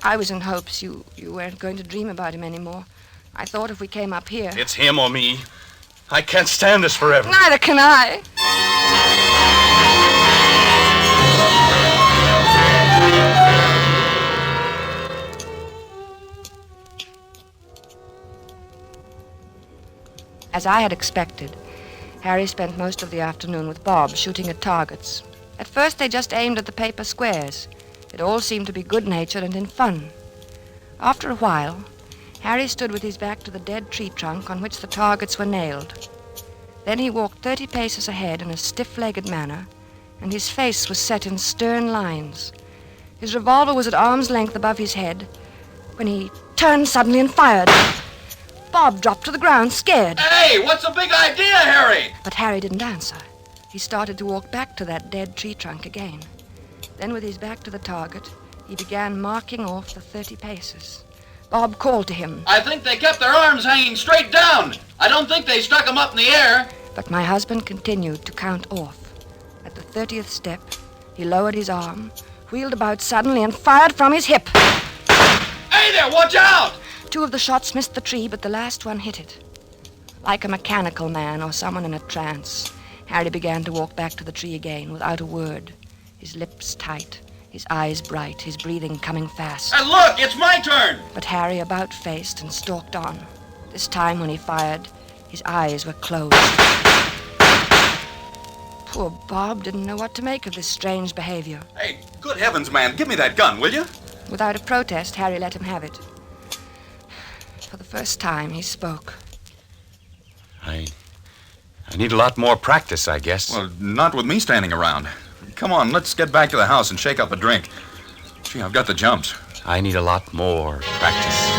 I was in hopes you weren't going to dream about him anymore. I thought if we came up here... It's him or me. I can't stand this forever. Neither can I. As I had expected, Harry spent most of the afternoon with Bob shooting at targets. At first they just aimed at the paper squares. It all seemed to be good-natured and in fun. After a while, Harry stood with his back to the dead tree trunk on which the targets were nailed. Then he walked 30 paces ahead in a stiff-legged manner, and his face was set in stern lines. His revolver was at arm's length above his head when he turned suddenly and fired. Bob dropped to the ground, scared. Hey, what's the big idea, Harry? But Harry didn't answer. He started to walk back to that dead tree trunk again. Then, with his back to the target, he began marking off the 30 paces. Bob called to him. I think they kept their arms hanging straight down. I don't think they stuck them up in the air. But my husband continued to count off. At the 30th step, he lowered his arm, wheeled about suddenly, and fired from his hip. Hey there, watch out! 2 of the shots missed the tree, but the last one hit it. Like a mechanical man or someone in a trance, Harry began to walk back to the tree again without a word, his lips tight, his eyes bright, his breathing coming fast. And look, it's my turn! But Harry about-faced and stalked on. This time when he fired, his eyes were closed. Poor Bob didn't know what to make of this strange behavior. Hey, good heavens, man, give me that gun, will you? Without a protest, Harry let him have it. For the first time, he spoke. I need a lot more practice, I guess. Well, not with me standing around. Come on, let's get back to the house and shake up a drink. Gee, I've got the jumps. I need a lot more practice.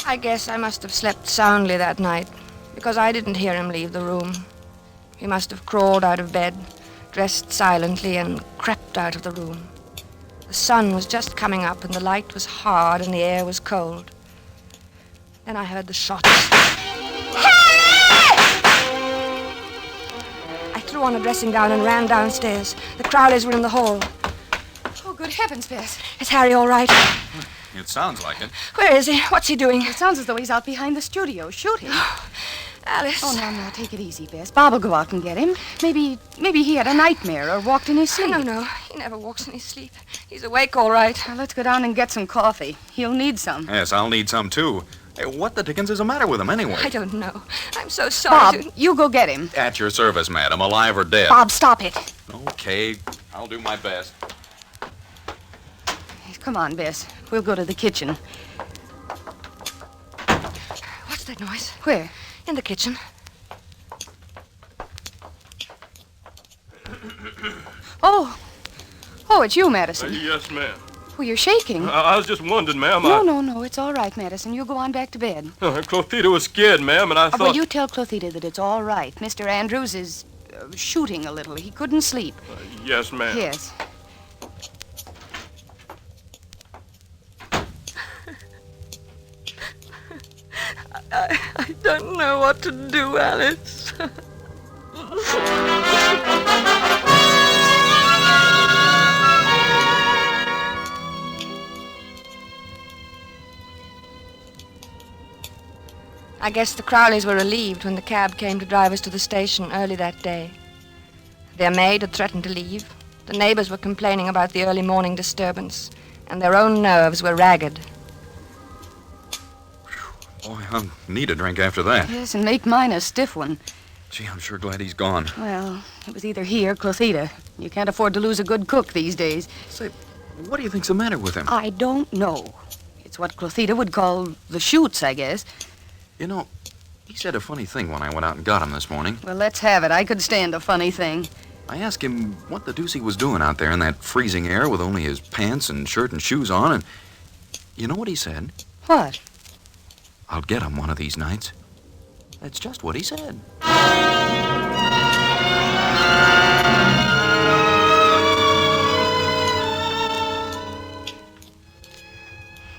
I guess I must have slept soundly that night, because I didn't hear him leave the room. He must have crawled out of bed, dressed silently, and crept out of the room. The sun was just coming up, and the light was hard, and the air was cold. Then I heard the shots. I threw on a dressing gown and ran downstairs. The Crowleys were in the hall. Oh, good heavens, Bess. Is Harry all right? It sounds like it. Where is he? What's he doing? It sounds as though he's out behind the studio shooting. Alice. Oh, no, take it easy, Bess. Bob will go out and get him. Maybe he had a nightmare or walked in his sleep. No. He never walks in his sleep. He's awake all right. Now, let's go down and get some coffee. He'll need some. Yes, I'll need some, too. Hey, what the dickens is the matter with him, anyway? I don't know. I'm so sorry. Bob, you go get him. At your service, madam, alive or dead. Bob, stop it. Okay, I'll do my best. Come on, Bess. We'll go to the kitchen. What's that noise? Where? In the kitchen. Oh, it's you, Madison. Yes, ma'am. Well, you're shaking. I was just wondering, ma'am. No, it's all right, Madison. You go on back to bed. Clothita was scared, ma'am, and I thought... Well, you tell Clothita that it's all right. Mr. Andrews is shooting a little. He couldn't sleep. Yes, ma'am. Yes. I don't know what to do, Alice. I guess the Crowleys were relieved when the cab came to drive us to the station early that day. Their maid had threatened to leave. The neighbors were complaining about the early morning disturbance, and their own nerves were ragged. Boy, I'll need a drink after that. Yes, and make mine a stiff one. Gee, I'm sure glad he's gone. Well, it was either he or Clothita. You can't afford to lose a good cook these days. Say, what do you think's the matter with him? I don't know. It's what Clothita would call the shoots, I guess. You know, he said a funny thing when I went out and got him this morning. Well, let's have it. I could stand a funny thing. I asked him what the deuce he was doing out there in that freezing air with only his pants and shirt and shoes on, and you know what he said? What? I'll get him one of these nights. That's just what he said.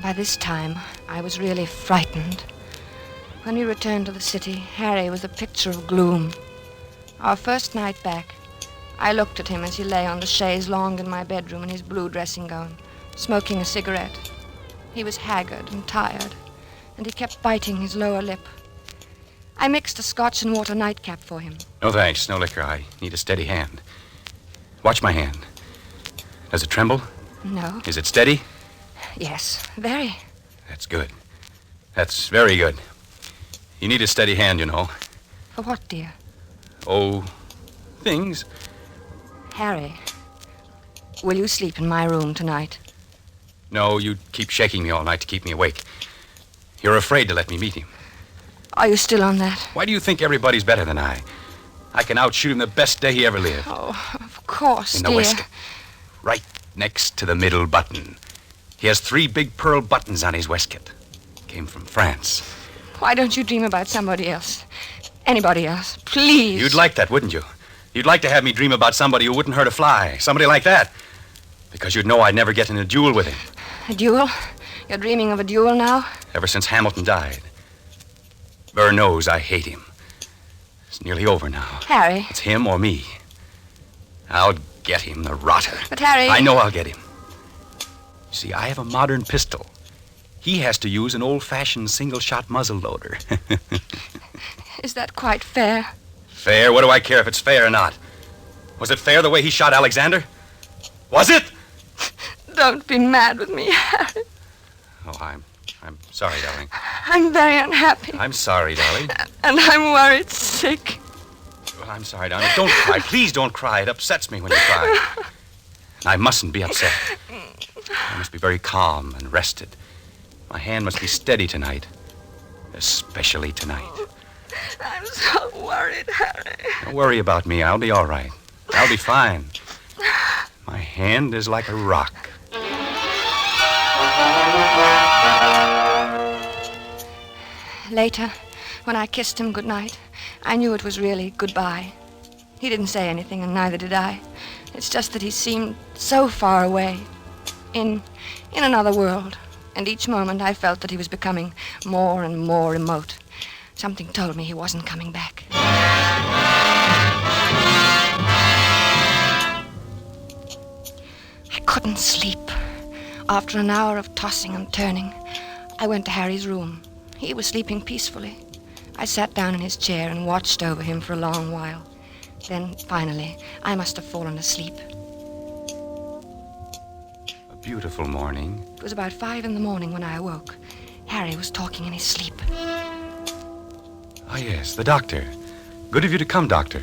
By this time, I was really frightened. When we returned to the city, Harry was a picture of gloom. Our first night back, I looked at him as he lay on the chaise longue in my bedroom in his blue dressing gown, smoking a cigarette. He was haggard and tired, and he kept biting his lower lip. I mixed a scotch and water nightcap for him. No thanks, no liquor. I need a steady hand. Watch my hand. Does it tremble? No. Is it steady? Yes, very. That's good. That's very good. You need a steady hand, you know. For what, dear? Oh, things. Harry, will you sleep in my room tonight? No, you keep shaking me all night to keep me awake. You're afraid to let me meet him. Are you still on that? Why do you think everybody's better than I? I can outshoot him the best day he ever lived. Oh, of course, In the dear. waistcoat. Right next to the middle button. He has 3 big pearl buttons on his waistcoat. Came from France. Why don't you dream about somebody else? Anybody else, please. You'd like that, wouldn't you? You'd like to have me dream about somebody who wouldn't hurt a fly. Somebody like that. Because you'd know I'd never get in a duel with him. A duel? You're dreaming of a duel now? Ever since Hamilton died. Burr knows I hate him. It's nearly over now. Harry. It's him or me. I'll get him, the rotter. But Harry... I know I'll get him. You see, I have a modern pistol. He has to use an old-fashioned single-shot muzzle loader. Is that quite fair? Fair? What do I care if it's fair or not? Was it fair the way he shot Alexander? Was it? Don't be mad with me, Harry. Oh, I'm sorry, darling. I'm very unhappy. I'm sorry, darling. And I'm worried sick. Well, I'm sorry, darling. Don't cry. Please don't cry. It upsets me when you cry. And I mustn't be upset. I must be very calm and rested. My hand must be steady tonight. Especially tonight. I'm so worried, Harry. Don't worry about me. I'll be all right. I'll be fine. My hand is like a rock. Later, when I kissed him goodnight, I knew it was really goodbye. He didn't say anything, and neither did I. It's just that he seemed so far away, in another world. And each moment I felt that he was becoming more and more remote. Something told me he wasn't coming back. I couldn't sleep. After an hour of tossing and turning, I went to Harry's room. He was sleeping peacefully. I sat down in his chair and watched over him for a long while. Then, finally, I must have fallen asleep. A beautiful morning. It was about 5 in the morning when I awoke. Harry was talking in his sleep. Ah, yes, the doctor. Good of you to come, doctor.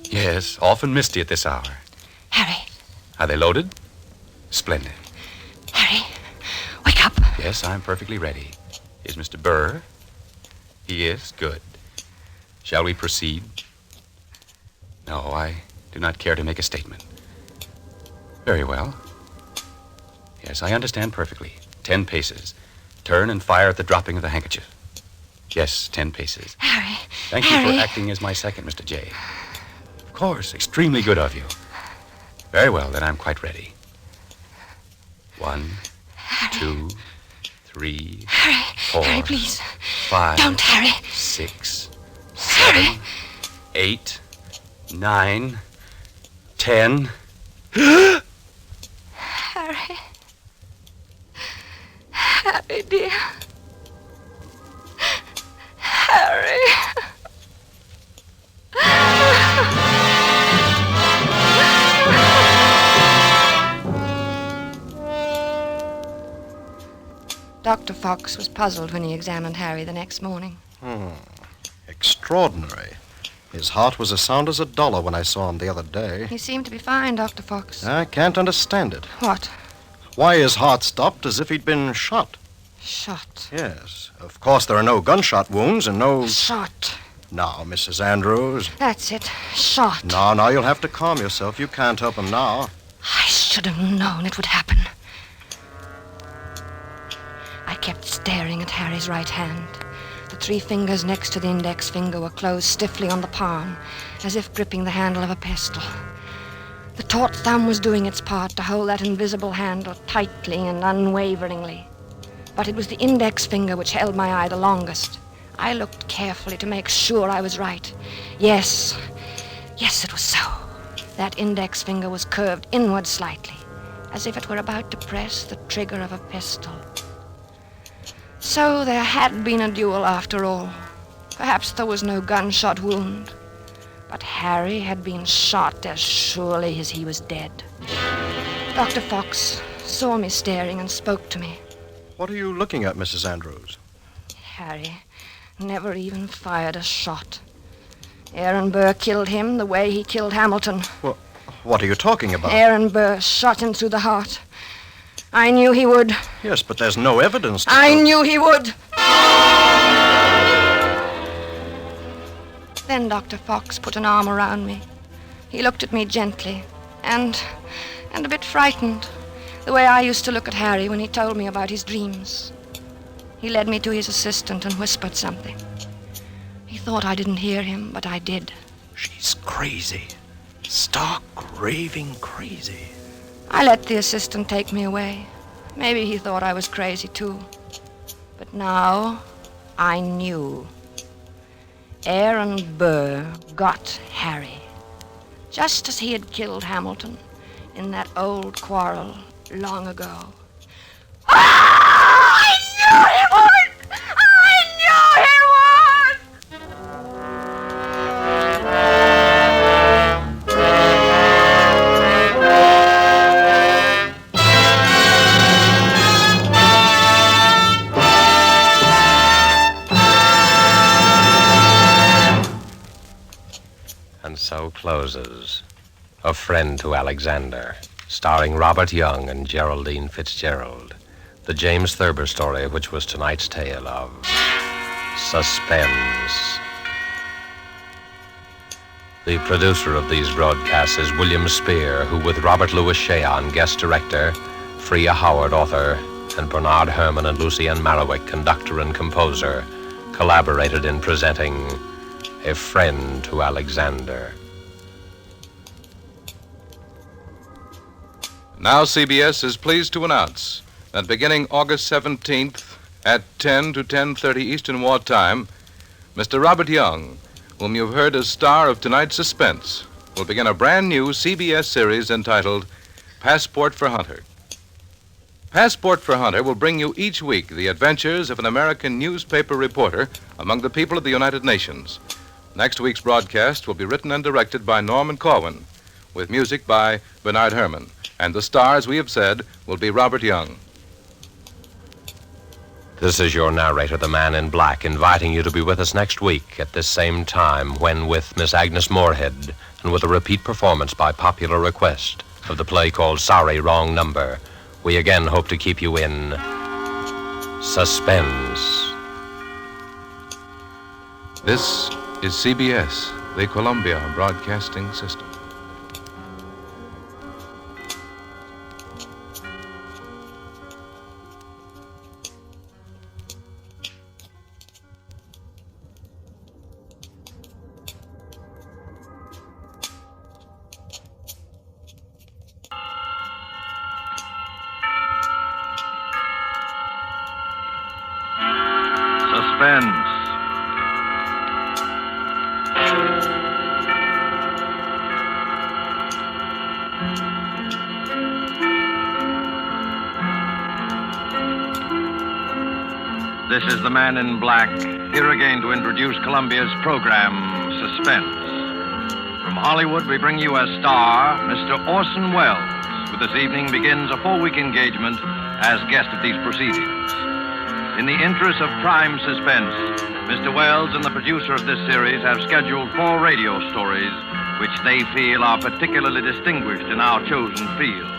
Yes, often misty at this hour. Harry. Are they loaded? Splendid. Harry, wake up. Yes, I'm perfectly ready. Is Mr. Burr? He is? Good. Shall we proceed? No, I do not care to make a statement. Very well. Yes, I understand perfectly. 10 paces. Turn and fire at the dropping of the handkerchief. Yes, 10 paces. Harry. Thank you for acting as my second, Mr. J. Of course, extremely good of you. Very well, then I'm quite ready. 1, 2, 3, Harry. 4, Harry, please. 5, Don't, Harry. 6, 7, 8, 9, 10. Harry. Harry, dear. Harry. Dr. Fox was puzzled when he examined Harry the next morning. Extraordinary. His heart was as sound as $1 when I saw him the other day. He seemed to be fine, Dr. Fox. I can't understand it. What? Why his heart stopped as if he'd been shot. Shot? Yes. Of course, there are no gunshot wounds and no... Shot. Now, Mrs. Andrews. That's it. Shot. No, you'll have to calm yourself. You can't help him now. I should have known it would happen. I kept staring at Harry's right hand. The 3 fingers next to the index finger were closed stiffly on the palm, as if gripping the handle of a pistol. The taut thumb was doing its part to hold that invisible handle tightly and unwaveringly. But it was the index finger which held my eye the longest. I looked carefully to make sure I was right. Yes, it was so. That index finger was curved inward slightly, as if it were about to press the trigger of a pistol. So there had been a duel after all. Perhaps there was no gunshot wound. But Harry had been shot as surely as he was dead. Dr. Fox saw me staring and spoke to me. What are you looking at, Mrs. Andrews? Harry never even fired a shot. Aaron Burr killed him the way he killed Hamilton. What are you talking about? Aaron Burr shot him through the heart. I knew he would. Yes, but there's no evidence. I knew he would. Then Dr. Fox put an arm around me. He looked at me gently and a bit frightened, the way I used to look at Harry when he told me about his dreams. He led me to his assistant and whispered something. He thought I didn't hear him, but I did. She's crazy. Stark, raving crazy. I let the assistant take me away. Maybe he thought I was crazy, too. But now I knew. Aaron Burr got Harry, just as he had killed Hamilton in that old quarrel long ago. I knew he would! I knew he would! And so closes A Friend to Alexander, starring Robert Young and Geraldine Fitzgerald. The James Thurber story, which was tonight's tale of Suspense. The producer of these broadcasts is William Spear, who with Robert Louis Cheon, guest director, Freya Howard, author, and Bernard Herrmann and Lucienne Marowik, conductor and composer, collaborated in presenting A Friend to Alexander. Now CBS is pleased to announce that beginning August 17th at 10 to 10:30 Eastern Wartime, Mr. Robert Young, whom you've heard as star of tonight's Suspense, will begin a brand new CBS series entitled Passport for Hunter. Passport for Hunter will bring you each week the adventures of an American newspaper reporter among the people of the United Nations. Next week's broadcast will be written and directed by Norman Corwin, with music by Bernard Herrmann. And the star, as we have said, will be Robert Young. This is your narrator, the Man in Black, inviting you to be with us next week at this same time when, with Miss Agnes Moorehead and with a repeat performance by popular request of the play called Sorry, Wrong Number, we again hope to keep you in suspense. This is CBS, the Columbia Broadcasting System. Suspense. This is the Man in Black, here again to introduce Columbia's program, Suspense. From Hollywood, we bring you as star, Mr. Orson Welles, who this evening begins a 4-week engagement as guest of these proceedings. In the interest of prime suspense, Mr. Welles and the producer of this series have scheduled 4 radio stories which they feel are particularly distinguished in our chosen field.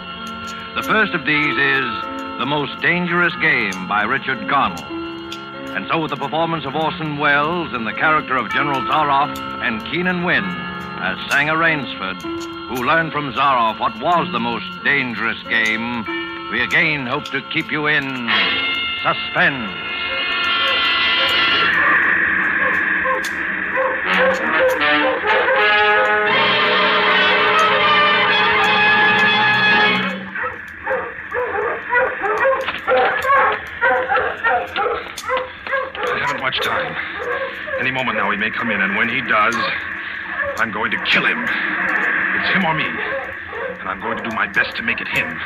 The first of these is The Most Dangerous Game by Richard Garnell. And so with the performance of Orson Welles in the character of General Zaroff and Keenan Wynn as Sanger Rainsford, who learned from Zaroff what was the most dangerous game, we again hope to keep you in suspense. I haven't much time. Any moment now he may come in, and when he does, I'm going to kill him. It's him or me, and I'm going to do my best to make it him.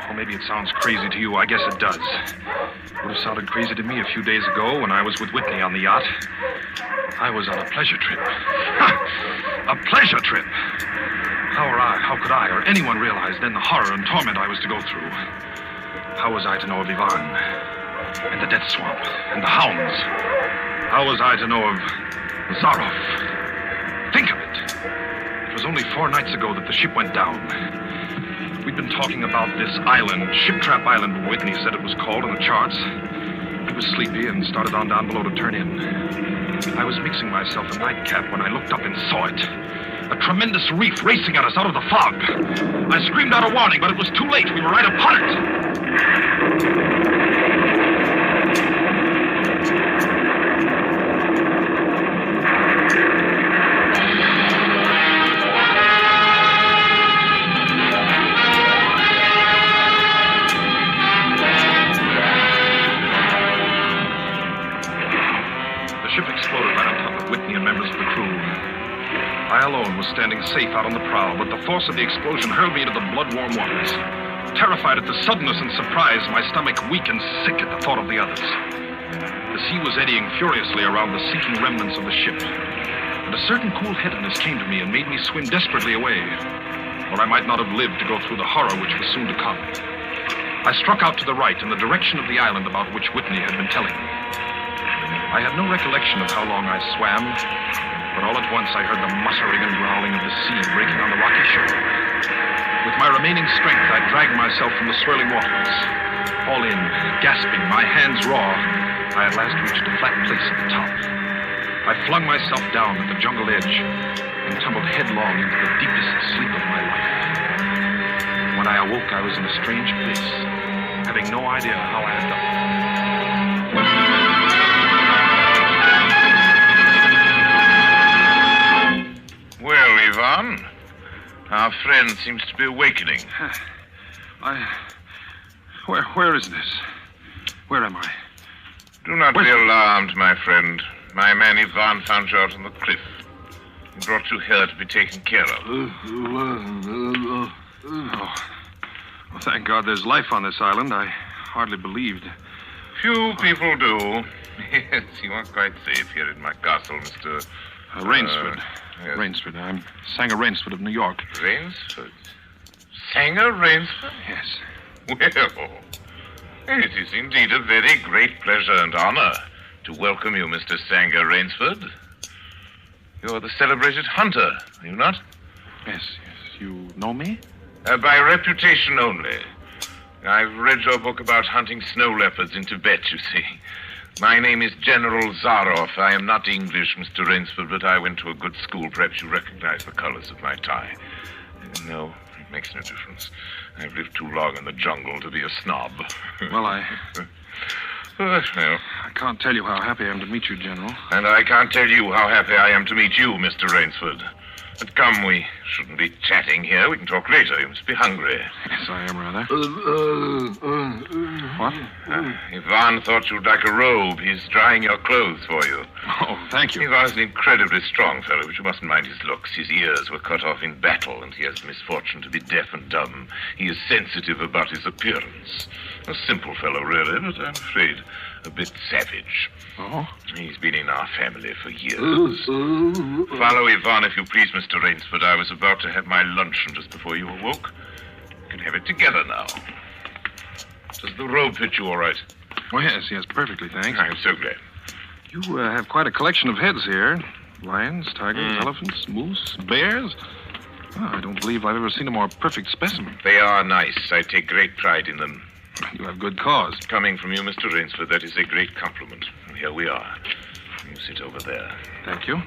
Oh, maybe it sounds crazy to you. I guess it does. It would have sounded crazy to me a few days ago when I was with Whitney on the yacht. I was on a pleasure trip. Ha! A pleasure trip! How could I or anyone realize then the horror and torment I was to go through? How was I to know of Ivan and the death swamp and the hounds? How was I to know of Zaroff? Think of it. It was only 4 nights ago that the ship went down. We'd been talking about this island, Ship Trap Island, Whitney said it was called on the charts. I was sleepy and started on down below to turn in. I was mixing myself a nightcap when I looked up and saw it. A tremendous reef racing at us out of the fog. I screamed out a warning, but it was too late. We were right upon it. I alone was standing safe out on the prow, but the force of the explosion hurled me into the blood-warm waters. Terrified at the suddenness and surprise, my stomach weak and sick at the thought of the others. The sea was eddying furiously around the sinking remnants of the ship, and a certain cool-headedness came to me and made me swim desperately away, or I might not have lived to go through the horror which was soon to come. I struck out to the right in the direction of the island about which Whitney had been telling me. I had no recollection of how long I swam, but all at once I heard the muttering and growling of the sea breaking on the rocky shore. With my remaining strength, I dragged myself from the swirling waters. All in, gasping, my hands raw, I at last reached a flat place at the top. I flung myself down at the jungle edge and tumbled headlong into the deepest sleep of my life. When I awoke, I was in a strange place, having no idea how I had done it. Well, Ivan, our friend seems to be awakening. Where is this? Where am I? Do not be alarmed, my friend. My man Ivan found you out on the cliff. He brought you here to be taken care of. Oh, thank God there's life on this island. I hardly believed. Few people do. Yes, you are quite safe here in my castle, Mr. Rainsford. Yes. Rainsford. I'm Sanger Rainsford of New York. Rainsford? Sanger Rainsford? Yes. Well, it is indeed a very great pleasure and honor to welcome you, Mr. Sanger Rainsford. You're the celebrated hunter, are you not? Yes. You know me? By reputation only. I've read your book about hunting snow leopards in Tibet, you see. My name is General Zaroff. I am not English, Mr. Rainsford, but I went to a good school. Perhaps you recognize the colors of my tie. No, it makes no difference. I've lived too long in the jungle to be a snob. Well, well, I can't tell you how happy I am to meet you, General. And I can't tell you how happy I am to meet you, Mr. Rainsford. But come, we shouldn't be chatting here. We can talk later. You must be hungry. Yes, I am rather. What? Ivan thought you'd like a robe. He's drying your clothes for you. Oh, thank you. Ivan's an incredibly strong fellow, but you mustn't mind his looks. His ears were cut off in battle, and he has the misfortune to be deaf and dumb. He is sensitive about his appearance. A simple fellow, really, but I'm afraid a bit savage. Oh? He's been in our family for years. Follow Ivan, if you please, Mr. Rainsford. I was about to have my luncheon just before you awoke. We can have it together now. Does the robe fit you all right? Oh, yes, perfectly, thanks. I'm so glad. You have quite a collection of heads here. Lions, tigers, elephants, moose, bears. Oh, I don't believe I've ever seen a more perfect specimen. They are nice. I take great pride in them. You have good cause. Coming from you, Mr. Rainsford, that is a great compliment. Here we are. You sit over there. Thank you.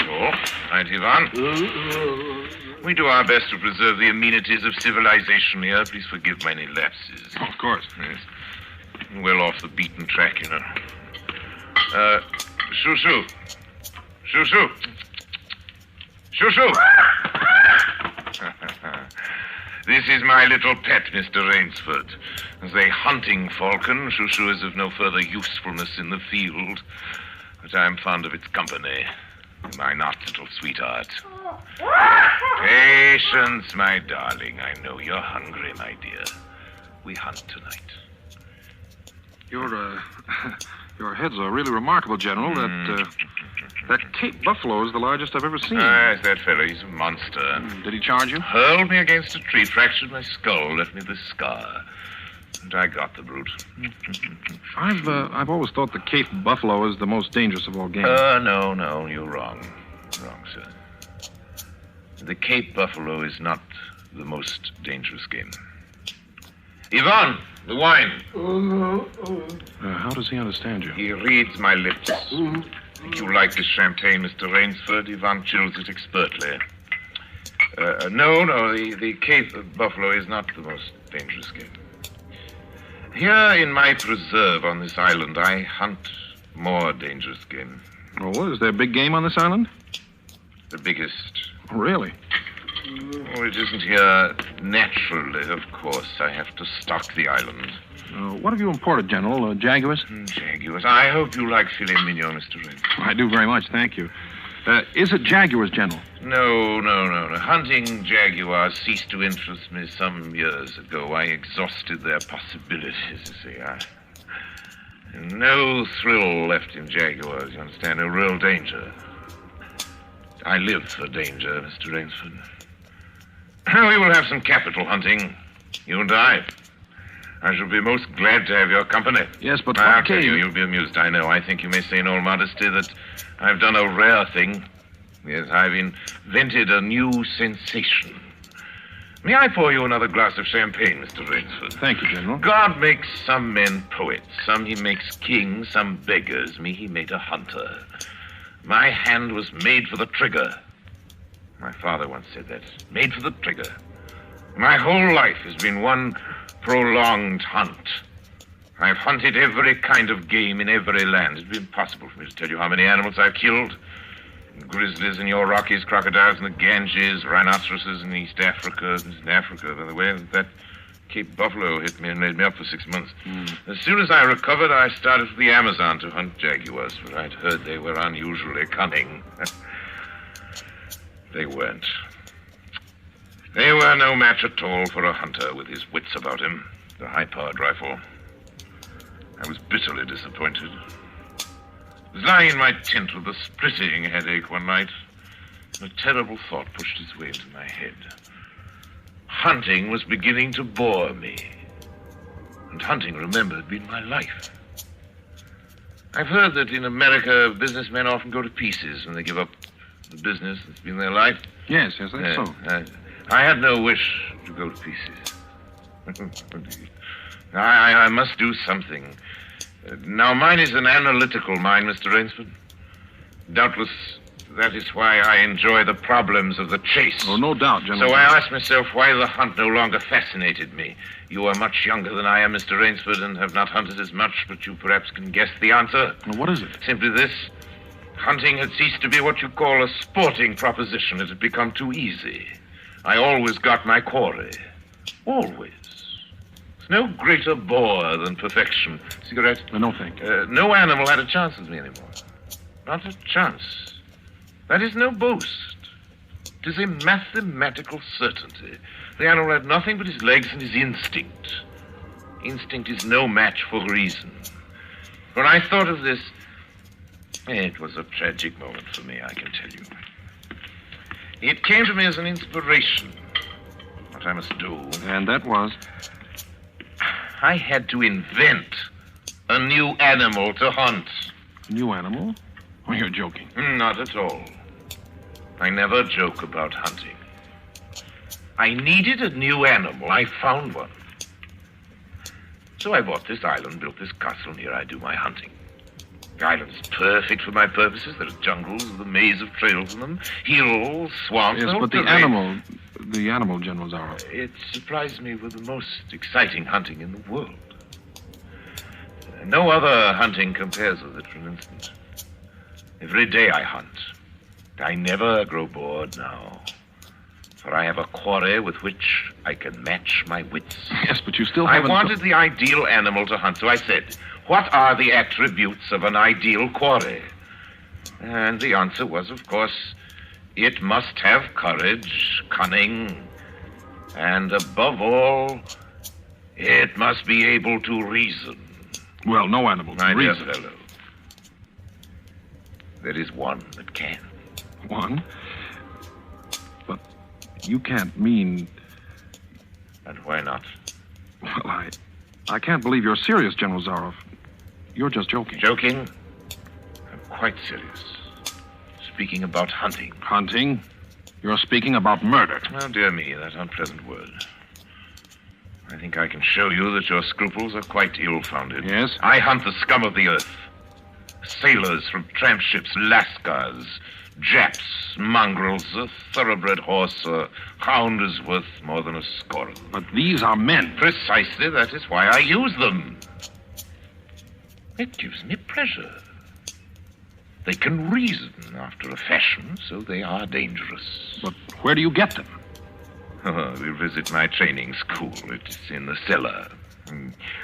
Oh, right, Ivan. We do our best to preserve the amenities of civilization here. Please forgive my any lapses. Oh, of course. Yes. Well off the beaten track, you know. Shoo-shoo. Shoo-shoo. Shoo-shoo. This is my little pet, Mr. Rainsford. As a hunting falcon, Shoo-shoo is of no further usefulness in the field, but I'm fond of its company. Am I not, little sweetheart? Patience, my darling. I know you're hungry, my dear. We hunt tonight. Your heads are really remarkable, General. That Cape buffalo is the largest I've ever seen. Yes, that fellow. He's a monster. Did he charge you? Hurled me against a tree, fractured my skull, left me this scar. And I got the brute. I've always thought the Cape buffalo is the most dangerous of all game. No, you're wrong. Wrong, sir. The Cape buffalo is not the most dangerous game. Yvonne, the wine. How does he understand you? He reads my lips. Think you like this champagne, Mr. Rainsford? Yvonne chills it expertly. No, the Cape buffalo is not the most dangerous game. Here in my preserve on this island, I hunt more dangerous game. Oh, what? Is there big game on this island? The biggest. Really? Oh, it isn't here naturally, of course. I have to stock the island. What have you imported, General? Jaguars? Jaguars. I hope you like filet mignon, Mr. Rain. I do very much, thank you. Is it Jaguars, General? No. Hunting jaguars ceased to interest me some years ago. I exhausted their possibilities, you see. No thrill left in jaguars, you understand? No real danger. I live for danger, Mr. Rainsford. We will have some capital hunting, you and I. I shall be most glad to have your company. Yes, but I'll tell you, you'll be amused, I know. I think you may say in all modesty that I've done a rare thing. Yes, I've invented a new sensation. May I pour you another glass of champagne, Mr. Rainsford? Thank you, General. God makes some men poets. Some he makes kings, some beggars. Me, he made a hunter. My hand was made for the trigger. My father once said that. Made for the trigger. My whole life has been one prolonged hunt. I've hunted every kind of game in every land. It'd be impossible for me to tell you how many animals I've killed. Grizzlies in your Rockies, crocodiles in the Ganges, rhinoceroses in East Africa. In Africa, by the way, that Cape buffalo hit me and laid me up for 6 months. As soon as I recovered, I started for the Amazon to hunt jaguars, for I'd heard they were unusually cunning. They weren't. They were no match at all for a hunter with his wits about him, the high-powered rifle. I was bitterly disappointed. I was lying in my tent with a splitting headache one night, and a terrible thought pushed its way into my head. Hunting was beginning to bore me. And hunting, remember, had been my life. I've heard that in America, businessmen often go to pieces when they give up the business that's been their life. Yes, that's so. I had no wish to go to pieces. I must do something. Now, mine is an analytical mind, Mr. Rainsford. Doubtless that is why I enjoy the problems of the chase. Oh, no doubt, General. So I asked myself why the hunt no longer fascinated me. You are much younger than I am, Mr. Rainsford, and have not hunted as much, but you perhaps can guess the answer. Well, what is it? Simply this. Hunting had ceased to be what you call a sporting proposition. It had become too easy. I always got my quarry. Always. There's no greater bore than perfection. Cigarette? No, thank you. No animal had a chance with me anymore. Not a chance. That is no boast. It is a mathematical certainty. The animal had nothing but his legs and his instinct. Instinct is no match for reason. When I thought of this, it was a tragic moment for me, I can tell you. It came to me as an inspiration. What I must do. And that was? I had to invent a new animal to hunt. New animal? Oh, you're joking. Not at all. I never joke about hunting. I needed a new animal. I found one. So I bought this island, built this castle, and here I do my hunting. The island is perfect for my purposes. There are jungles with a maze of trails in them, hills, swamps. Yes, but the animal, General Zaroff. It surprised me with the most exciting hunting in the world. No other hunting compares with it for an instant. Every day I hunt. I never grow bored now. For I have a quarry with which I can match my wits. Yes, but you still haven't... I wanted the ideal animal to hunt, so I said, what are the attributes of an ideal quarry? And the answer was, of course, it must have courage, cunning, and above all, it must be able to reason. Well, no animal can reason. My dear fellow, there is one that can. One? But you can't mean... And why not? Well, I can't believe you're serious, General Zaroff. You're just joking. Joking? I'm quite serious. Speaking about hunting. Hunting? You're speaking about murder. Oh, dear me, that unpleasant word. I think I can show you that your scruples are quite ill-founded. Yes? I hunt the scum of the earth. Sailors from tramp ships, lascars, Japs, mongrels, a thoroughbred horse, a hound is worth more than a score of them. But these are men. Precisely, that is why I use them. It gives me pleasure. They can reason after a fashion, so they are dangerous. But where do you get them? We visit my training school. It's in the cellar.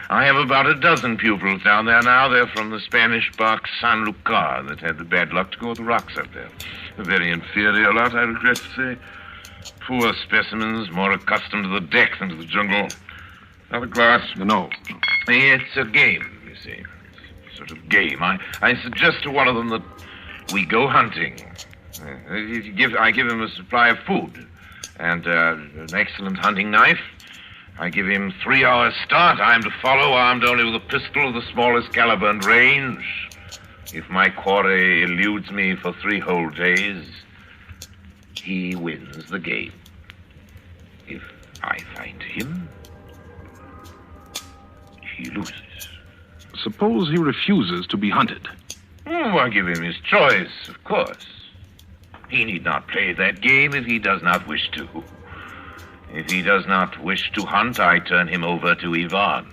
I have about a dozen pupils down there now. They're from the Spanish bark San Lucar that had the bad luck to go with the rocks up there. A very inferior lot, I regret to say. Poor specimens, more accustomed to the deck than to the jungle. Another glass? No. It's a game, you see. It's a sort of game. I suggest to one of them that we go hunting. I give him a supply of food and an excellent hunting knife. I give him 3 hours start. I am to follow, armed only with a pistol of the smallest caliber and range. If my quarry eludes me for 3 whole days, he wins the game. If I find him, he loses. Suppose he refuses to be hunted. I give him his choice, of course. He need not play that game if he does not wish to. If he does not wish to hunt, I turn him over to Ivan.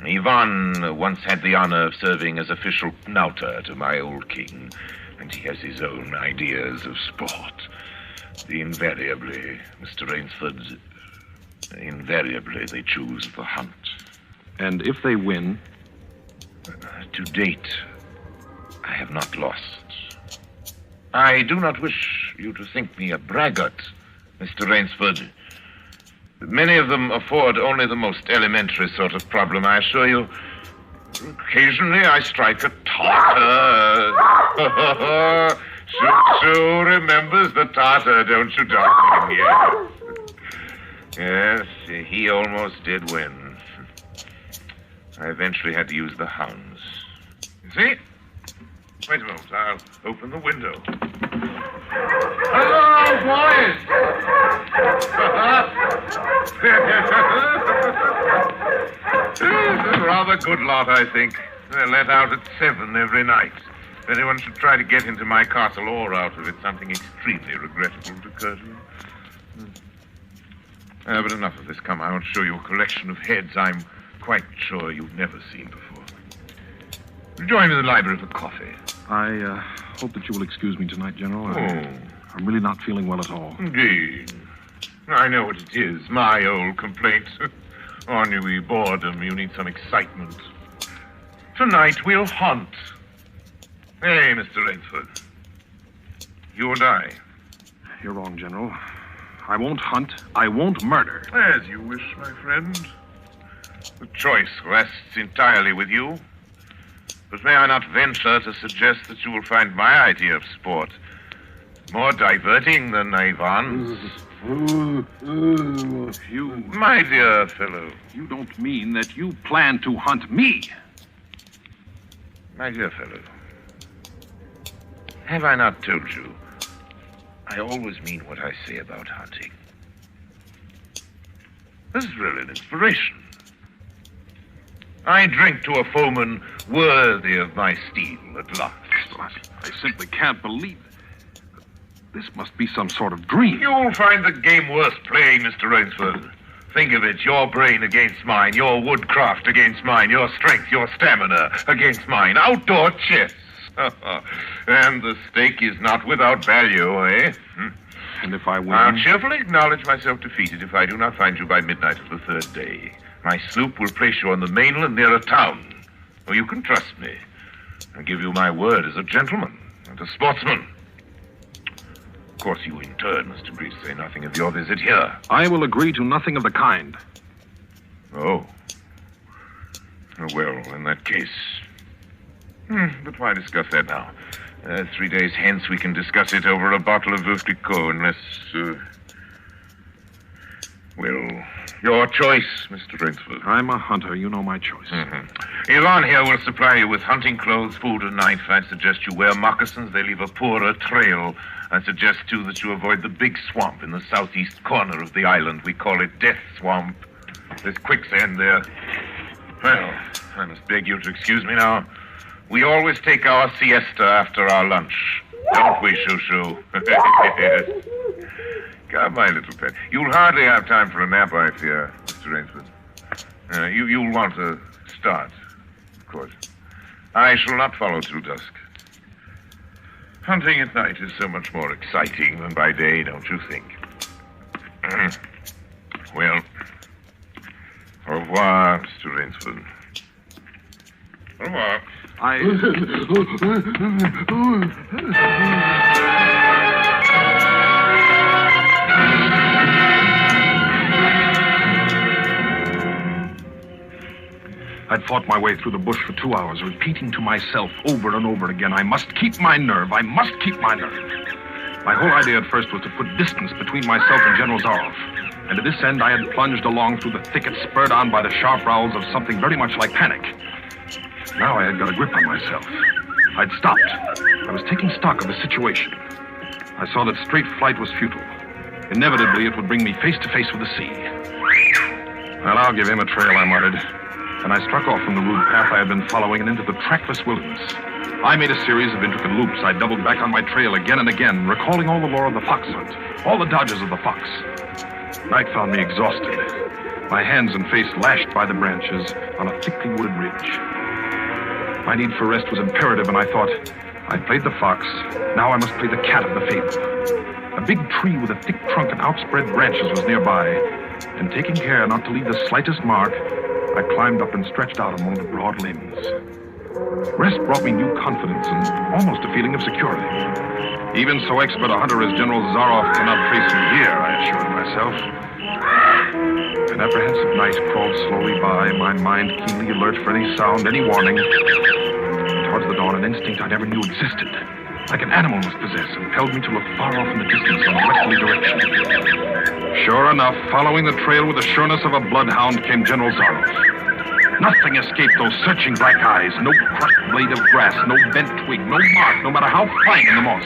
Ivan once had the honor of serving as official knouter to my old king, and he has his own ideas of sport. Invariably, Mr. Rainsford, invariably they choose the hunt. And if they win? To date, I have not lost. I do not wish you to think me a braggart, Mr. Rainsford. Many of them afford only the most elementary sort of problem, I assure you. Occasionally I strike a Tartar. Sue remembers the Tartar, don't you, darling? Yes, he almost did win. I eventually had to use the hounds. You see? Wait a moment, I'll open the window. Hello, boys! It's a rather good lot, I think. They're let out at 7 every night. If anyone should try to get into my castle or out of it, something extremely regrettable would occur to them. But enough of this. Come, I want to show you a collection of heads I'm quite sure you've never seen before. Join me in the library for coffee. I hope that you will excuse me tonight, General. I'm really not feeling well at all. Indeed. I know what it is. My old complaint. Ennui, boredom. You need some excitement. Tonight we'll hunt. Hey, Mr. Rainsford. You and I. You're wrong, General. I won't hunt. I won't murder. As you wish, my friend. The choice rests entirely with you. But may I not venture to suggest that you will find my idea of sport more diverting than Ivan's? You... My dear fellow. You don't mean that you plan to hunt me? My dear fellow. Have I not told you? I always mean what I say about hunting. This is really an inspiration. I drink to a foeman worthy of my steel at last. I simply can't believe it. This must be some sort of dream. You'll find the game worth playing, Mr. Rainsford. Think of it, your brain against mine, your woodcraft against mine, your strength, your stamina against mine. Outdoor chess. And the stake is not without value, eh? And if I win? I'll cheerfully acknowledge myself defeated if I do not find you by midnight of the 3rd day. My sloop will place you on the mainland near a town. Oh, you can trust me. I give you my word as a gentleman and a sportsman. Of course, you in turn must agree to say nothing of your visit here. I will agree to nothing of the kind. Oh. Well, in that case... But why discuss that now? 3 days hence we can discuss it over a bottle of Veuve Clicquot, unless... Well... Your choice, Mr. Rainsford. I'm a hunter. You know my choice. Yvonne here will supply you with hunting clothes, food, and knife. I suggest you wear moccasins. They leave a poorer trail. I suggest, too, that you avoid the big swamp in the southeast corner of the island. We call it Death Swamp. There's quicksand there. Well, I must beg you to excuse me now. We always take our siesta after our lunch. Don't we, Shoo-Shoo? Yes. Come, my little pet. You'll hardly have time for a nap, I fear, Mr. Rainsford. You'll want to start, of course. I shall not follow till dusk. Hunting at night is so much more exciting than by day, don't you think? Well, au revoir, Mr. Rainsford. Au revoir. I'd fought my way through the bush for 2 hours, repeating to myself over and over again, I must keep my nerve, I must keep my nerve. My whole idea at first was to put distance between myself and General Zaroff. And to this end, I had plunged along through the thicket, spurred on by the sharp rowels of something very much like panic. Now I had got a grip on myself. I'd stopped. I was taking stock of the situation. I saw that straight flight was futile. Inevitably, it would bring me face to face with the sea. Well, I'll give him a trail, I muttered. And I struck off from the rude path I had been following and into the trackless wilderness. I made a series of intricate loops. I doubled back on my trail again and again, recalling all the lore of the fox hunt, all the dodges of the fox. Night found me exhausted, my hands and face lashed by the branches on a thickly wooded ridge. My need for rest was imperative, and I thought, I played the fox, now I must play the cat of the fable. A big tree with a thick trunk and outspread branches was nearby, and taking care not to leave the slightest mark, I climbed up and stretched out among the broad limbs. Rest brought me new confidence and almost a feeling of security. Even so expert a hunter as General Zaroff cannot trace me here, I assured myself. An apprehensive night crawled slowly by, my mind keenly alert for any sound, any warning. Towards the dawn, an instinct I never knew existed, like an animal must possess, impelled me to look far off in the distance in a westerly direction. Sure enough, following the trail with the sureness of a bloodhound came General Zaroff. Nothing escaped those searching black eyes. No crushed blade of grass, no bent twig, no mark, no matter how fine in the moss.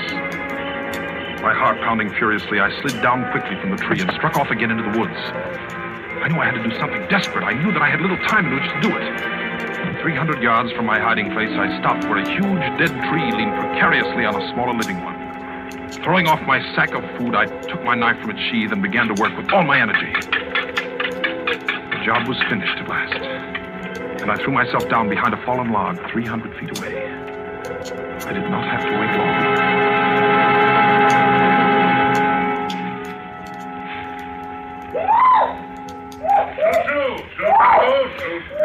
My heart pounding furiously, I slid down quickly from the tree and struck off again into the woods. I knew I had to do something desperate. I knew that I had little time in which to do it. 300 yards from my hiding place, I stopped where a huge dead tree leaned precariously on a smaller living one. Throwing off my sack of food, I took my knife from its sheath and began to work with all my energy. The job was finished at last, and I threw myself down behind a fallen log 300 feet away. I did not have to wait long.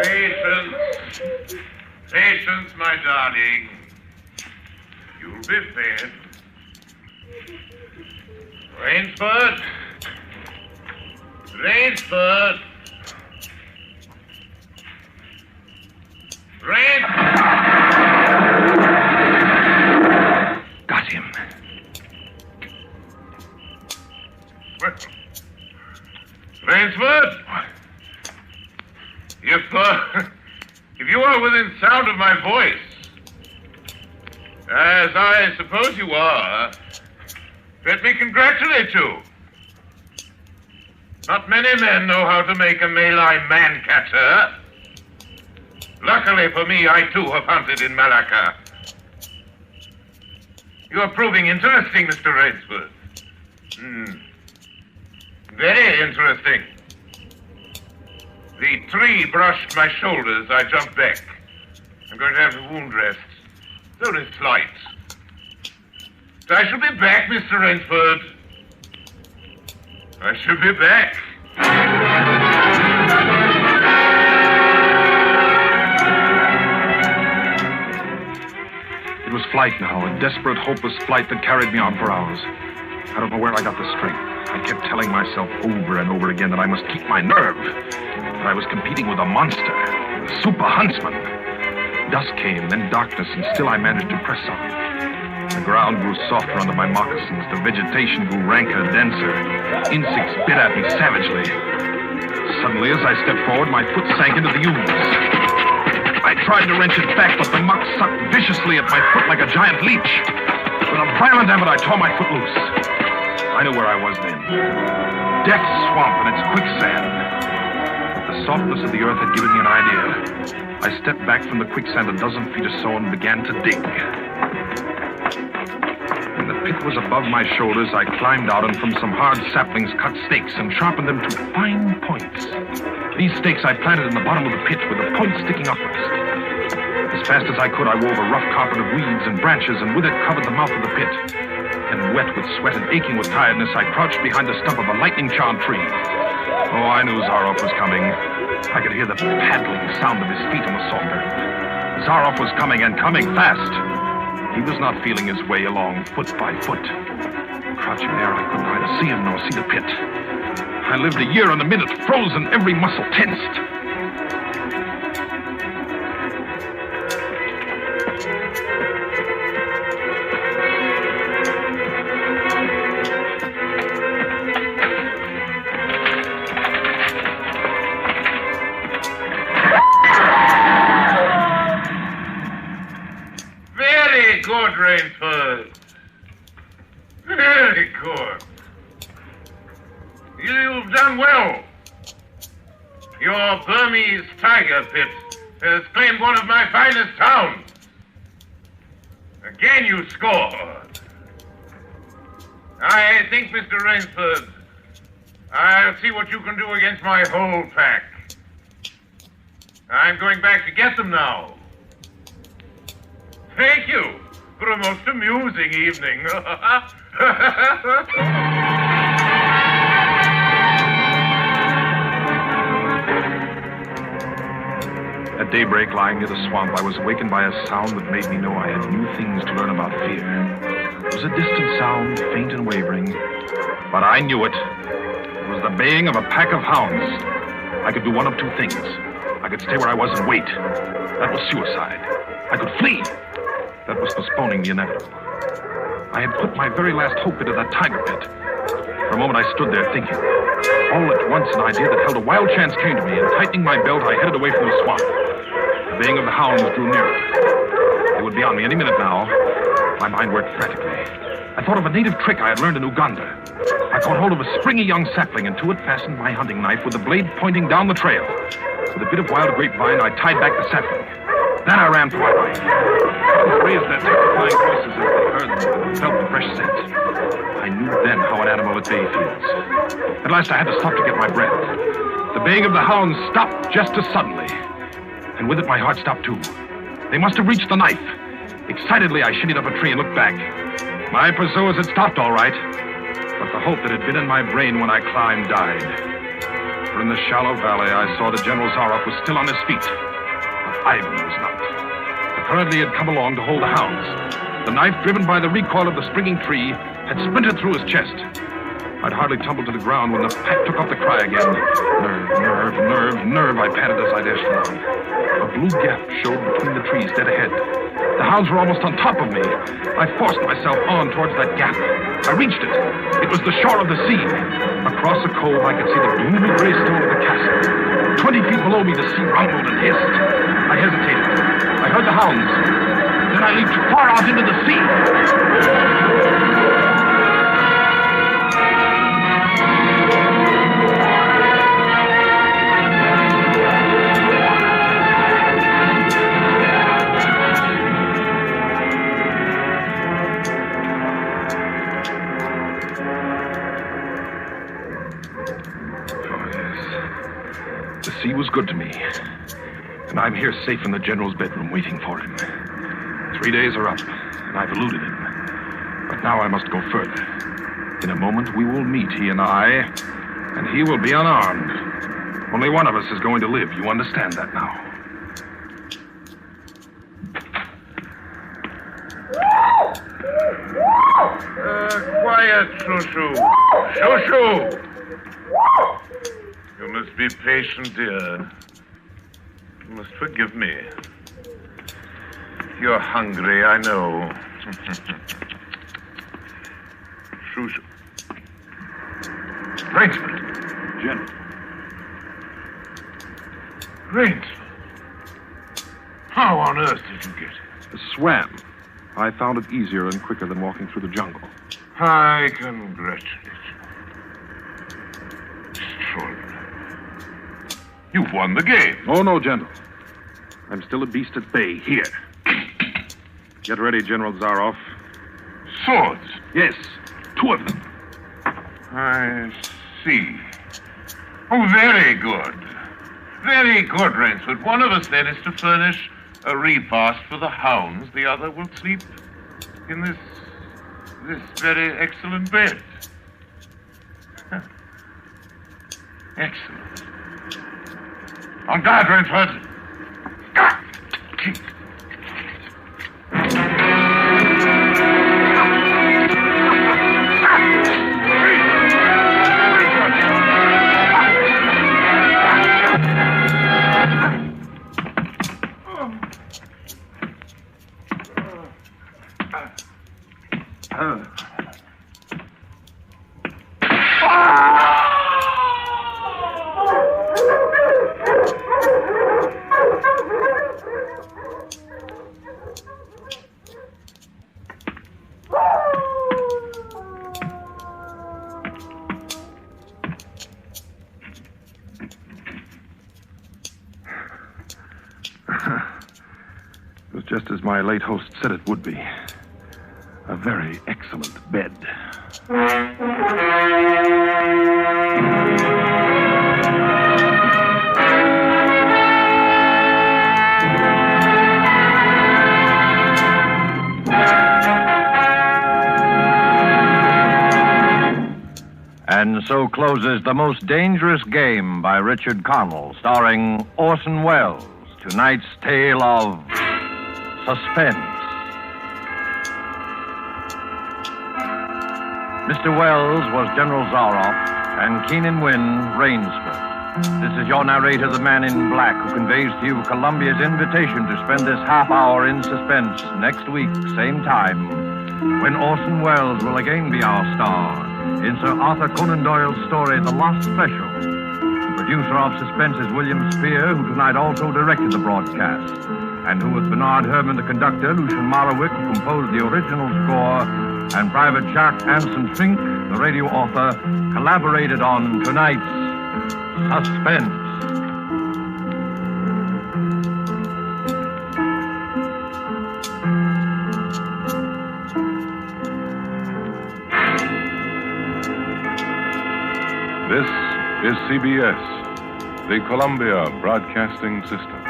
Patience. Patience, my darling. You'll be fed. Rainsford. Rainsford. Got him. Rainsford? If you are within sound of my voice, as I suppose you are, let me congratulate you. Not many men know how to make a Malay man-catcher. Luckily for me, I too have hunted in Malacca. You are proving interesting, Mr. Rainsford. Very interesting. The tree brushed my shoulders. I jumped back. I'm going to have the wound dressed. It's only slight. But I shall be back, Mr. Rainsford. I shall be back. It was flight now, a desperate, hopeless flight that carried me on for hours. I don't know where I got the strength. I kept telling myself over and over again that I must keep my nerve. That I was competing with a monster, a super huntsman. Dusk came, then darkness, and still I managed to press on. The ground grew softer under my moccasins. The vegetation grew ranker, denser. Insects bit at me savagely. Suddenly, as I stepped forward, my foot sank into the ooze. I tried to wrench it back, but the muck sucked viciously at my foot like a giant leech. With a violent effort, I tore my foot loose. I knew where I was then. Death Swamp and its quicksand. But the softness of the earth had given me an idea. I stepped back from the quicksand a dozen feet or so and began to dig. When the pit was above my shoulders, I climbed out and from some hard saplings cut stakes and sharpened them to fine points. These stakes I planted in the bottom of the pit with the points sticking upwards. As fast as I could, I wove a rough carpet of weeds and branches and with it covered the mouth of the pit. And wet with sweat and aching with tiredness, I crouched behind the stump of a lightning-charmed tree. Oh, I knew Zaroff was coming. I could hear the paddling sound of his feet on the soft earth. Zaroff was coming and coming fast. He was not feeling his way along foot by foot. Crouching there, I could neither see him nor see the pit. I lived a year and a minute, frozen, every muscle tensed. Very good, Rainford. Very good. You've done well. Your Burmese tiger pit has claimed one of my finest towns. Again you scored. I think, Mr. Rainsford, I'll see what you can do against my whole pack. I'm going back to get them now. Thank you for a most amusing evening. At daybreak, lying near the swamp, I was awakened by a sound that made me know I had new things to learn about fear. It was a distant sound, faint and wavering, but I knew it. It was the baying of a pack of hounds. I could do one of two things. I could stay where I was and wait. That was suicide. I could flee. That was postponing the inevitable. I had put my very last hope into that tiger pit. For a moment I stood there thinking. All at once an idea that held a wild chance came to me, and tightening my belt, I headed away from the swamp. The baying of the hounds drew nearer. They would be on me any minute now. My mind worked frantically. I thought of a native trick I had learned in Uganda. I caught hold of a springy young sapling, and to it fastened my hunting knife with the blade pointing down the trail. With a bit of wild grapevine, I tied back the sapling. Then I ran for my life. They raised their terrifying voices as they heard them and felt the fresh scent. I knew then how an animal at bay feels. At last I had to stop to get my breath. The baying of the hounds stopped just as suddenly. And with it my heart stopped too. They must have reached the knife. Excitedly I shinnied up a tree and looked back. My pursuers had stopped all right. But the hope that had been in my brain when I climbed died. For in the shallow valley I saw that General Zaroff was still on his feet. Ivan was not. Apparently he had come along to hold the hounds. The knife, driven by the recoil of the springing tree, had splintered through his chest. I'd hardly tumbled to the ground when the pack took up the cry again. Nerve, nerve, nerve, nerve, I panted as I dashed along. A blue gap showed between the trees dead ahead. The hounds were almost on top of me. I forced myself on towards that gap. I reached it. It was the shore of the sea. Across the cove, I could see the gloomy gray stone of the castle. 20 feet below me, the sea rumbled and hissed. I hesitated. I heard the hounds. Then I leaped far out into the sea. The sea was good to me, and I'm here safe in the General's bedroom waiting for him. 3 days are up, and I've eluded him. But now I must go further. In a moment we will meet, he and I, and he will be unarmed. Only one of us is going to live. You understand that now? Quiet, Shushu. Shushu! You must be patient, dear. You must forgive me. You're hungry, I know. Shushu. Rainsford. General. Rainsford, how on earth did you get it? Swam. I found it easier and quicker than walking through the jungle. I congratulate you. Extraordinary. You've won the game. Oh, no, General. I'm still a beast at bay here. Get ready, General Zaroff. Swords? Yes, 2 of them. I see. Oh, very good. Very good, Rainsford. One of us, then, is to furnish a repast for the hounds. The other will sleep in this very excellent bed. Excellent. On guard, Rainsford. It was just as my late host said it would be. A very excellent bed. And so closes The Most Dangerous Game by Richard Connell, starring Orson Welles. Tonight's tale of suspense. Mr. Wells was General Zaroff, and Keenan Wynn, Rainsford. This is your narrator, the man in black, who conveys to you Columbia's invitation to spend this half hour in suspense next week, same time, when Orson Welles will again be our star in Sir Arthur Conan Doyle's story, The Lost Special. The producer of Suspense is William Spear, who tonight also directed the broadcast, and who, with Bernard Herrmann, the conductor, Lucian Morawick, who composed the original score, and Private Jacques Anson Fink, the radio author, collaborated on tonight's Suspense. This is CBS, the Columbia Broadcasting System.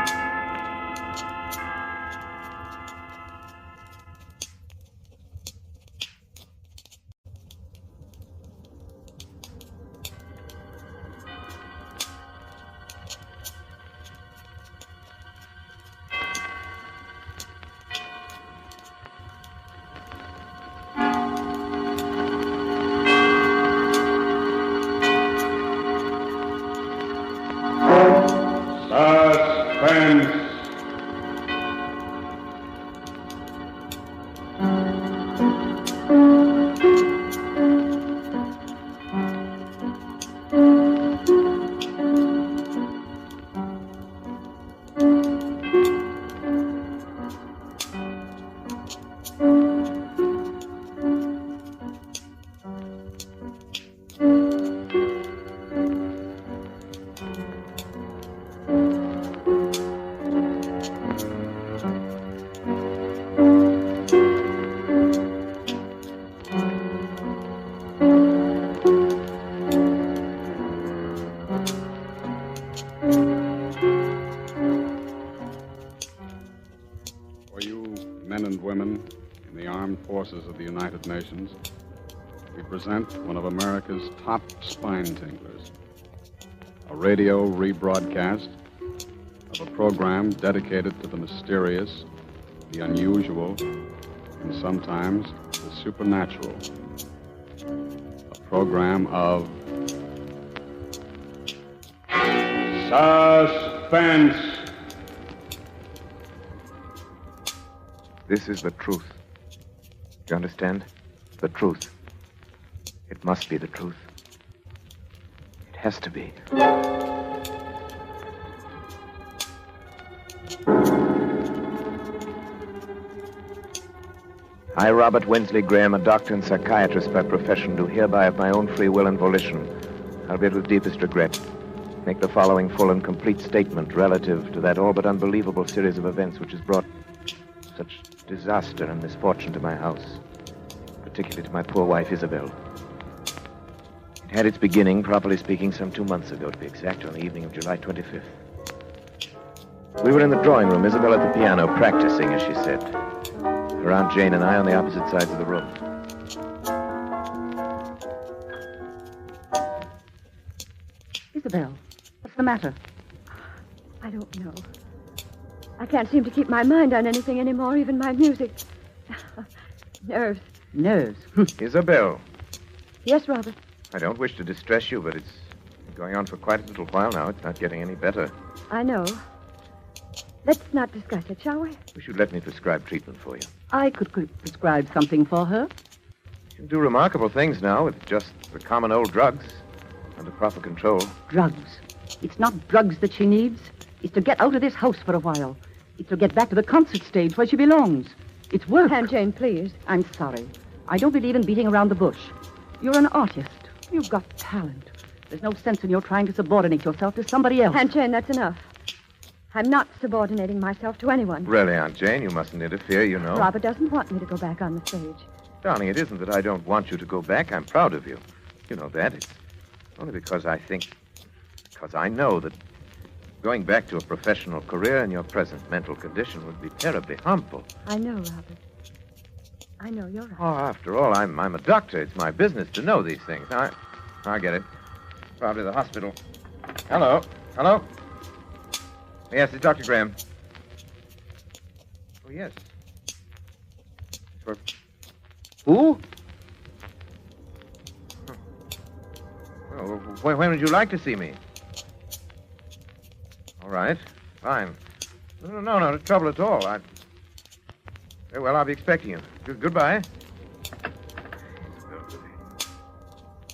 Of the United Nations, we present one of America's top spine tinglers, a radio rebroadcast of a program dedicated to the mysterious, the unusual, and sometimes the supernatural. A program of suspense. This is the truth. You understand? The truth. It must be the truth. It has to be. I, Robert Wensley Graham, a doctor and psychiatrist by profession, do hereby of my own free will and volition, albeit with deepest regret, make the following full and complete statement relative to that all but unbelievable series of events which has brought such disaster and misfortune to my house, particularly to my poor wife, Isabel. It had its beginning, properly speaking, some 2 months ago, to be exact, on the evening of July 25th. We were in the drawing room, Isabel at the piano, practicing, as she said. Her Aunt Jane and I on the opposite sides of the room. Isabel, what's the matter? I don't know. I can't seem to keep my mind on anything anymore, even my music. Nerves. Nerves? Isabel. Yes, Robert. I don't wish to distress you, but it's been going on for quite a little while now. It's not getting any better. I know. Let's not discuss it, shall we? You should let me prescribe treatment for you. I could prescribe something for her. You can do remarkable things now with just the common old drugs under proper control. Drugs. It's not drugs that she needs. It's to get out of this house for a while. It's to get back to the concert stage where she belongs. It's work. Aunt Jane, please. I'm sorry. I don't believe in beating around the bush. You're an artist. You've got talent. There's no sense in your trying to subordinate yourself to somebody else. Aunt Jane, that's enough. I'm not subordinating myself to anyone. Really, Aunt Jane, you mustn't interfere, you know. Robert doesn't want me to go back on the stage. Darling, it isn't that I don't want you to go back. I'm proud of you. You know that. It's only because I know that going back to a professional career in your present mental condition would be terribly harmful. I know, Robert. I know, you're right. Oh, after all, I'm a doctor. It's my business to know these things. I get it. Probably the hospital. Hello? Hello? Yes, it's Dr. Graham. Oh, yes. Who? Well, when would you like to see me? All right. Fine. No, no trouble at all. Very well, I'll be expecting you. Goodbye.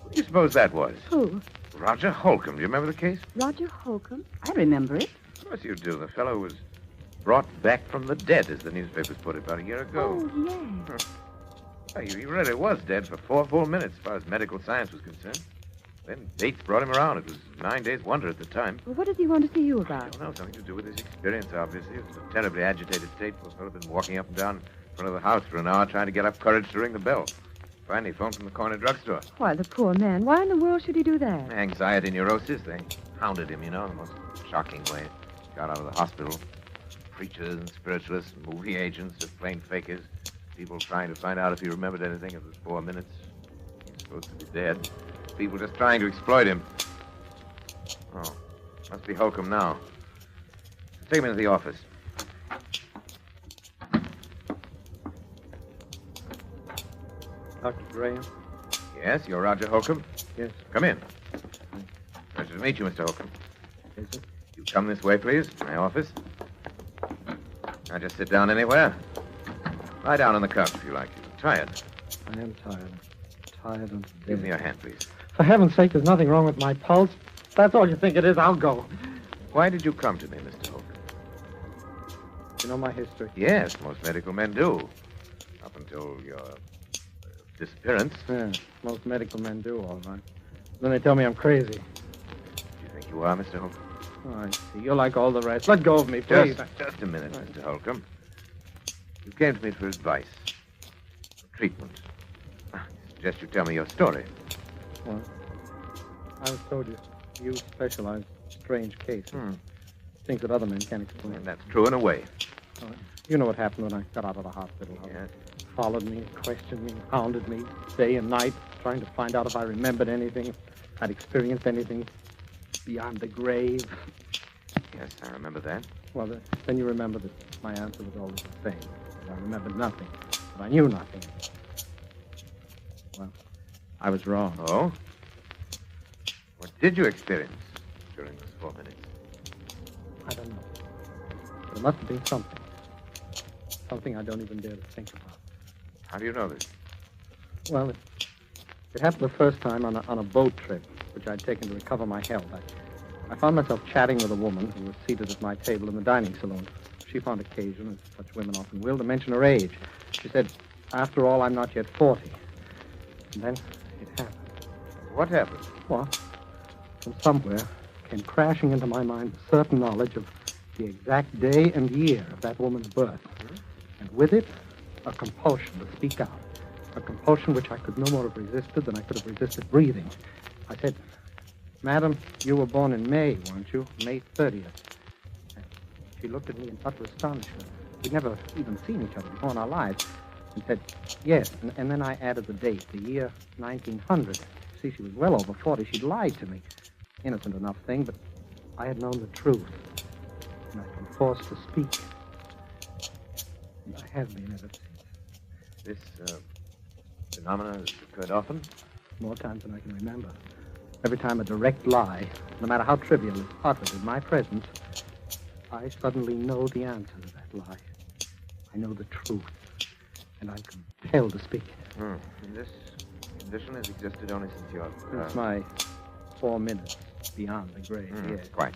Who do you suppose that was? Who? Roger Holcomb. Do you remember the case? Roger Holcomb? I remember it. Of course you do. The fellow was brought back from the dead, as the newspapers put it, about a year ago. Oh, yes. Well, he really was dead for 4 full minutes, as far as medical science was concerned. Then Bates brought him around. It was 9 days' wonder at the time. Well, what does he want to see you I about? don't know. Something to do with his experience, obviously. It was a terribly agitated state. The fellow had been walking up and down in front of the house for an hour trying to get up courage to ring the bell. Finally, he phoned from the corner drugstore. Why, the poor man. Why in the world should he do that? Anxiety, neurosis. They hounded him, you know, in the most shocking way. Got out of the hospital. Preachers and spiritualists, movie agents, just plain fakers. People trying to find out if he remembered anything of those 4 minutes. He's supposed to be dead. People just trying to exploit him. Oh, must be Holcomb now. Take him into the office. Dr. Graham? Yes, you're Roger Holcomb? Yes. Come in. Pleasure to meet you, Mr. Holcomb. Is it? You come this way, please. My office. Now just sit down anywhere. Lie down on the couch if you like. You're tired. I am tired. Tired and Give me your hand, please. For heaven's sake, there's nothing wrong with my pulse. If that's all you think it is, I'll go. Why did you come to me, Mr. Holcomb? You know my history? Yes, most medical men do. Up until your disappearance. Yeah, most medical men do, all right. Then they tell me I'm crazy. Do you think you are, Mr. Holcomb? Oh, I see. You're like all the rest. Let go of me, please. Just a minute, Mr. Holcomb. You came to me for advice. For treatment. I suggest you tell me your story. Well, I was told you specialize in strange cases. Things that other men can't explain. And that's true in a way. Oh, you know what happened when I got out of the hospital. Yes. Followed me, questioned me, hounded me day and night, trying to find out if I remembered anything, if I'd experienced anything beyond the grave. Yes, I remember that. Well, then you remember that my answer was always the same. I remembered nothing, but I knew nothing. Well, I was wrong. Oh? What did you experience during those 4 minutes? I don't know. There must have been something. Something I don't even dare to think about. How do you know this? Well, it happened the first time on a boat trip, which I'd taken to recover my health. I found myself chatting with a woman who was seated at my table in the dining saloon. She found occasion, as such women often will, to mention her age. She said, After all, I'm not yet 40. And then it happened. What happened? Well, from somewhere came crashing into my mind a certain knowledge of the exact day and year of that woman's birth. And with it, a compulsion to speak out. A compulsion which I could no more have resisted than I could have resisted breathing. I said, "Madam, you were born in May, weren't you? May 30th. And she looked at me in utter astonishment. We'd never even seen each other before in our lives. And said, "Yes." And then I added the date, the year 1900. See, she was well over 40. She'd lied to me. Innocent enough thing, but I had known the truth. And I'd been forced to speak. And I have been ever since. This phenomena has occurred often? More times than I can remember. Every time a direct lie, no matter how trivial, is uttered in my presence, I suddenly know the answer to that lie. I know the truth. And I'm compelled to speak. And this condition has existed only since your... Since my 4 minutes beyond the grave, yes. Quite.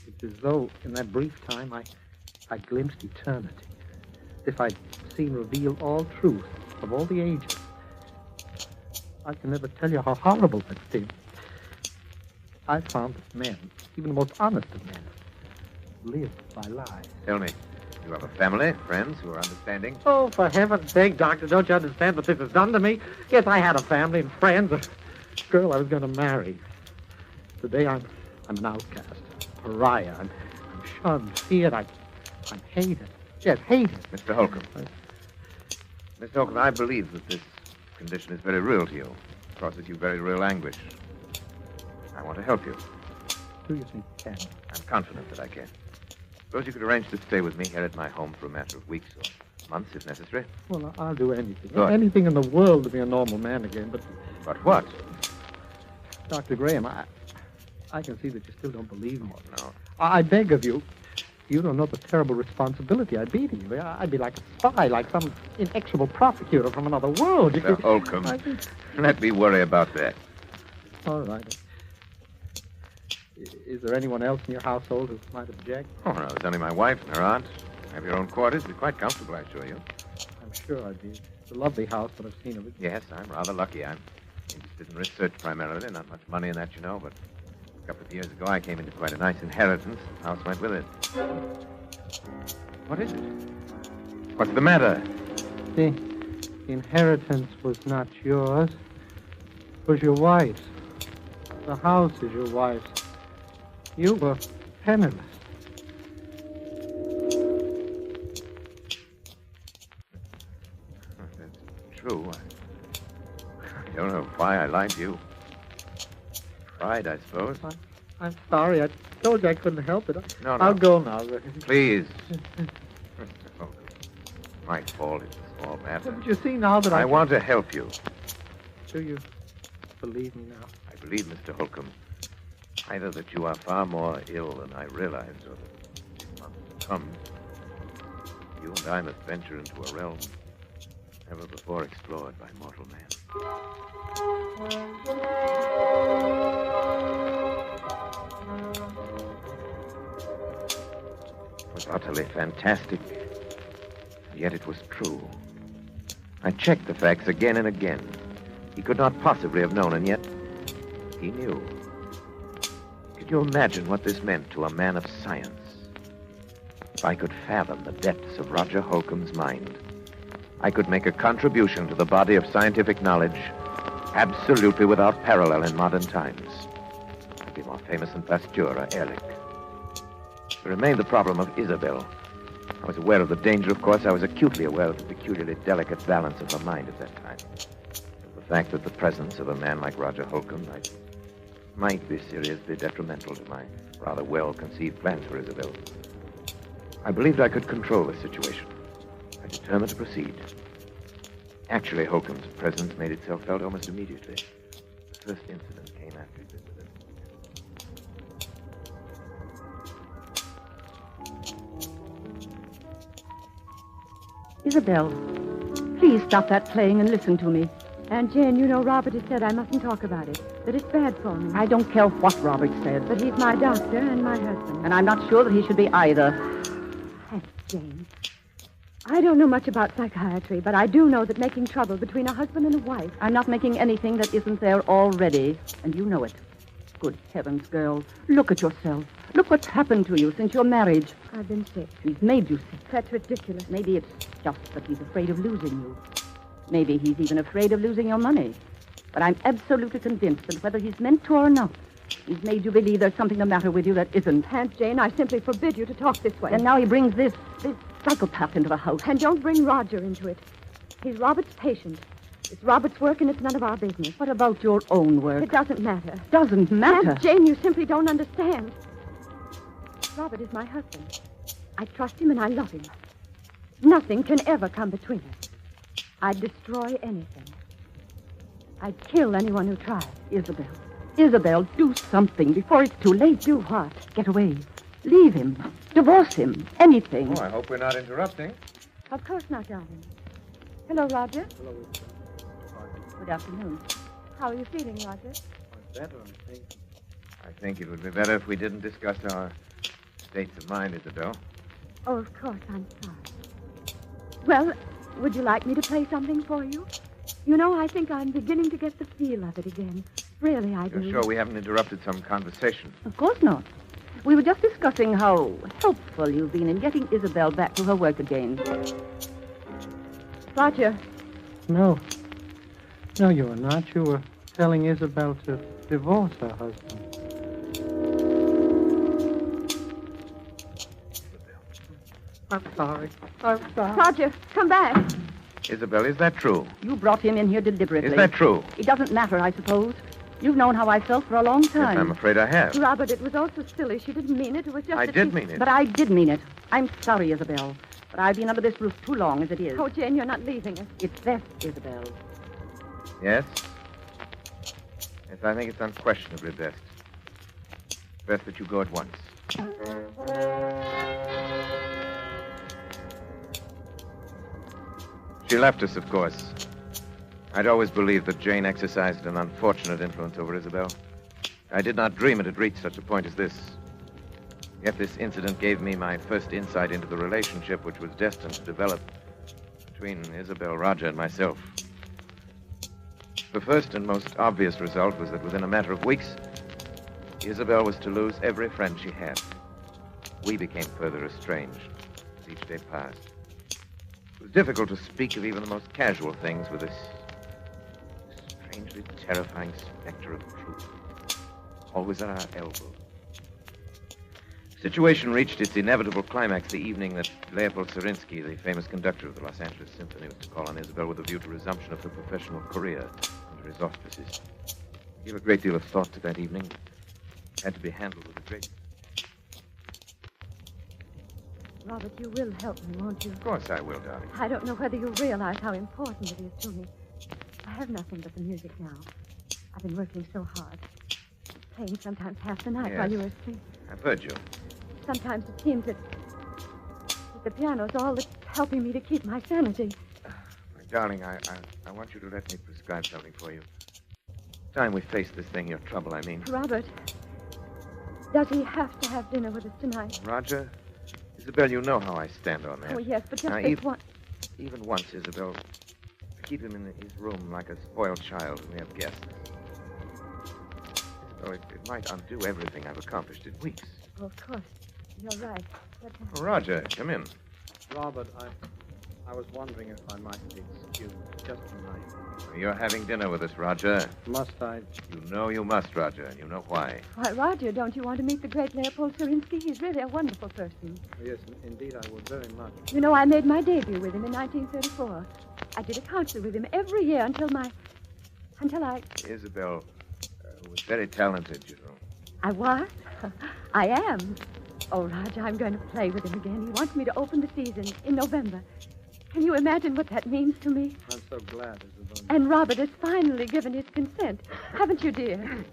It's as though, in that brief time, I glimpsed eternity. As if I'd seen revealed all truth of all the ages. I can never tell you how horrible that seemed. I found that men, even the most honest of men, live by lies. Tell me, you have a family, friends who are understanding? Oh, for heaven's sake, Doctor, don't you understand what this has done to me? Yes, I had a family and friends, a girl I was going to marry. Today I'm an outcast, a pariah. I'm shunned, feared, I'm hated. Yes, hated. Mr. Holcomb. Mr. Holcomb, I believe that this condition is very real to you. It causes you very real anguish. I want to help you. Do you think you can? I'm confident that I can. Suppose you could arrange to stay with me here at my home for a matter of weeks or months, if necessary. Well, I'll do anything. Good. Anything in the world to be a normal man again, but... But what? Dr. Graham, I can see that you still don't believe me. Oh, no. I beg of you. You don't know the terrible responsibility I'd be to you. I'd be like a spy, like some inexorable prosecutor from another world. Mr. Holcomb, let me worry about that. All right. Is there anyone else in your household who might object? Oh, no, it's only my wife and her aunt. Have your own quarters. Be quite comfortable, I assure you. I'm sure I'd be. It's a lovely house, but I've seen of it. Yes, I'm rather lucky. I'm interested in research primarily. Not much money in that, you know, but a couple of years ago I came into quite a nice inheritance. The house went with it. What is it? What's the matter? The inheritance was not yours. It was your wife's. The house is your wife's. You were penniless. That's true. I don't know why I lied to you. Pride, I suppose. I'm sorry. I told you I couldn't help it. No. I'll go now. Please. Oh, my fault. It's a small matter. But you see now that I want to help you. Do you believe me now? I believe, Mr. Holcomb, either that you are far more ill than I realized, or that in months to come, you and I must venture into a realm never before explored by mortal man. It was utterly fantastic, and yet it was true. I checked the facts again and again. He could not possibly have known, and yet he knew. Could you imagine what this meant to a man of science? If I could fathom the depths of Roger Holcomb's mind, I could make a contribution to the body of scientific knowledge absolutely without parallel in modern times. I'd be more famous than Pasteur or Ehrlich. There remained the problem of Isabel. I was aware of the danger, of course. I was acutely aware of the peculiarly delicate balance of her mind at that time. The fact that the presence of a man like Roger Holcomb might be seriously detrimental to my rather well-conceived plans for Isabel. I believed I could control the situation. I determined to proceed. Actually, Holcomb's presence made itself felt almost immediately. The first incident came after his visit. Isabel, please stop that playing and listen to me. Aunt Jane, you know Robert has said I mustn't talk about it, that it's bad for me. I don't care what Robert said. But he's my doctor and my husband. And I'm not sure that he should be either. Aunt Jane, I don't know much about psychiatry, but I do know that making trouble between a husband and a wife... I'm not making anything that isn't there already, and you know it. Good heavens, girl. Look at yourself. Look what's happened to you since your marriage. I've been sick. He's made you sick. That's ridiculous. Maybe it's just that he's afraid of losing you. Maybe he's even afraid of losing your money. But I'm absolutely convinced that whether he's meant to or not, he's made you believe there's something the matter with you that isn't. Aunt Jane, I simply forbid you to talk this way. And now he brings this psychopath into the house. And don't bring Roger into it. He's Robert's patient. It's Robert's work and it's none of our business. What about your own work? It doesn't matter. Doesn't matter? Aunt Jane, you simply don't understand. Robert is my husband. I trust him and I love him. Nothing can ever come between us. I'd destroy anything. I'd kill anyone who tried. Isabel. Isabel, do something before it's too late. Do what? Get away. Leave him. Divorce him. Anything. Oh, I hope we're not interrupting. Of course not, darling. Hello, Roger. Hello. Good afternoon. How are you feeling, Roger? Better, I think. I think it would be better if we didn't discuss our states of mind, Isabel. Oh, of course, I'm sorry. Well, would you like me to play something for you? You know, I think I'm beginning to get the feel of it again. Really, I do. You're sure we haven't interrupted some conversation? Of course not. We were just discussing how helpful you've been in getting Isabel back to her work again. Roger. No. No, you were not. You were telling Isabel to divorce her husband. I'm sorry. I'm sorry. Roger, come back. Isabel, is that true? You brought him in here deliberately. Is that true? It doesn't matter, I suppose. You've known how I felt for a long time. Yes, I'm afraid I have. Robert, it was all so silly. She didn't mean it. It was just I that did she... mean it. But I did mean it. I'm sorry, Isabel. But I've been under this roof too long as it is. Oh, Jane, you're not leaving us. It's best, Isabel. Yes? Yes, I think it's unquestionably best. Best that you go at once. She left us, of course. I'd always believed that Jane exercised an unfortunate influence over Isabel. I did not dream it had reached such a point as this. Yet this incident gave me my first insight into the relationship which was destined to develop between Isabel, Roger, and myself. The first and most obvious result was that within a matter of weeks, Isabel was to lose every friend she had. We became further estranged as each day passed. It was difficult to speak of even the most casual things with this strangely terrifying specter of truth, always at our elbow. The situation reached its inevitable climax the evening that Leopold Sarinsky, the famous conductor of the Los Angeles Symphony, was to call on Isabel with a view to resumption of her professional career under his auspices. I gave a great deal of thought to that evening. It had to be handled with a great... Robert, you will help me, won't you? Of course I will, darling. I don't know whether you realize how important it is to me. I have nothing but the music now. I've been working so hard. Playing sometimes half the night Yes. while you were asleep. I've heard you. Sometimes it seems that the piano's all that's helping me to keep my sanity. My darling, I want you to let me prescribe something for you. Time we face this thing, your trouble, I mean. Robert, does he have to have dinner with us tonight? Roger? Isabel, you know how I stand on that. Oh, yes, but just Now, this one. Even once, Isabel, keep him in his room like a spoiled child when we have guests. Isabel, it might undo everything I've accomplished in weeks. Oh, of course. You're right. But, Oh, Roger, come in. Robert, I was wondering if I might be excused just tonight. You're having dinner with us, Roger. Must I? You know you must, Roger, and you know why. why, Roger, don't you want to meet the great Leopold Sarinsky? He's really a wonderful person. Yes, indeed, I would very much. You know, I made my debut with him in 1934. I did a concert with him every year until I... Isabel was very talented, you know. I was? I am. Oh, Roger, I'm going to play with him again. He wants me to open the season in November. Can you imagine what that means to me? I'm so glad, Isabel. And Robert has finally given his consent. Haven't you, dear?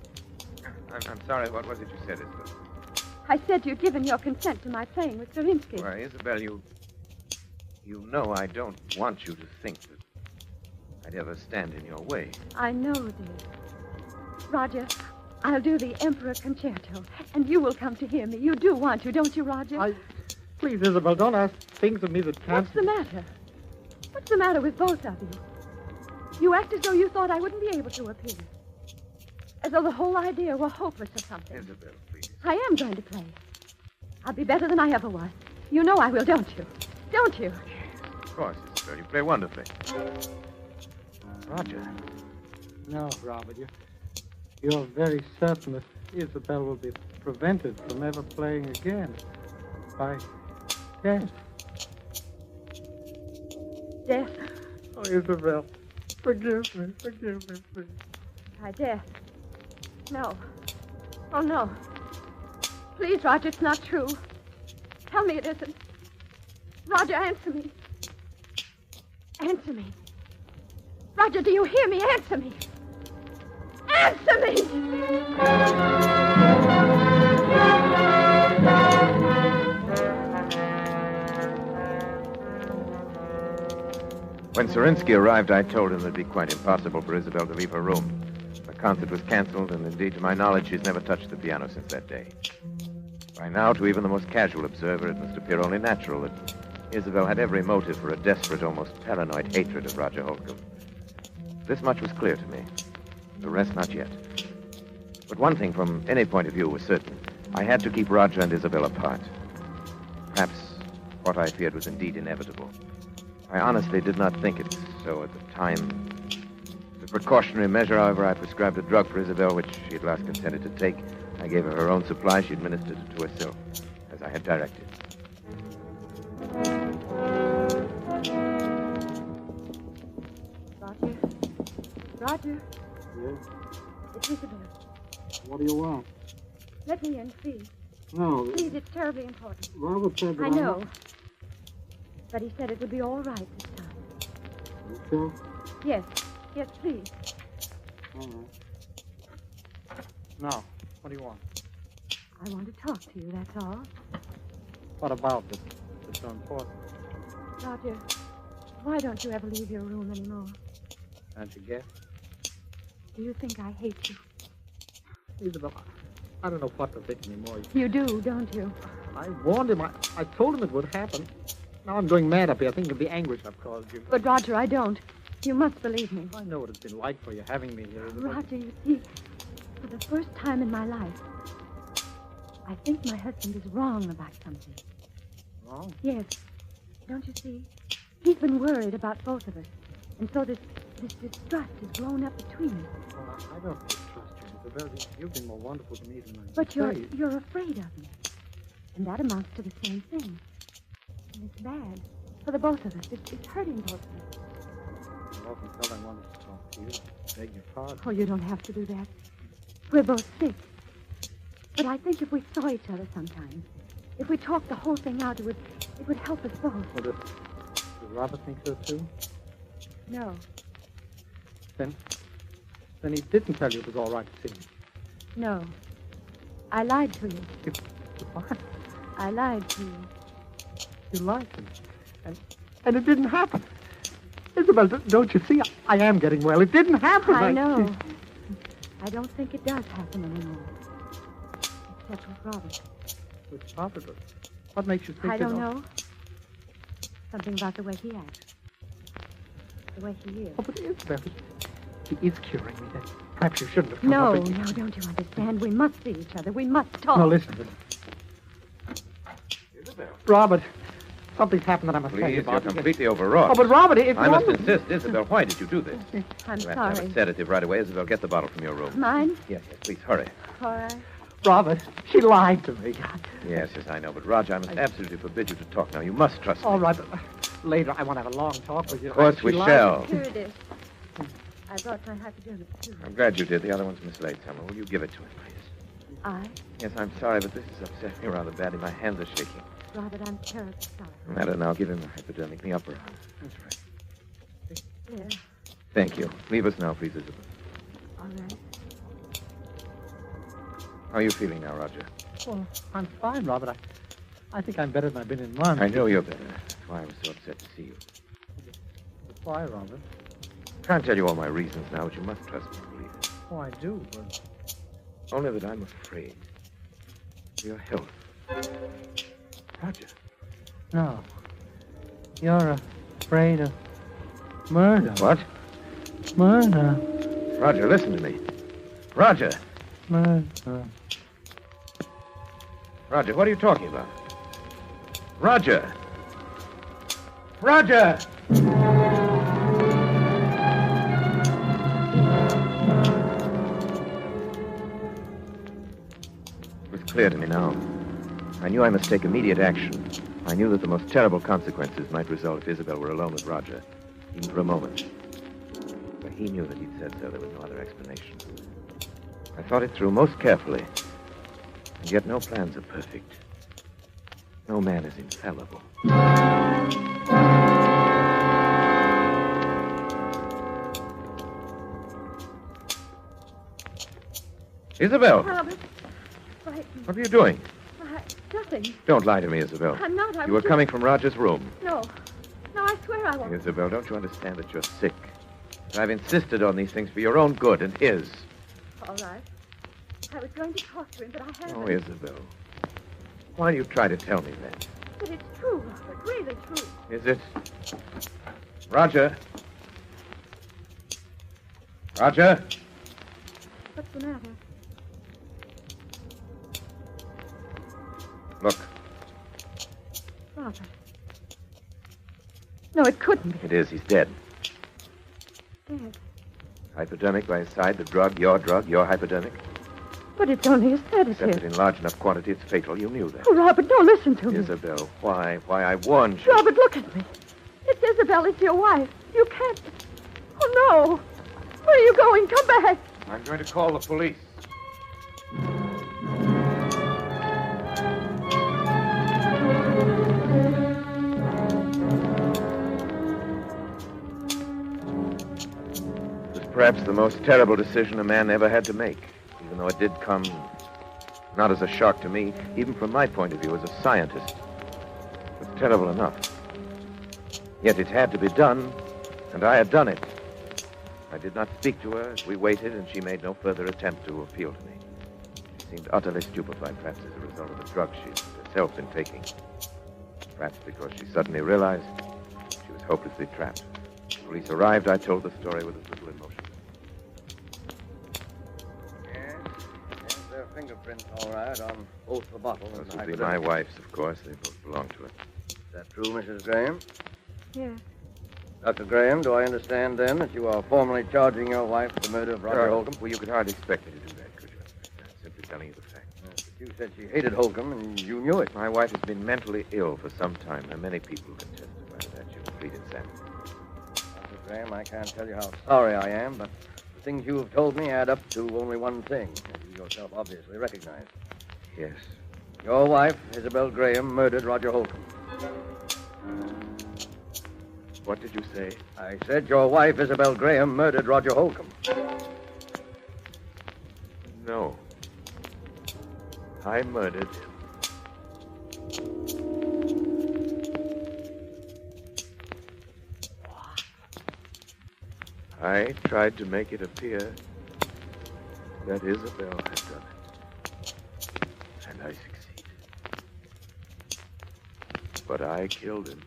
I'm sorry, what was it you said, Isabel? I said you'd given your consent to my playing with Sarinsky. Why, Isabel, you know I don't want you to think that I'd ever stand in your way. I know, dear. Roger, I'll do the Emperor Concerto, and you will come to hear me. You do want to, don't you, Roger? Please, Isabel, don't ask things of me that can't... What's the matter? What's the matter with both of you? You act as though you thought I wouldn't be able to appear. As though the whole idea were hopeless or something. Isabel, please. I am going to play. I'll be better than I ever was. You know I will, don't you? Don't you? Of course, Isabel. You play wonderfully. Roger. No, Robert, you're very certain that Isabel will be prevented from ever playing again by death. Death? Oh, Isabel, forgive me, please. By death? No. Oh, no. Please, Roger, it's not true. Tell me it isn't. Roger, answer me. Answer me. Roger, do you hear me? Answer me. Answer me! When Serinsky arrived, I told him it'd be quite impossible for Isabel to leave her room. The concert was canceled, and indeed, to my knowledge, she's never touched the piano since that day. By now, to even the most casual observer, it must appear only natural that Isabel had every motive for a desperate, almost paranoid hatred of Roger Holcomb. This much was clear to me. The rest, not yet. But one thing, from any point of view, was certain. I had to keep Roger and Isabel apart. Perhaps what I feared was indeed inevitable. I honestly did not think it so at the time. As a precautionary measure, however, I prescribed a drug for Isabel, which she at last consented to take. I gave her her own supply. She administered it to herself, as I had directed. Roger? Yes? It's Isabel. What do you want? Let me in, please. No. Please, it's terribly important. Robert said that I know. But he said it would be all right this time. You sure? Yes. Yes, please. All right. Now, what do you want? I want to talk to you, that's all. What about this? It's so important. Roger, why don't you ever leave your room anymore? Can't you guess? Do you think I hate you? Isabel, I don't know what to think anymore. You do, don't you? I warned him. I told him it would happen. Now I'm going mad up here thinking of the anguish I've caused you. But, Roger, I don't. You must believe me. I know what it's been like for you having me here. Isabel. Roger, you see, for the first time in my life, I think my husband is wrong about something. Wrong? Yes. Don't you see? He's been worried about both of us. And so this distrust has blown up between us. Well, I don't distrust you, Isabel. You've been more wonderful to me than I But you're afraid of me. And that amounts to the same thing. And it's bad. For the both of us. It's hurting both of us. I often felt I wanted to talk to you. Beg your pardon. Oh, you don't have to do that. We're both sick. But I think if we saw each other sometimes, if we talked the whole thing out, it would help us both. Well, does Robert think so, too? No. Then he didn't tell you it was all right to see me. No. I lied to you. What? I lied to you. You lied to me. And it didn't happen. Isabel, don't you see? I am getting well. It didn't happen. I know. I don't think it does happen anymore. Except with Robert. With Robert? What makes you think I don't know. Something about the way he acts. The way he is. Oh, but Isabel, he is curing me. Then perhaps you shouldn't have come No, up no, don't you understand? We must see each other. We must talk. No, listen. Isabel. Robert, something's happened that I must tell you Please, about. you're completely overwrought. Oh, but Robert, it's I must Robert. insist. Isabel, why did you do this? I'm You have to have sorry. a sedative right away. Isabel, get the bottle from your room. Mine? Yes, please, hurry. All right. Robert, she lied to me. Yes, I know. But, Roger, I must absolutely forbid you to talk now. You must trust me. All right, but later I want to have a long talk with you. Of course She we lied. shall. Here it is. I brought my hypodermic, too. I'm glad you did. The other one's mislaid somewhere. Will you give it to him, please? I? Yes, I'm sorry, but this has upset me rather badly. My hands are shaking. Robert, I'm terribly sorry. No matter now. Give him the hypodermic. The upper arm. That's right. Yeah. Thank you. Leave us now, please, Isabel. All right. How are you feeling now, Roger? Well, I'm fine, Robert. I think I'm better than I've been in months. I know you're better. That's why I was so upset to see you. Why, Robert? I can't tell you all my reasons now, but you must trust me and believe it. Oh, I do, but... Only that I'm afraid for your health. Roger. No. You're afraid of murder. What? Murder. Roger, listen to me. Roger! Murder. Roger, what are you talking about? Roger! Roger! It was clear to me now. I knew I must take immediate action. I knew that the most terrible consequences might result if Isabel were alone with Roger, even for a moment. But he knew that he'd said so. There was no other explanation. I thought it through most carefully. And yet no plans are perfect. No man is infallible. Isabel! Robert, frightened. What are you doing? Nothing. Don't lie to me, Isabel. I'm not. You were coming from Roger's room. No. No, I swear I won't. Isabel, don't you understand that you're sick? I've insisted on these things for your own good and his. All right. I was going to talk to him, but I haven't. Oh, Isabel. Why do you try to tell me that? But it's true, Robert. Really true. Is it? Roger? Roger? What's the matter? Look, Robert. No, it couldn't be. it is. He's dead. Dead. Hypodermic by his side, the drug, your hypodermic. But it's only a Except that sedative. in large enough quantity, it's fatal. You knew that. Oh, Robert, no, listen to me. Isabel, why? Why, I warned you. Robert, look at me. It's Isabel. It's your wife. You can't. Oh, no. Where are you going? Come back. I'm going to call the police. It was perhaps the most terrible decision a man ever had to make, even though it did come not as a shock to me, even from my point of view as a scientist. It was terrible enough. Yet it had to be done, and I had done it. I did not speak to her as we waited, and she made no further attempt to appeal to me. She seemed utterly stupefied, perhaps as a result of the drugs she'd herself been taking. Perhaps because she suddenly realized she was hopelessly trapped. When the police arrived, I told the story with as little emotion. Yes, there are fingerprints, all right, on both the bottles. Those would be my wife's, of course. They both belong to her. Is that true, Mrs. Graham? Yes. Dr. Graham, do I understand then that you are formally charging your wife with the murder of Roger Holcomb? Well, you could hardly expect me to do that, could you? I'm simply telling you the facts. Yes, but you said she hated Holcomb, and you knew it. My wife has been mentally ill for some time. There are many people who can testify to that. She was treated insanity. Dr. Graham, I can't tell you how sorry I am, but the things you have told me add up to only one thing, as you yourself obviously recognize. Yes. Your wife, Isabel Graham, murdered Roger Holcomb. What did you say? I said your wife, Isabel Graham, murdered Roger Holcomb. No. I murdered him. I tried to make it appear that Isabel had done it. And I succeeded. But I killed him.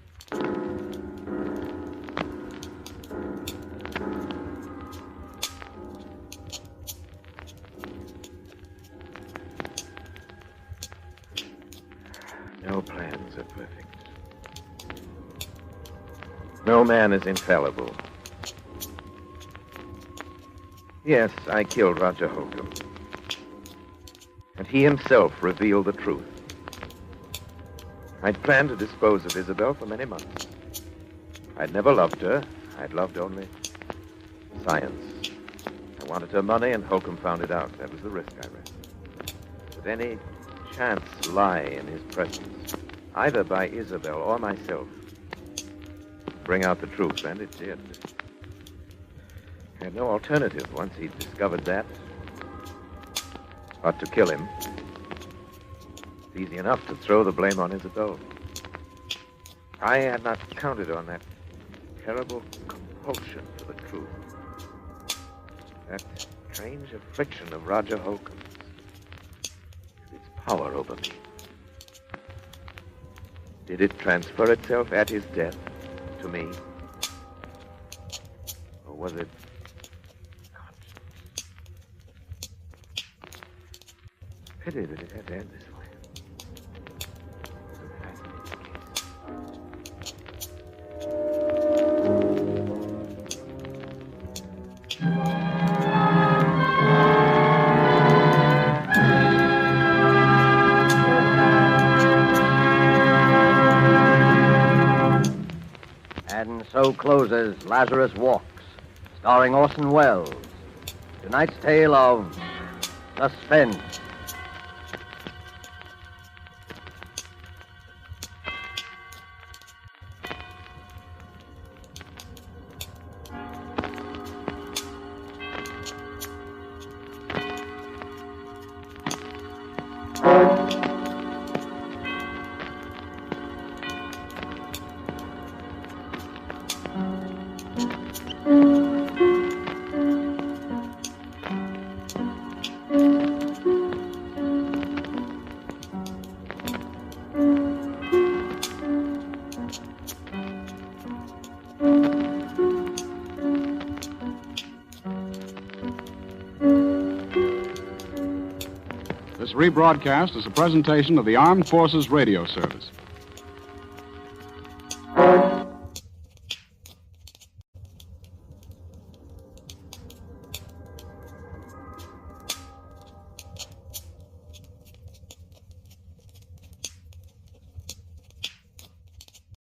No plans are perfect. No man is infallible. Yes, I killed Roger Holcomb. And he himself revealed the truth. I'd planned to dispose of Isabel for many months. I'd never loved her. I'd loved only science. I wanted her money, and Holcomb found it out. That was the risk I ran. But any chance lie in his presence, either by Isabel or myself, bring out the truth, and it did. I had no alternative once he'd discovered that, but to kill him. It's easy enough to throw the blame on Isabel. I had not counted on that terrible compulsion for the truth. That strange affliction of Roger Holcomb's. Its power over me. Did it transfer itself at his death to me? Or was it pity that it had to end this way? And so closes Lazarus Walks, starring Orson Welles. Tonight's tale of suspense. This rebroadcast is a presentation of the Armed Forces Radio Service.